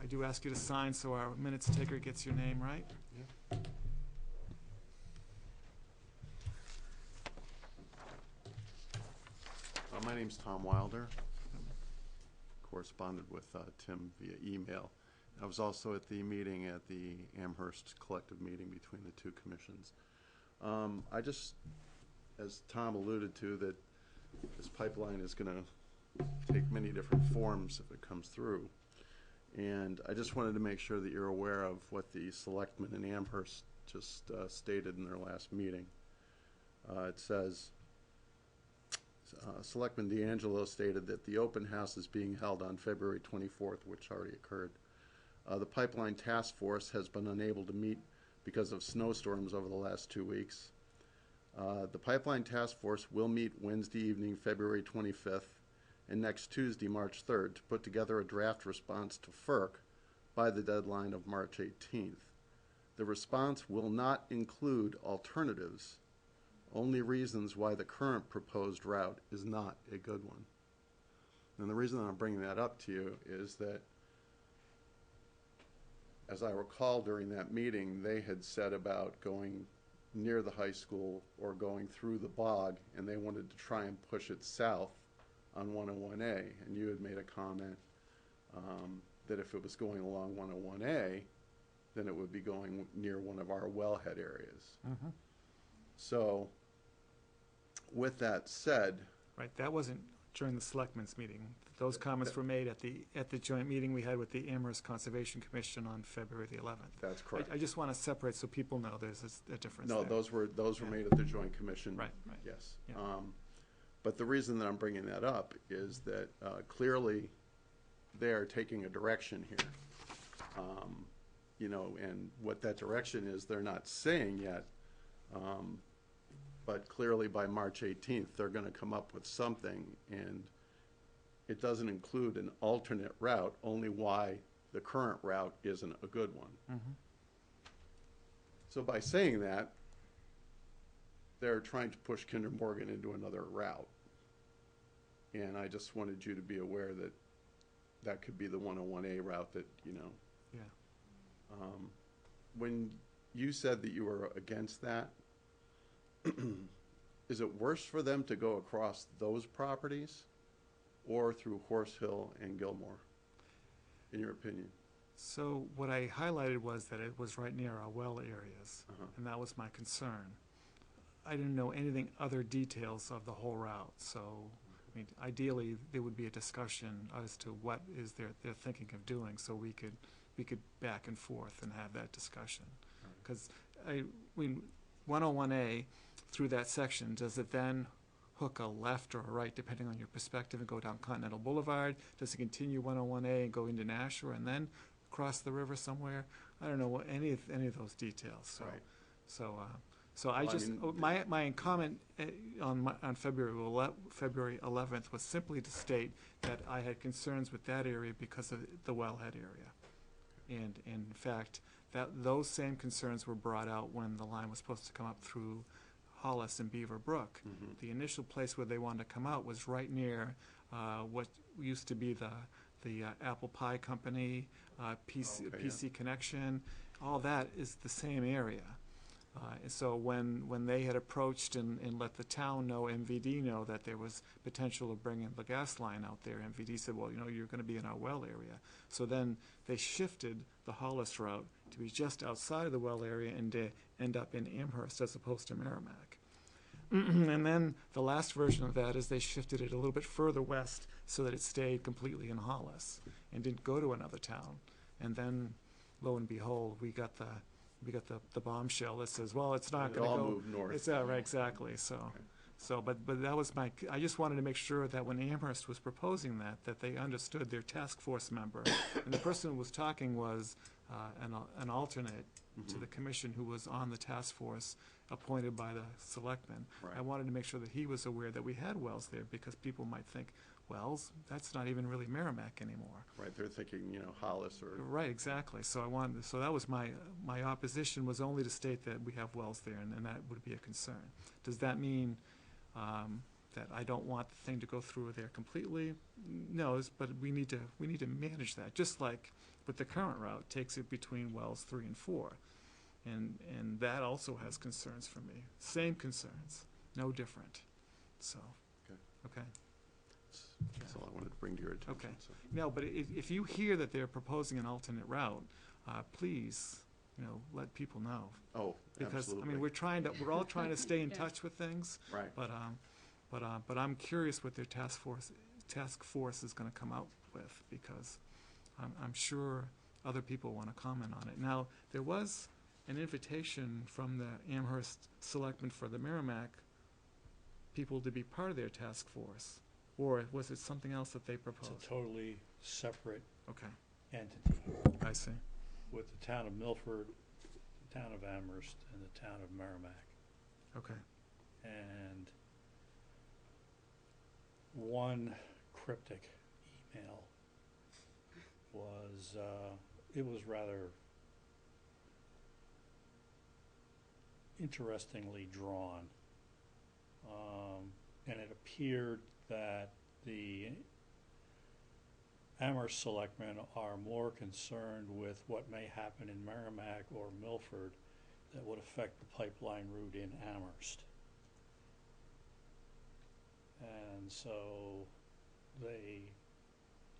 I do ask you to sign so our minutes taker gets your name right. My name's Tom Wilder. Corresponded with Tim via email. I was also at the meeting at the Amherst collective meeting between the two commissions. I just, as Tom alluded to, that this pipeline is going to take many different forms if it comes through. And I just wanted to make sure that you're aware of what the selectmen in Amherst just stated in their last meeting. It says, Selectman D'Angelo stated that the open house is being held on February 24th, which already occurred. The Pipeline Task Force has been unable to meet because of snowstorms over the last 2 weeks. The Pipeline Task Force will meet Wednesday evening, February 25th, and next Tuesday, March 3rd, to put together a draft response to FERC by the deadline of March 18th. The response will not include alternatives, only reasons why the current proposed route is not a good one. And the reason I'm bringing that up to you is that, as I recall during that meeting, they had said about going near the high school or going through the bog, and they wanted to try and push it south on 101A. And you had made a comment that if it was going along 101A, then it would be going near one of our wellhead areas. So, with that said, Right, that wasn't during the selectmen's meeting. Those comments were made at the joint meeting we had with the Amherst Conservation Commission on February the 11th. That's correct. I just want to separate so people know there's a difference No, there. those were Yeah. made at the joint commission. Right. Yes. Yeah. But the reason that I'm bringing that up is that clearly they are taking a direction here. And what that direction is, they're not saying yet. But clearly by March 18th, they're going to come up with something, and it doesn't include an alternate route, only why the current route isn't a good one. Mm-hmm. So by saying that, they're trying to push Kinder Morgan into another route. And I just wanted you to be aware that that could be the 101A route that, Yeah. When you said that you were against that, is it worse for them to go across those properties or through Horse Hill and Gilmore, in your opinion? So what I highlighted was that it was right near our well areas, Uh-huh. and that was my concern. I didn't know anything other details of the whole route, so I mean, ideally there would be a discussion as to what is they're thinking of doing, so we could back and forth and have that discussion. Because 101A through that section, does it then hook a left or a right depending on your perspective and go down Continental Boulevard? Does it continue 101A and go into Nashua and then cross the river somewhere? I don't know any of those details. So, Right. so I Well, I just mean, my comment on February 11th was simply to state that I had concerns with that area because of the wellhead area, and in fact those same concerns were brought out when the line was supposed to come up through Hollis and Beaver Brook. Mhm. The initial place where they wanted to come out was right near what used to be the Apple Pie Company, PC Connection. All that is the same area. And so when they had approached and let the town know, MVD know, that there was potential of bringing the gas line out there, MVD said, well, you're going to be in our well area. So then they shifted the Hollis route to be just outside of the well area and to end up in Amherst as opposed to Merrimack. And then the last version of that is they shifted it a little bit further west so that it stayed completely in Hollis and didn't go to another town. And then, lo and behold, we got the bombshell that says, well, it's not It going to all go. moved north. It's right, exactly. But that was I just wanted to make sure that when Amherst was proposing that they understood their task force member, and the person who was talking was an alternate to the commission who was on the task force appointed by the selectmen. Right. I wanted to make sure that he was aware that we had wells there, because people might think, wells, that's not even really Merrimack anymore. Right, they're thinking, Hollis or. Right, exactly. So that was my opposition was only to state that we have wells there, and that would be a concern. Does that mean that I don't want the thing to go through there completely? No, but we need to manage that, just like with the current route takes it between wells 3 and 4, and that also has concerns for me. Same concerns, no different. So, okay. That's all I wanted to bring to your attention. Okay. So. No, but if you hear that they're proposing an alternate route, please, let people know. Oh, Because, absolutely. I mean, we're all trying to stay in Yeah. touch with things, Right. but I'm curious what their task force is gonna come out with, because I'm sure other people wanna comment on it. Now, there was an invitation from the Amherst Selectmen for the Merrimack people to be part of their task force, or was it something else that they It's proposed? a totally separate Okay, entity I see. with the town of Milford, the town of Amherst, and the town of Merrimack. Okay, And one cryptic email was, it was rather interestingly drawn. And it appeared that the Amherst selectmen are more concerned with what may happen in Merrimack or Milford that would affect the pipeline route in Amherst. And so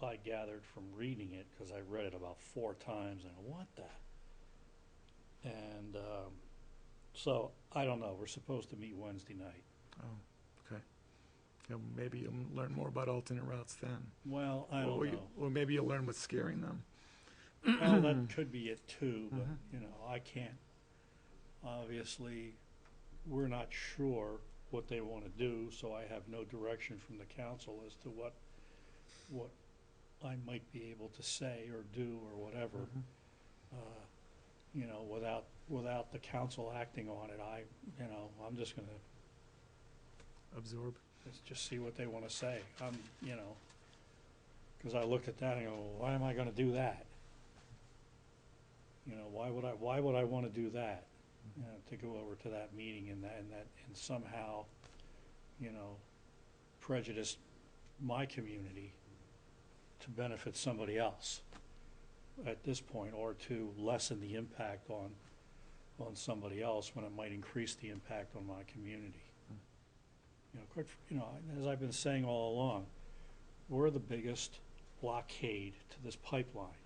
I gathered from reading it, because I read it about 4 times, and what the? And so, I don't know, we're supposed to meet Wednesday night. oh, okay. maybe you'll learn more about alternate routes then. Well, I don't know. Or maybe you'll learn what's scaring them. Well, that could be it too, but, Mhm. you know, I can't, obviously, we're not sure what they want to do, so I have no direction from the council as to what I might be able to say or do or whatever. Mhm. You know, without the council acting on it, I'm just gonna Absorb. just see what they want to say. You know, because I looked at that and go, well, why am I gonna do that? You know, why would I want to do that? You know, to go over to that meeting and somehow, you know, prejudice my community to benefit somebody else at this point, or to lessen the impact on somebody else when it might increase the impact on my community. You know, as I've been saying all along, we're the biggest blockade to this pipeline.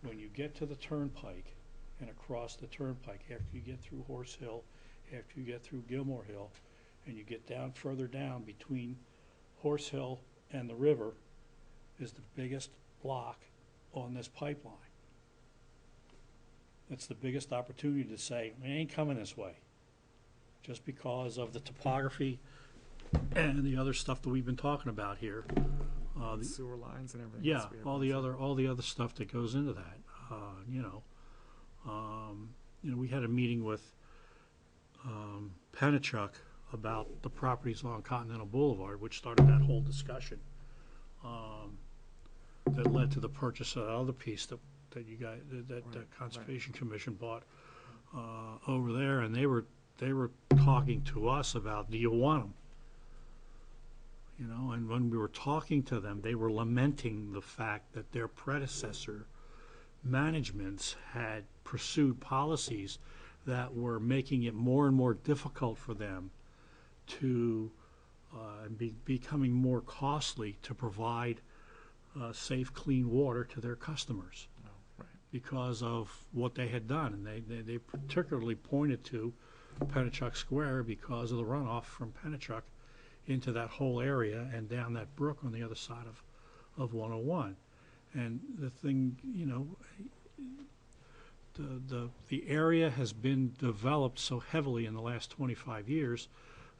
When you get to the turnpike and across the turnpike, after you get through Horse Hill, after you get through Gilmore Hill, and you get down further down between Horse Hill and the river, is the biggest block on this pipeline. It's the biggest opportunity to say, we ain't coming this way, just because of the topography and the other stuff that we've been talking about here. Sewer lines and everything. Yeah, else we have all on the site. other stuff that goes into that. You know, we had a meeting with Pennachuck about the properties along Continental Boulevard, which started that whole discussion. That led to the purchase of the other piece that you guys, that the Conservation Commission bought over there, and they were talking to us about, do you want them? You know, and when we were talking to them, they were lamenting the fact that their predecessor managements had pursued policies that were making it more and more difficult for them to becoming more costly to provide safe, clean water to their customers because of what they had done. And they particularly pointed to Pennachuck Square because of the runoff from Pennachuck into that whole area and down that brook on the other side of 101. And the thing, you know, the area has been developed so heavily in the last 25 years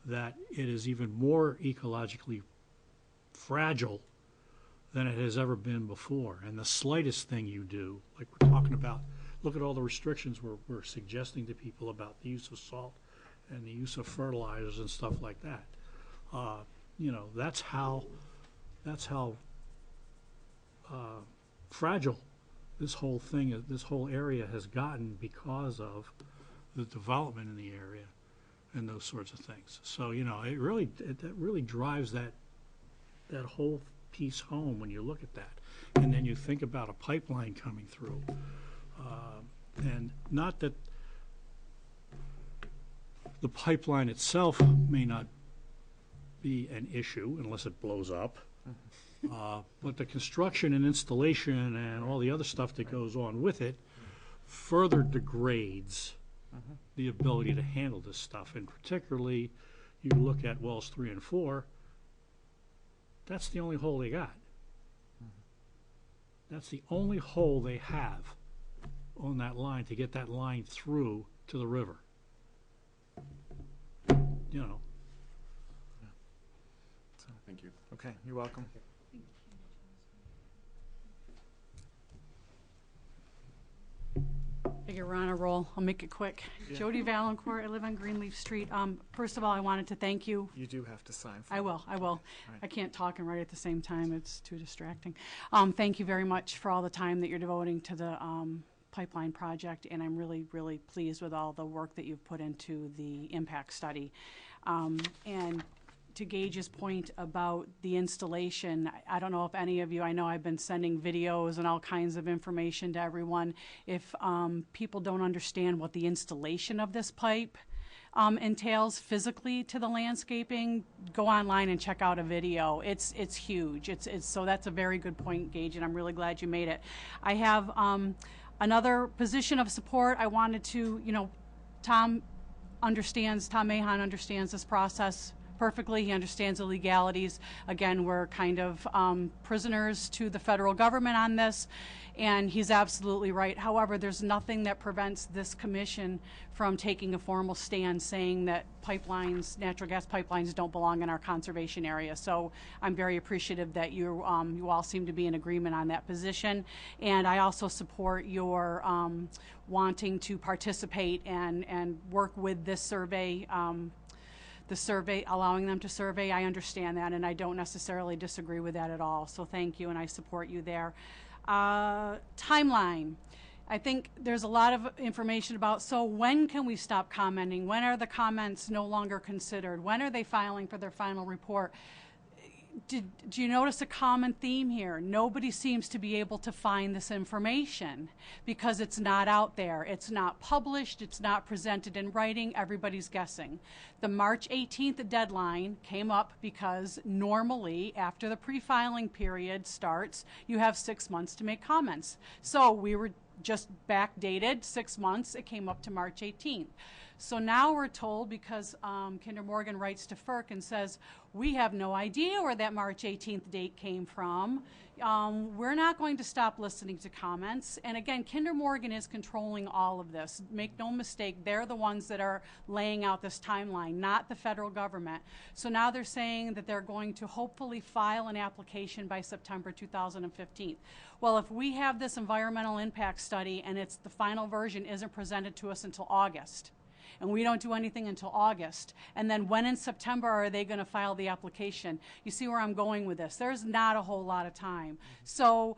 that it is even more ecologically fragile than it has ever been before. And the slightest thing you do, like we're talking about, look at all the restrictions we're suggesting to people about the use of salt and the use of fertilizers and stuff like that. You know, that's how fragile this whole thing, this whole area has gotten because of the development in the area and those sorts of things. So, you know, that really drives that whole piece home when you look at that. And then you think about a pipeline coming through. And not that the pipeline itself may not be an issue unless it blows up. But the construction and installation and all the other stuff that goes on with it further degrades the ability to handle this stuff. And particularly, you look at wells 3 and 4, that's the only hole they got. That's the only hole they have on that line to get that line through to the river. You know. Thank you. Okay, you're welcome. Figure we're on a roll. I'll make it quick. Yeah. Jody Valancourt, I live on Greenleaf Street. First of all, I wanted to thank you. You do have to sign. For I will. Right. I can't talk and write at the same time. It's too distracting. Thank you very much for all the time that you're devoting to the pipeline project, and I'm really, really pleased with all the work that you've put into the impact study. And to Gage's point about the installation, I don't know if any of you, I know I've been sending videos and all kinds of information to everyone. If people don't understand what the installation of this pipe entails physically to the landscaping, go online and check out a video. It's huge. So that's a very good point, Gage, and I'm really glad you made it. I have another position of support. I wanted to, Tom Mahan understands this process perfectly. He understands the legalities. Again, we're kind of prisoners to the federal government on this, and he's absolutely right. However, there's nothing that prevents this commission from taking a formal stand saying that pipelines, natural gas pipelines, don't belong in our conservation area. So I'm very appreciative that you all seem to be in agreement on that position. And I also support your wanting to participate and work with this survey, the survey, allowing them to survey. I understand that, and I don't necessarily disagree with that at all. So thank you, and I support you there. Timeline. I think there's a lot of information about, so when can we stop commenting? When are the comments no longer considered? When are they filing for their final report? Do you notice a common theme here? Nobody seems to be able to find this information because it's not out there. It's not published. It's not presented in writing. Everybody's guessing. The March 18th deadline came up because normally after the pre-filing period starts, you have 6 months to make comments. So we were just backdated 6 months. It came up to March 18th. So now we're told, because Kinder Morgan writes to FERC and says, we have no idea where that March 18th date came from. We're not going to stop listening to comments. And again, Kinder Morgan is controlling all of this. Make no mistake, they're the ones that are laying out this timeline, not the federal government. So now they're saying that they're going to hopefully file an application by September 2015. Well, if we have this environmental impact study and it's the final version isn't presented to us until August, and we don't do anything until August, and then when in September are they going to file the application? You see where I'm going with this. There's not a whole lot of time. So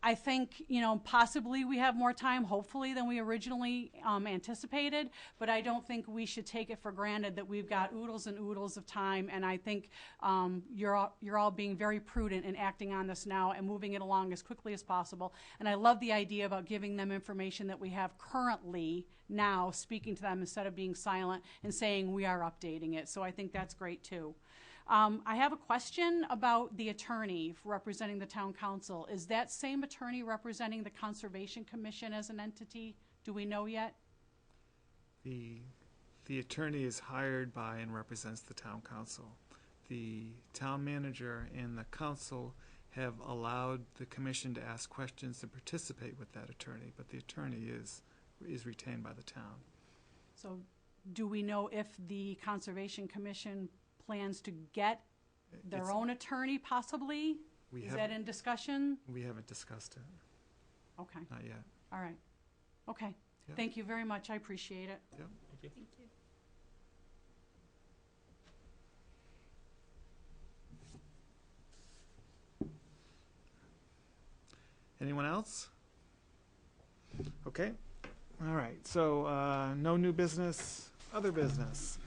I think, possibly we have more time, hopefully, than we originally anticipated, but I don't think we should take it for granted that we've got oodles and oodles of time, and I think you're all being very prudent in acting on this now and moving it along as quickly as possible. And I love the idea about giving them information that we have currently now, speaking to them instead of being silent and saying we are updating it. So I think that's great too. I have a question about the attorney representing the town council. Is that same attorney representing the Conservation Commission as an entity? Do we know yet? The attorney is hired by and represents the town council. The town manager and the council have allowed the commission to ask questions and participate with that attorney, but the attorney is retained by the town. So do we know if the Conservation Commission plans to get their own attorney possibly? Is that in discussion? We haven't discussed it. Okay. Not yet. All right. Okay. Yep. Thank you very much. I appreciate it. Yep. Thank you. Anyone else? Okay. All right. So no new business, other business.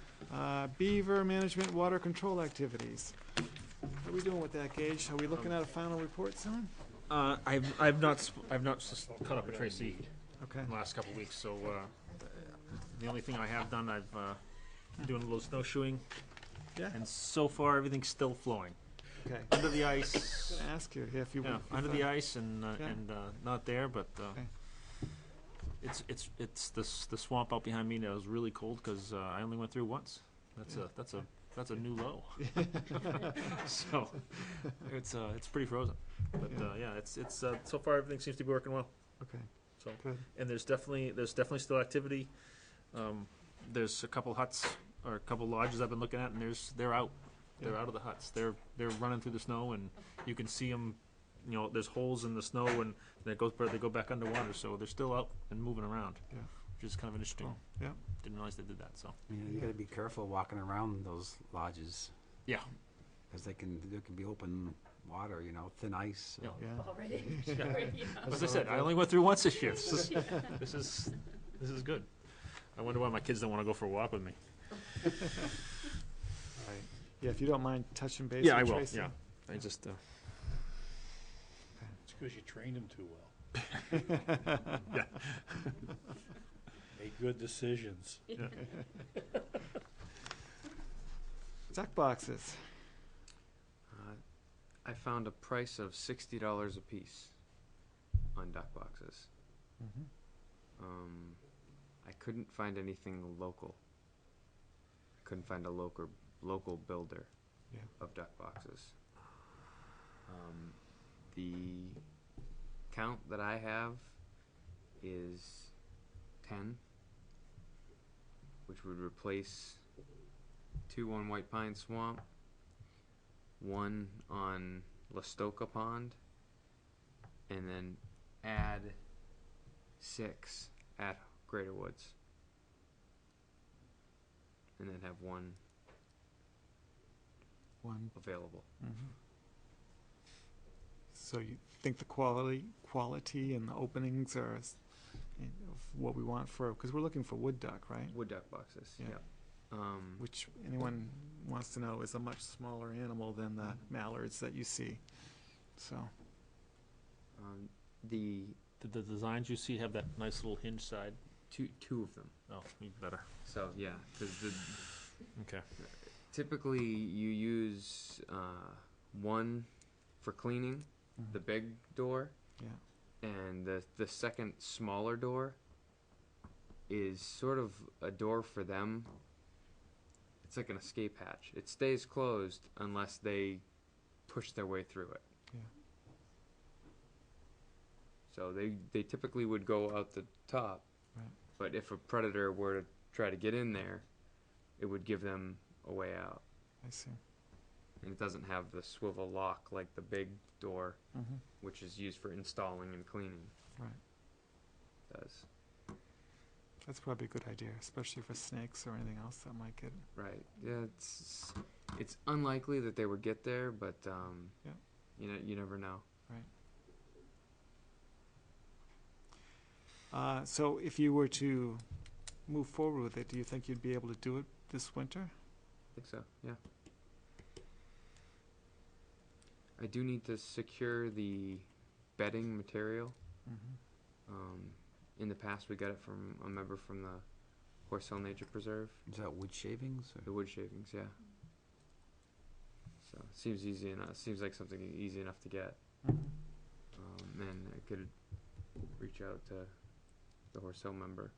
Beaver management water control activities. What are we doing with that, Gage? Are we looking at a final report soon? I've not caught up with Tracy Okay. in the last couple of weeks, so the only thing I have done, I've been doing a little snowshoeing, Yeah. and so far everything's still flowing. Okay. Under the ice, I'm gonna ask you if you. yeah, under the ice and not there, but Okay. it's the swamp out behind me now is really cold because I only went through once. That's a new low. So it's pretty frozen, but it's so far everything seems to be working well. Okay. So Good. and there's definitely still activity. There's a couple huts or a couple lodges I've been looking at, and they're out. They're out of the huts. They're running through the snow, and you can see them. There's holes in the snow, and they go back underwater. So they're still out and moving around, Yeah. which is kind of interesting. Cool. Yeah. Didn't realize they did that. So You got to be careful walking around those lodges yeah, because there can be open water, thin ice. yeah. Yeah. As I said, I only went through once this year. This is good. I wonder why my kids don't want to go for a walk with me. Right. Yeah. If you don't mind touching base. Yeah, with I will. Tracy. Yeah, I just. It's because you trained him too well. Yeah. Made good decisions. Duck boxes. I found a price of $60 a piece on duck boxes. I couldn't find anything local. I couldn't find a local builder Yeah. of duck boxes. The count that I have is 10, which would replace 2 on White Pine Swamp, 1 on Lastoka Pond, and then add 6 at Greater Woods. And then have 1 available. Mm-hmm. So you think the quality and the openings are of what we want for, because we're looking for wood duck, right? Wood duck boxes, Yeah. yep. Which anyone wants to know is a much smaller animal than the mallards that you see. So, The Did the designs you see have that nice little hinge side? two of them. Oh, even better. So yeah, the Okay. typically you use 1 for cleaning, the big door, yeah. and the second smaller door is sort of a door for them. It's like an escape hatch. It stays closed unless they push their way through it. Yeah. So they typically would go out the top, Right. but if a predator were to try to get in there, it would give them a way out. I see. And it doesn't have the swivel lock like the big door, Mm-hmm. which is used for installing and cleaning, Right. does. That's probably a good idea, especially for snakes or anything else that might get. Right. Yeah, it's unlikely that they would get there, but Yeah. you never know. So if you were to move forward with it, do you think you'd be able to do it this winter? I think so. Yeah. I do need to secure the bedding material. Mm-hmm. In the past, we got it from a member from the Horse Hill Nature Preserve. Is that wood shavings? Or? The wood shavings, yeah. So it seems easy enough. Seems like something easy enough to get. Mm-hmm. And I could reach out to the Horse Hill member.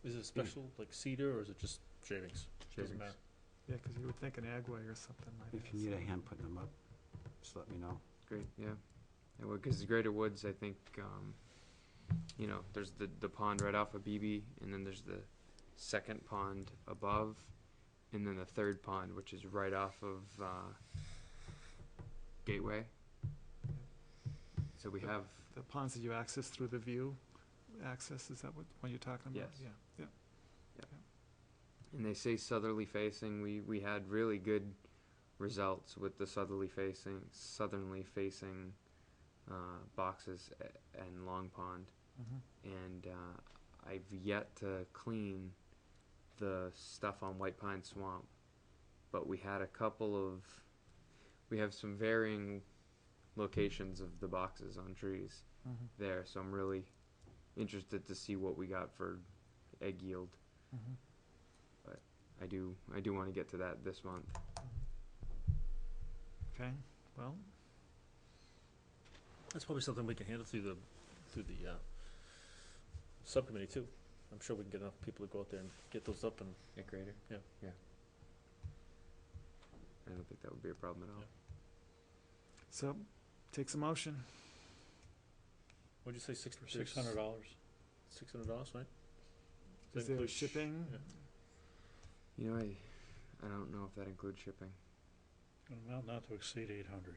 Is it special, like cedar, or is it just shavings? Doesn't Shavings. matter. Yeah, because you would think an agway or something like If that. you need a hand putting them up, just let me know. Great, yeah. Because the Greater Woods, I think, there's the pond right off of BB, and then there's the second pond above, and then the third pond, which is right off of Gateway. So we have, The ponds that you access through the view access, is that what you're talking about? Yes. Yeah. Yeah. and they say southerly facing. We had really good results with the southerly facing boxes and Long Pond. Mm-hmm. And I've yet to clean the stuff on White Pine Swamp, but we have some varying locations of the boxes on trees Mm-hmm. there, so I'm really interested to see what we got for egg yield. Mm-hmm. I do want to get to that this month. Okay, well, That's probably something we can handle through the subcommittee too. I'm sure we can get enough people to go out there and get those up and. At Greater? Yeah. Yeah. I don't think that would be a problem at all. so takes a motion. What'd you say, For $600. $600, right? Does Is that there include shipping? Yeah. I don't know if that includes shipping. An amount not to exceed 800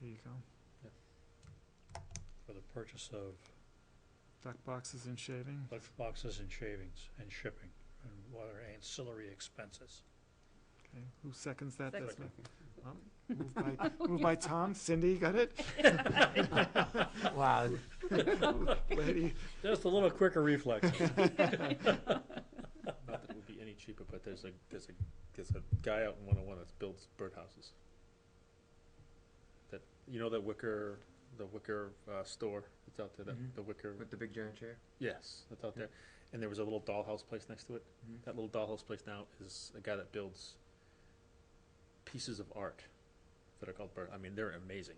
There you go. for the purchase of Duck boxes and shaving. lunch boxes and shavings and shipping and what are ancillary expenses. Okay, who seconds that? Second. Desmond? Moved by Tom. Cindy, got it? Wow. Lady, Just a little quicker reflex. Not that it would be any cheaper, but there's a guy out in 101 that builds birdhouses. That the Wicker store that's out there. Mhm. The Wicker. With the big giant chair? Yes, that's out there. And there was a little dollhouse place next to it. Mhm. That little dollhouse place now is a guy that builds pieces of art that are called bird. I mean, they're amazing.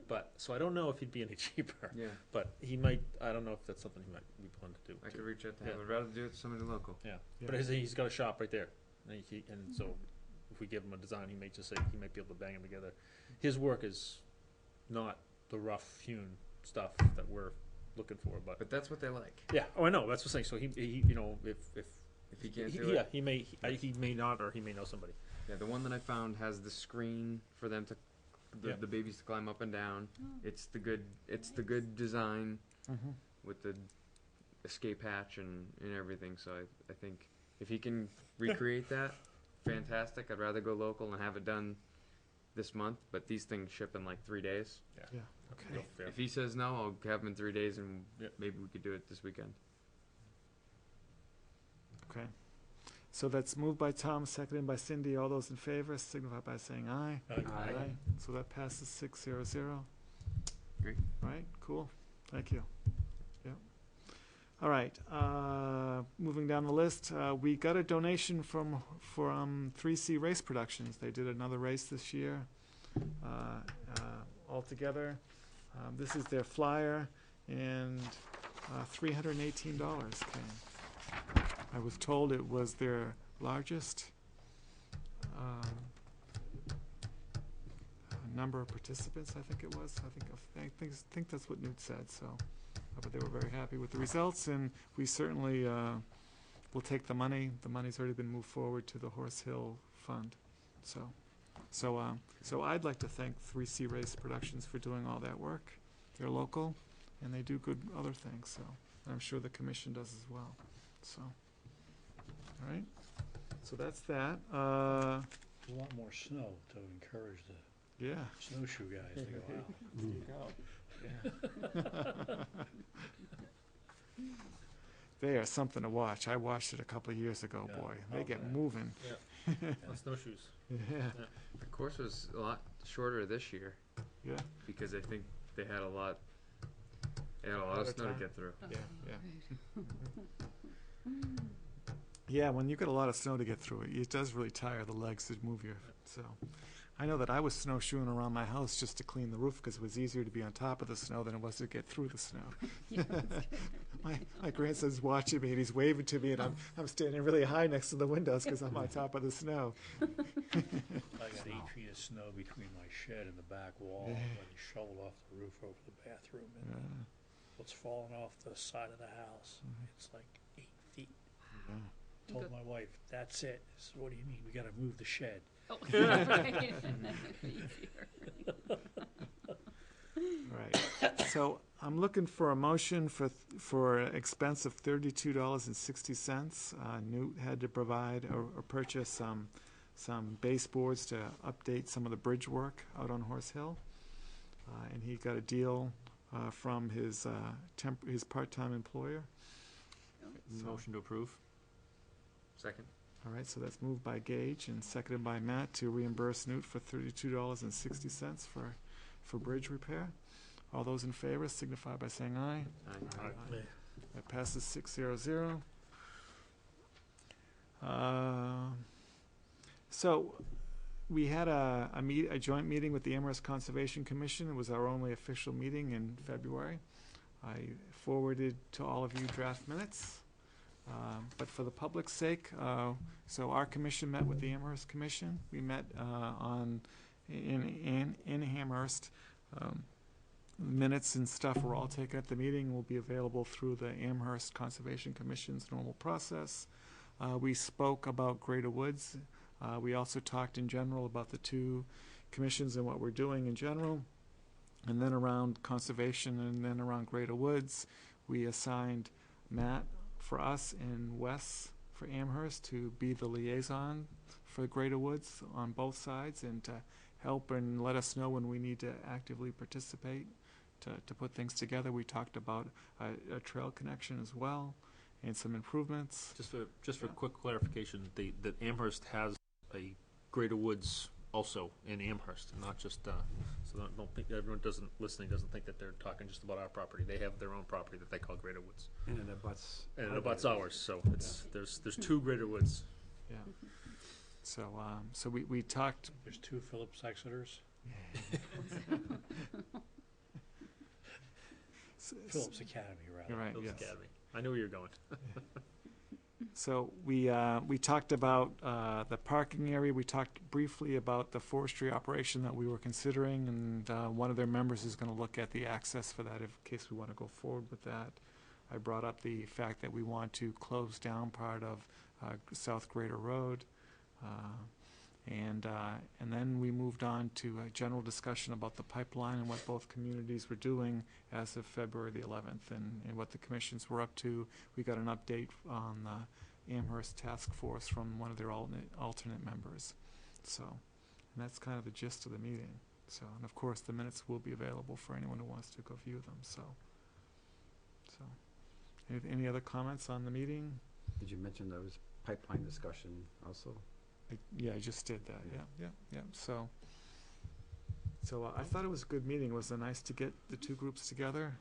But so I don't know if he'd be any cheaper. Yeah. But he might. I don't know if that's something he might be willing to do. I too. could reach out to Yeah. him. I'd rather do it to somebody local. Yeah. Yeah. But he's got a shop right there. And so if we give him a design, he may just say, he might be able to bang them together. His work is not the rough hewn stuff that we're looking for, but But that's what they like. yeah. Oh, I know. That's what I'm saying. So he you know, if If he can't he, do yeah, it, he may not, or he may know somebody. yeah, the one that I found has the screen for them to, Yeah. the babies to climb up and down. It's the good design with the escape hatch and everything. So I think if he can recreate that, fantastic. I'd rather go local and have it done this month, but these things ship in like 3 days. Yeah, okay. Real fair. If he says no, I'll have him in 3 days, and Yep. maybe we could do it this weekend. Okay. So that's moved by Tom, seconded by Cindy. All those in favor signify by saying aye. Aye. So that passes 6-0-0. Great. Right, cool. Thank you. Yep. All right, moving down the list, we got a donation from 3C Race Productions. They did another race this year. Altogether, this is their flyer, and $318 came. I was told it was their largest number of participants. I think it was. I think that's what Newt said. So, but they were very happy with the results, and we certainly will take the money. The money's already been moved forward to the Horse Hill Fund. So I'd like to thank 3C Race Productions for doing all that work. They're local, and they do good other things. So I'm sure the commission does as well. So, all right. So that's that. A lot more snow to encourage the Yeah. snowshoe guys to go out. There you go. Yeah. They are something to watch. I watched it a couple of years ago. Yeah. Boy, they Oh, get man. moving. On snowshoes. Yeah. The course was a lot shorter this year Yeah. because I think they had a lot of snow to time. get through. Yeah. Yeah, when you get a lot of snow to get through it does really tire the legs to move your. So, I know that I was snowshoeing around my house just to clean the roof because it was easier to be on top of the snow than it was to get through the snow. My grandson's watching me and he's waving to me, and I'm standing really high next to the windows because I'm on top of the snow. I got 8 feet of snow between my shed and the back wall. Yeah. When you shoveled off the roof over the bathroom, and what's falling off the side of the house? It's like 8 feet. Yeah. Told my wife, "That's it." I said, "What do you mean? We got to move the shed." Oh, right. Easier. Right. So I'm looking for a motion for an expense of $32.60. Newt had to provide or purchase some baseboards to update some of the bridge work out on Horse Hill, and he got a deal from his part-time employer. So- Motion to approve. Second. All right, so that's moved by Gage and seconded by Matt to reimburse Newt for $32.60 for bridge repair. All those in favor signify by saying aye. Aye. That passes 6-0-0. So we had a joint meeting with the Amherst Conservation Commission. It was our only official meeting in February. I forwarded to all of you draft minutes. But for the public's sake, so our commission met with the Amherst Commission. We met in Amherst. Minutes and stuff were all taken at the meeting. Will be available through the Amherst Conservation Commission's normal process. We spoke about Greater Woods. We also talked in general about the two commissions and what we're doing in general. And then around conservation and then around Greater Woods, we assigned Matt for us and Wes for Amherst to be the liaison for Greater Woods on both sides and to help and let us know when we need to actively participate to put things together. We talked about a trail connection as well and some improvements. Just for quick clarification, that Amherst has a Greater Woods also in Amherst, not just so don't think everyone doesn't think that they're talking just about our property. They have their own property that they call Greater Woods, And it abuts. and it abuts ours. So it's there's two Greater Woods. Yeah. So we talked. There's 2 Phillips Exeters. Phillips Academy, rather. You're right. Phillips Yes. Academy. I knew where you're going. So we talked about the parking area. We talked briefly about the forestry operation that we were considering, and one of their members is going to look at the access for that in case we want to go forward with that. I brought up the fact that we want to close down part of South Greater Road. And then we moved on to a general discussion about the pipeline and what both communities were doing as of February the 11th and what the commissions were up to. We got an update on the Amherst Task Force from one of their alternate members. So, and that's kind of the gist of the meeting. So, and of course, the minutes will be available for anyone who wants to go view them. So, any other comments on the meeting? Did you mention there was pipeline discussion also? Yeah, I just did that. Yeah. So I thought it was a good meeting. It was nice to get the two groups together.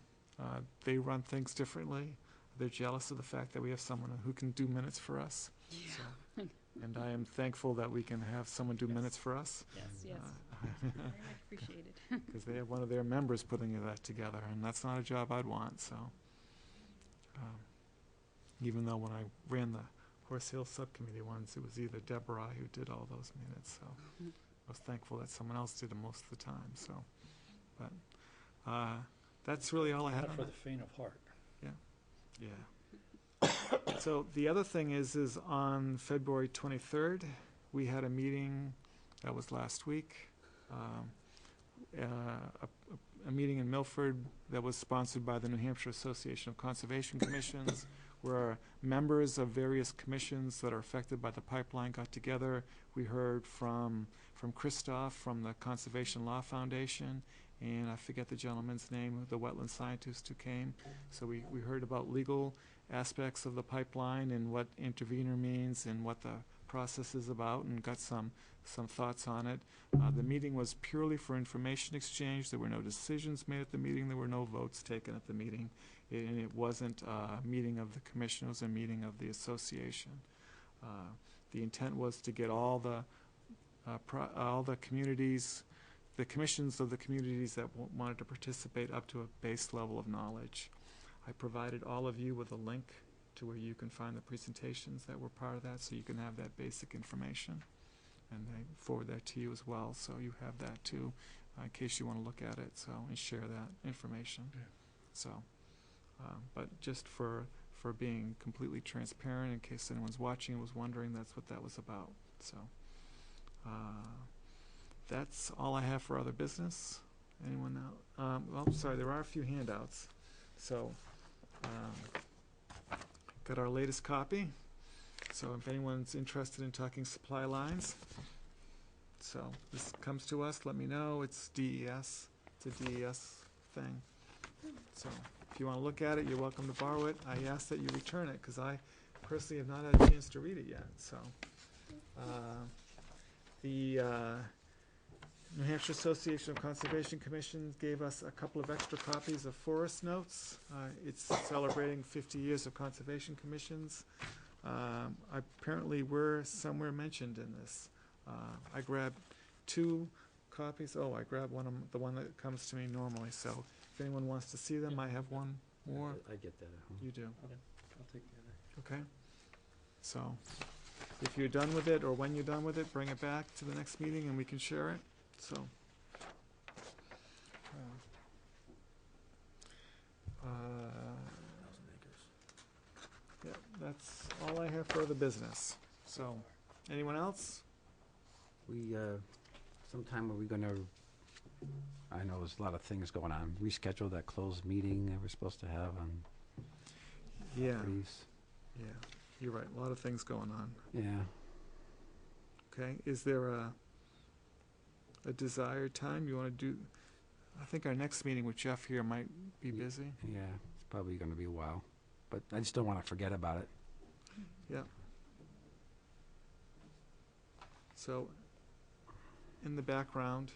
They run things differently. They're jealous of the fact that we have someone who can do minutes for us. Yeah. So, and I am thankful that we can have someone do minutes for us. Yes. Very much appreciated. Because they have one of their members putting that together, and that's not a job I'd want. So, even though when I ran the Horse Hill Subcommittee once, it was either Deborah who did all those minutes, so I was thankful that someone else did them most of the time, so. But that's really all I had Not on for that. the faint of heart. Yeah. So the other thing is on February 23rd, we had a meeting, that was last week, a meeting in Milford that was sponsored by the New Hampshire Association of Conservation Commissions, where members of various commissions that are affected by the pipeline got together. We heard from Christoph from the Conservation Law Foundation, and I forget the gentleman's name, the wetland scientist who came. So we heard about legal aspects of the pipeline and what intervener means and what the process is about, and got some thoughts on it. The meeting was purely for information exchange. There were no decisions made at the meeting. There were no votes taken at the meeting. And it wasn't a meeting of the commission, it was a meeting of the association. The intent was to get all the communities, the commissions of the communities that wanted to participate up to a base level of knowledge. I provided all of you with a link to where you can find the presentations that were part of that, so you can have that basic information. And I forward that to you as well, so you have that too, in case you want to look at it, so, and share that information. Yeah. So. But just for being completely transparent, in case anyone's watching and was wondering, that's what that was about. So that's all I have for other business. Anyone now? Well, sorry, there are a few handouts. So got our latest copy. So if anyone's interested in talking supply lines, so this comes to us, let me know. It's DES. It's a DES thing. So if you want to look at it, you're welcome to borrow it. I ask that you return it because I personally have not had a chance to read it yet. So the New Hampshire Association of Conservation Commissions gave us a couple of extra copies of Forest Notes. It's celebrating 50 years of conservation commissions. Apparently we're somewhere mentioned in this. I grabbed 2 copies. Oh, I grabbed the one that comes to me normally. So if anyone wants to see them, I have one more. I get that at home. You do. Okay, I'll take the other. Okay. So if you're done with it, or when you're done with it, bring it back to the next meeting and we can share it. So yeah, that's all I have for other business. So anyone else? We, sometime are we gonna, I know there's a lot of things going on, reschedule that closed meeting that we're supposed to have on Yeah, properties? yeah, you're right, a lot of things going on. Yeah. Okay, is there a desired time you want to do? I think our next meeting with Jeff here might be busy. Yeah, it's probably gonna be a while, but I just don't wanna forget about it. Yeah. So, in the background,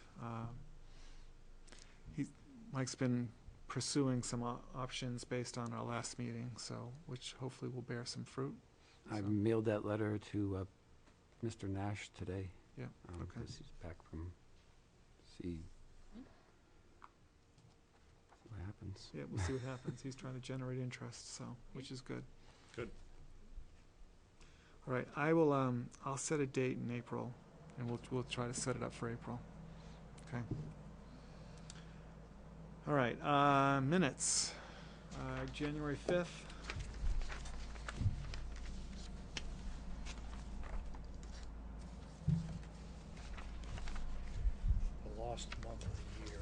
Mike's been pursuing some options based on our last meeting, so, which hopefully will bear some fruit. I So- mailed that letter to, Mr. Nash today. Yeah, okay. 'Cause he's back from, see what happens. Yeah, we'll see what happens. He's trying to generate interest, so, which is good. Good. All right, I will, I'll set a date in April, and we'll try to set it up for April. Okay. All right, minutes. January 5th. The lost month of the year.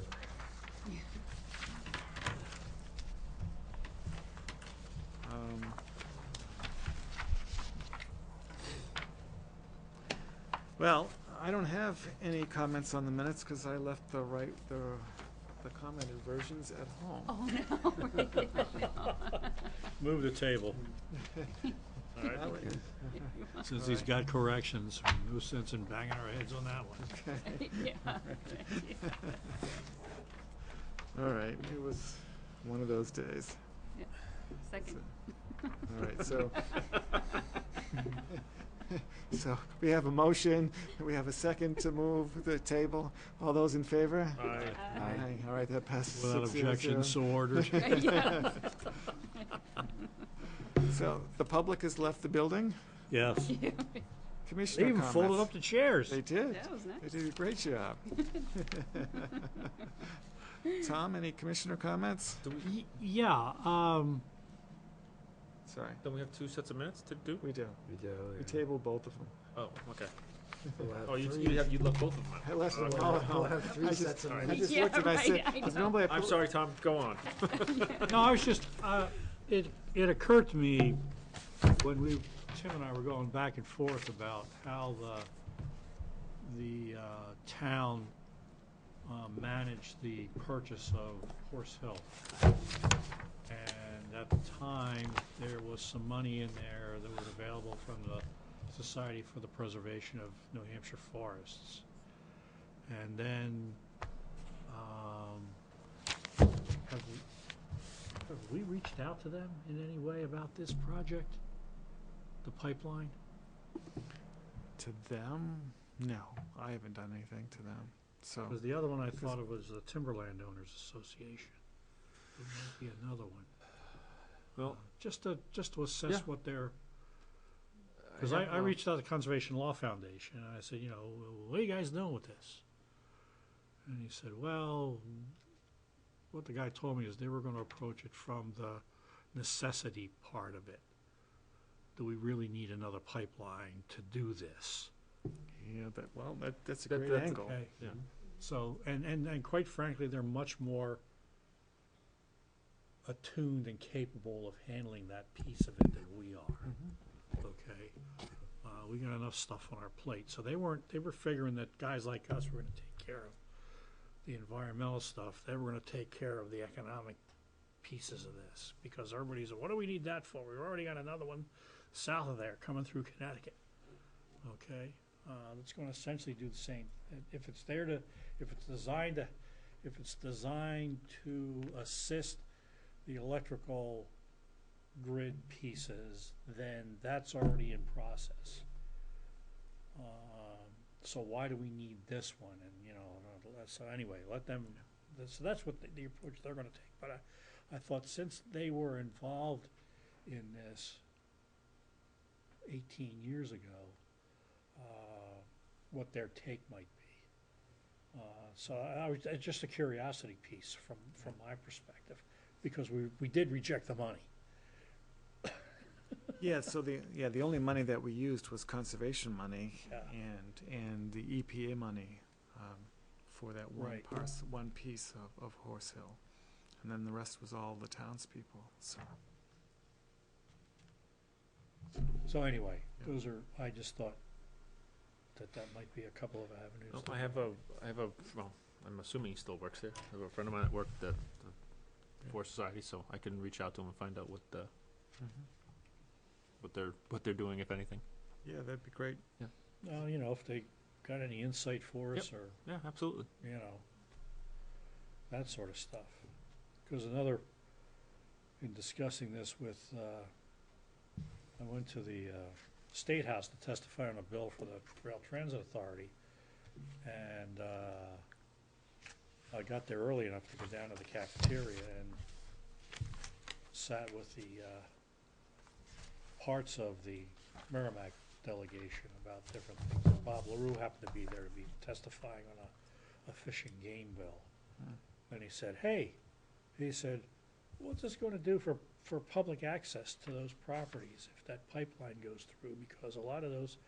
Well, I don't have any comments on the minutes because I left the commented versions at home. Oh, no, really? No. Move the table. All right. That way- Since he's got corrections, no sense in banging our heads on that one. Yeah. All right, it was one of those days. Second. All right, so. So we have a motion, we have a second to move the table. All those in favor? Aye. Aye. All right, that passes. Without 6-0-0. objection, so ordered. Yeah. So the public has left the building. Yes. Commissioner They even folded comments. up the chairs. They did. That was nice. They did a great job. Tom, any commissioner comments? Yeah, Sorry, Don't we have two sets of minutes to do? we do. We do. We tabled both of them. Oh, okay. We'll have Oh, you three- left both of them. I left them Okay. all. We'll have three I just- sets of all right. I minutes. just Yeah, looked and I said, right, I 'cause know. normally I I'm put- sorry, Tom, go on. no, I was just, it occurred to me when Tim and I were going back and forth about how the town managed the purchase of Horse Hill. And at the time, there was some money in there that was available from the Society for the Preservation of New Hampshire Forests. And then, have we reached out to them in any way about this project? The pipeline? To them? No, I haven't done anything to them. So, Because the other one I thought it was the Timberland Owners Association. There might be another one. Well, Just to assess Yeah. what their, because I reached out to Conservation Law Foundation, and I said, you know, what are you guys doing with this? And he said, well, what the guy told me is they were going to approach it from the necessity part of it. Do we really need another pipeline to do this? yeah, that's a That- great that's angle. Okay. Yeah. So, and quite frankly, they're much more attuned and capable of handling that piece of it than we are. Mm-hmm. Okay? We got enough stuff on our plate. So they were figuring that guys like us were gonna take care of the environmental stuff. They were gonna take care of the economic pieces of this. Because everybody's, what do we need that for? We've already got another one south of there coming through Connecticut. Okay? That's gonna essentially do the same. If it's designed to assist the electrical grid pieces, then that's already in process. So why do we need this one? And, you know, so anyway, let them, so that's what the approach they're gonna take. But I thought since they were involved in this 18 years ago, what their take might be. So it's just a curiosity piece from my perspective, because we did reject the money. Yeah, so the only money that we used was conservation money Yeah. and the EPA money for that Right. one piece of Horse Hill. And then the rest was all the townspeople, so. So anyway, Yeah. I just thought that might be a couple of avenues. No, to- I have a, well, I'm assuming he still works there. I have a friend of mine that worked at the Forest Society, so I can reach out to him and find out what they're doing, if anything. Yeah, that'd be great. You know, if they got any insight for us, or, Yeah, absolutely. you know, that sort of stuff. Because in discussing this with, I went to the State House to testify on a bill for the Rail Transit Authority, and I got there early enough to go down to the cafeteria and sat with the parts of the Merrimack delegation about different things. And Bob LaRue happened to be there to be testifying on a fishing game bill. And he said, hey, he said, what's this gonna do for public access to those properties if that pipeline goes through? Because a lot of those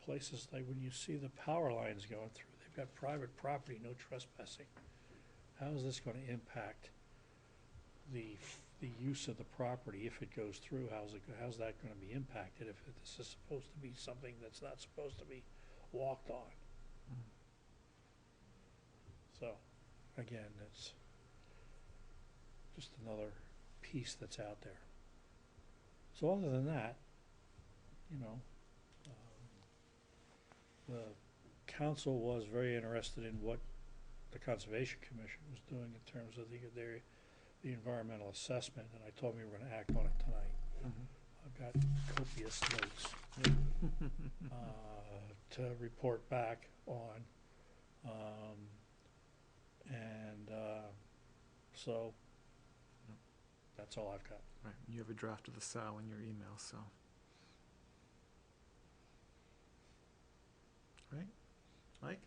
places, like when you see the power lines going through, they've got private property, no trespassing. How is this gonna impact the use of the property if it goes through? How's that gonna be impacted if this is supposed to be something that's not supposed to be walked on? So, again, it's just another piece that's out there. So other than that, you know, the council was very interested in what the Conservation Commission was doing in terms of the environmental assessment, and I told them we were gonna act on it tonight. I've got copious notes to report back on. So that's all I've got. Right, you have a draft of the SAL in your email, so. Right, Mike,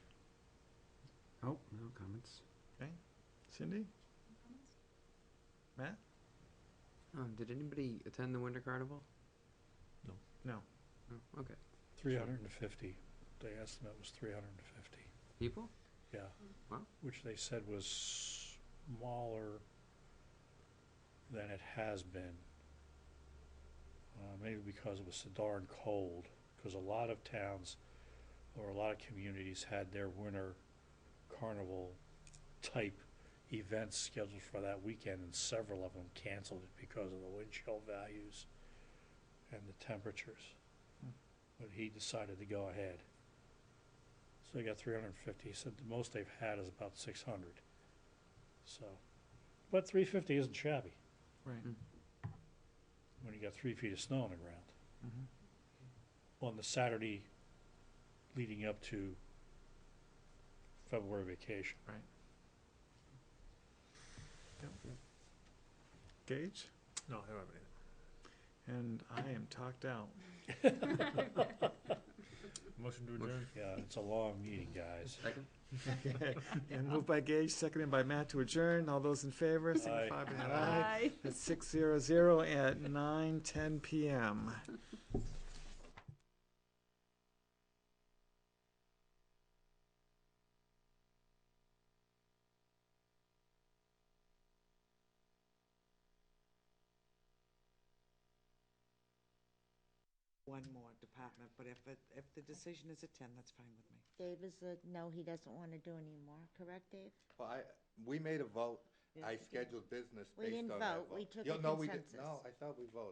Oh, no comments. Cindy? Matt? Did anybody attend the Winter Carnival? No. Oh, okay. 350. The estimate was 350. People? Yeah. Wow. Which they said was smaller than it has been. Maybe because it was so darn cold, because a lot of towns or a lot of communities had their winter carnival type events scheduled for that weekend, and several of them canceled it because of the wind chill values and the temperatures. But he decided to go ahead. So he got 350. He said the most they've had is about 600. So, but 350 isn't shabby Right. when you got 3 feet of snow on the ground. On the Saturday leading up to February vacation. Right. Gage? No, I don't have anything. And I am talked out. Motion to adjourn? Yeah, it's a long meeting, guys. Second? Okay. And moved by Gage, seconded by Matt to adjourn. All those in favor, signify by an aye. At 6:00 at 9:10 p.m. One more department, but if the decision is a 10, that's fine with me. Dave is no, he doesn't want to do anymore, correct, Dave? Well, we made a vote. Yes, I you did. scheduled business We based didn't on that vote. We vote. took Yeah, a no, we didn't. consensus. No, I thought we voted.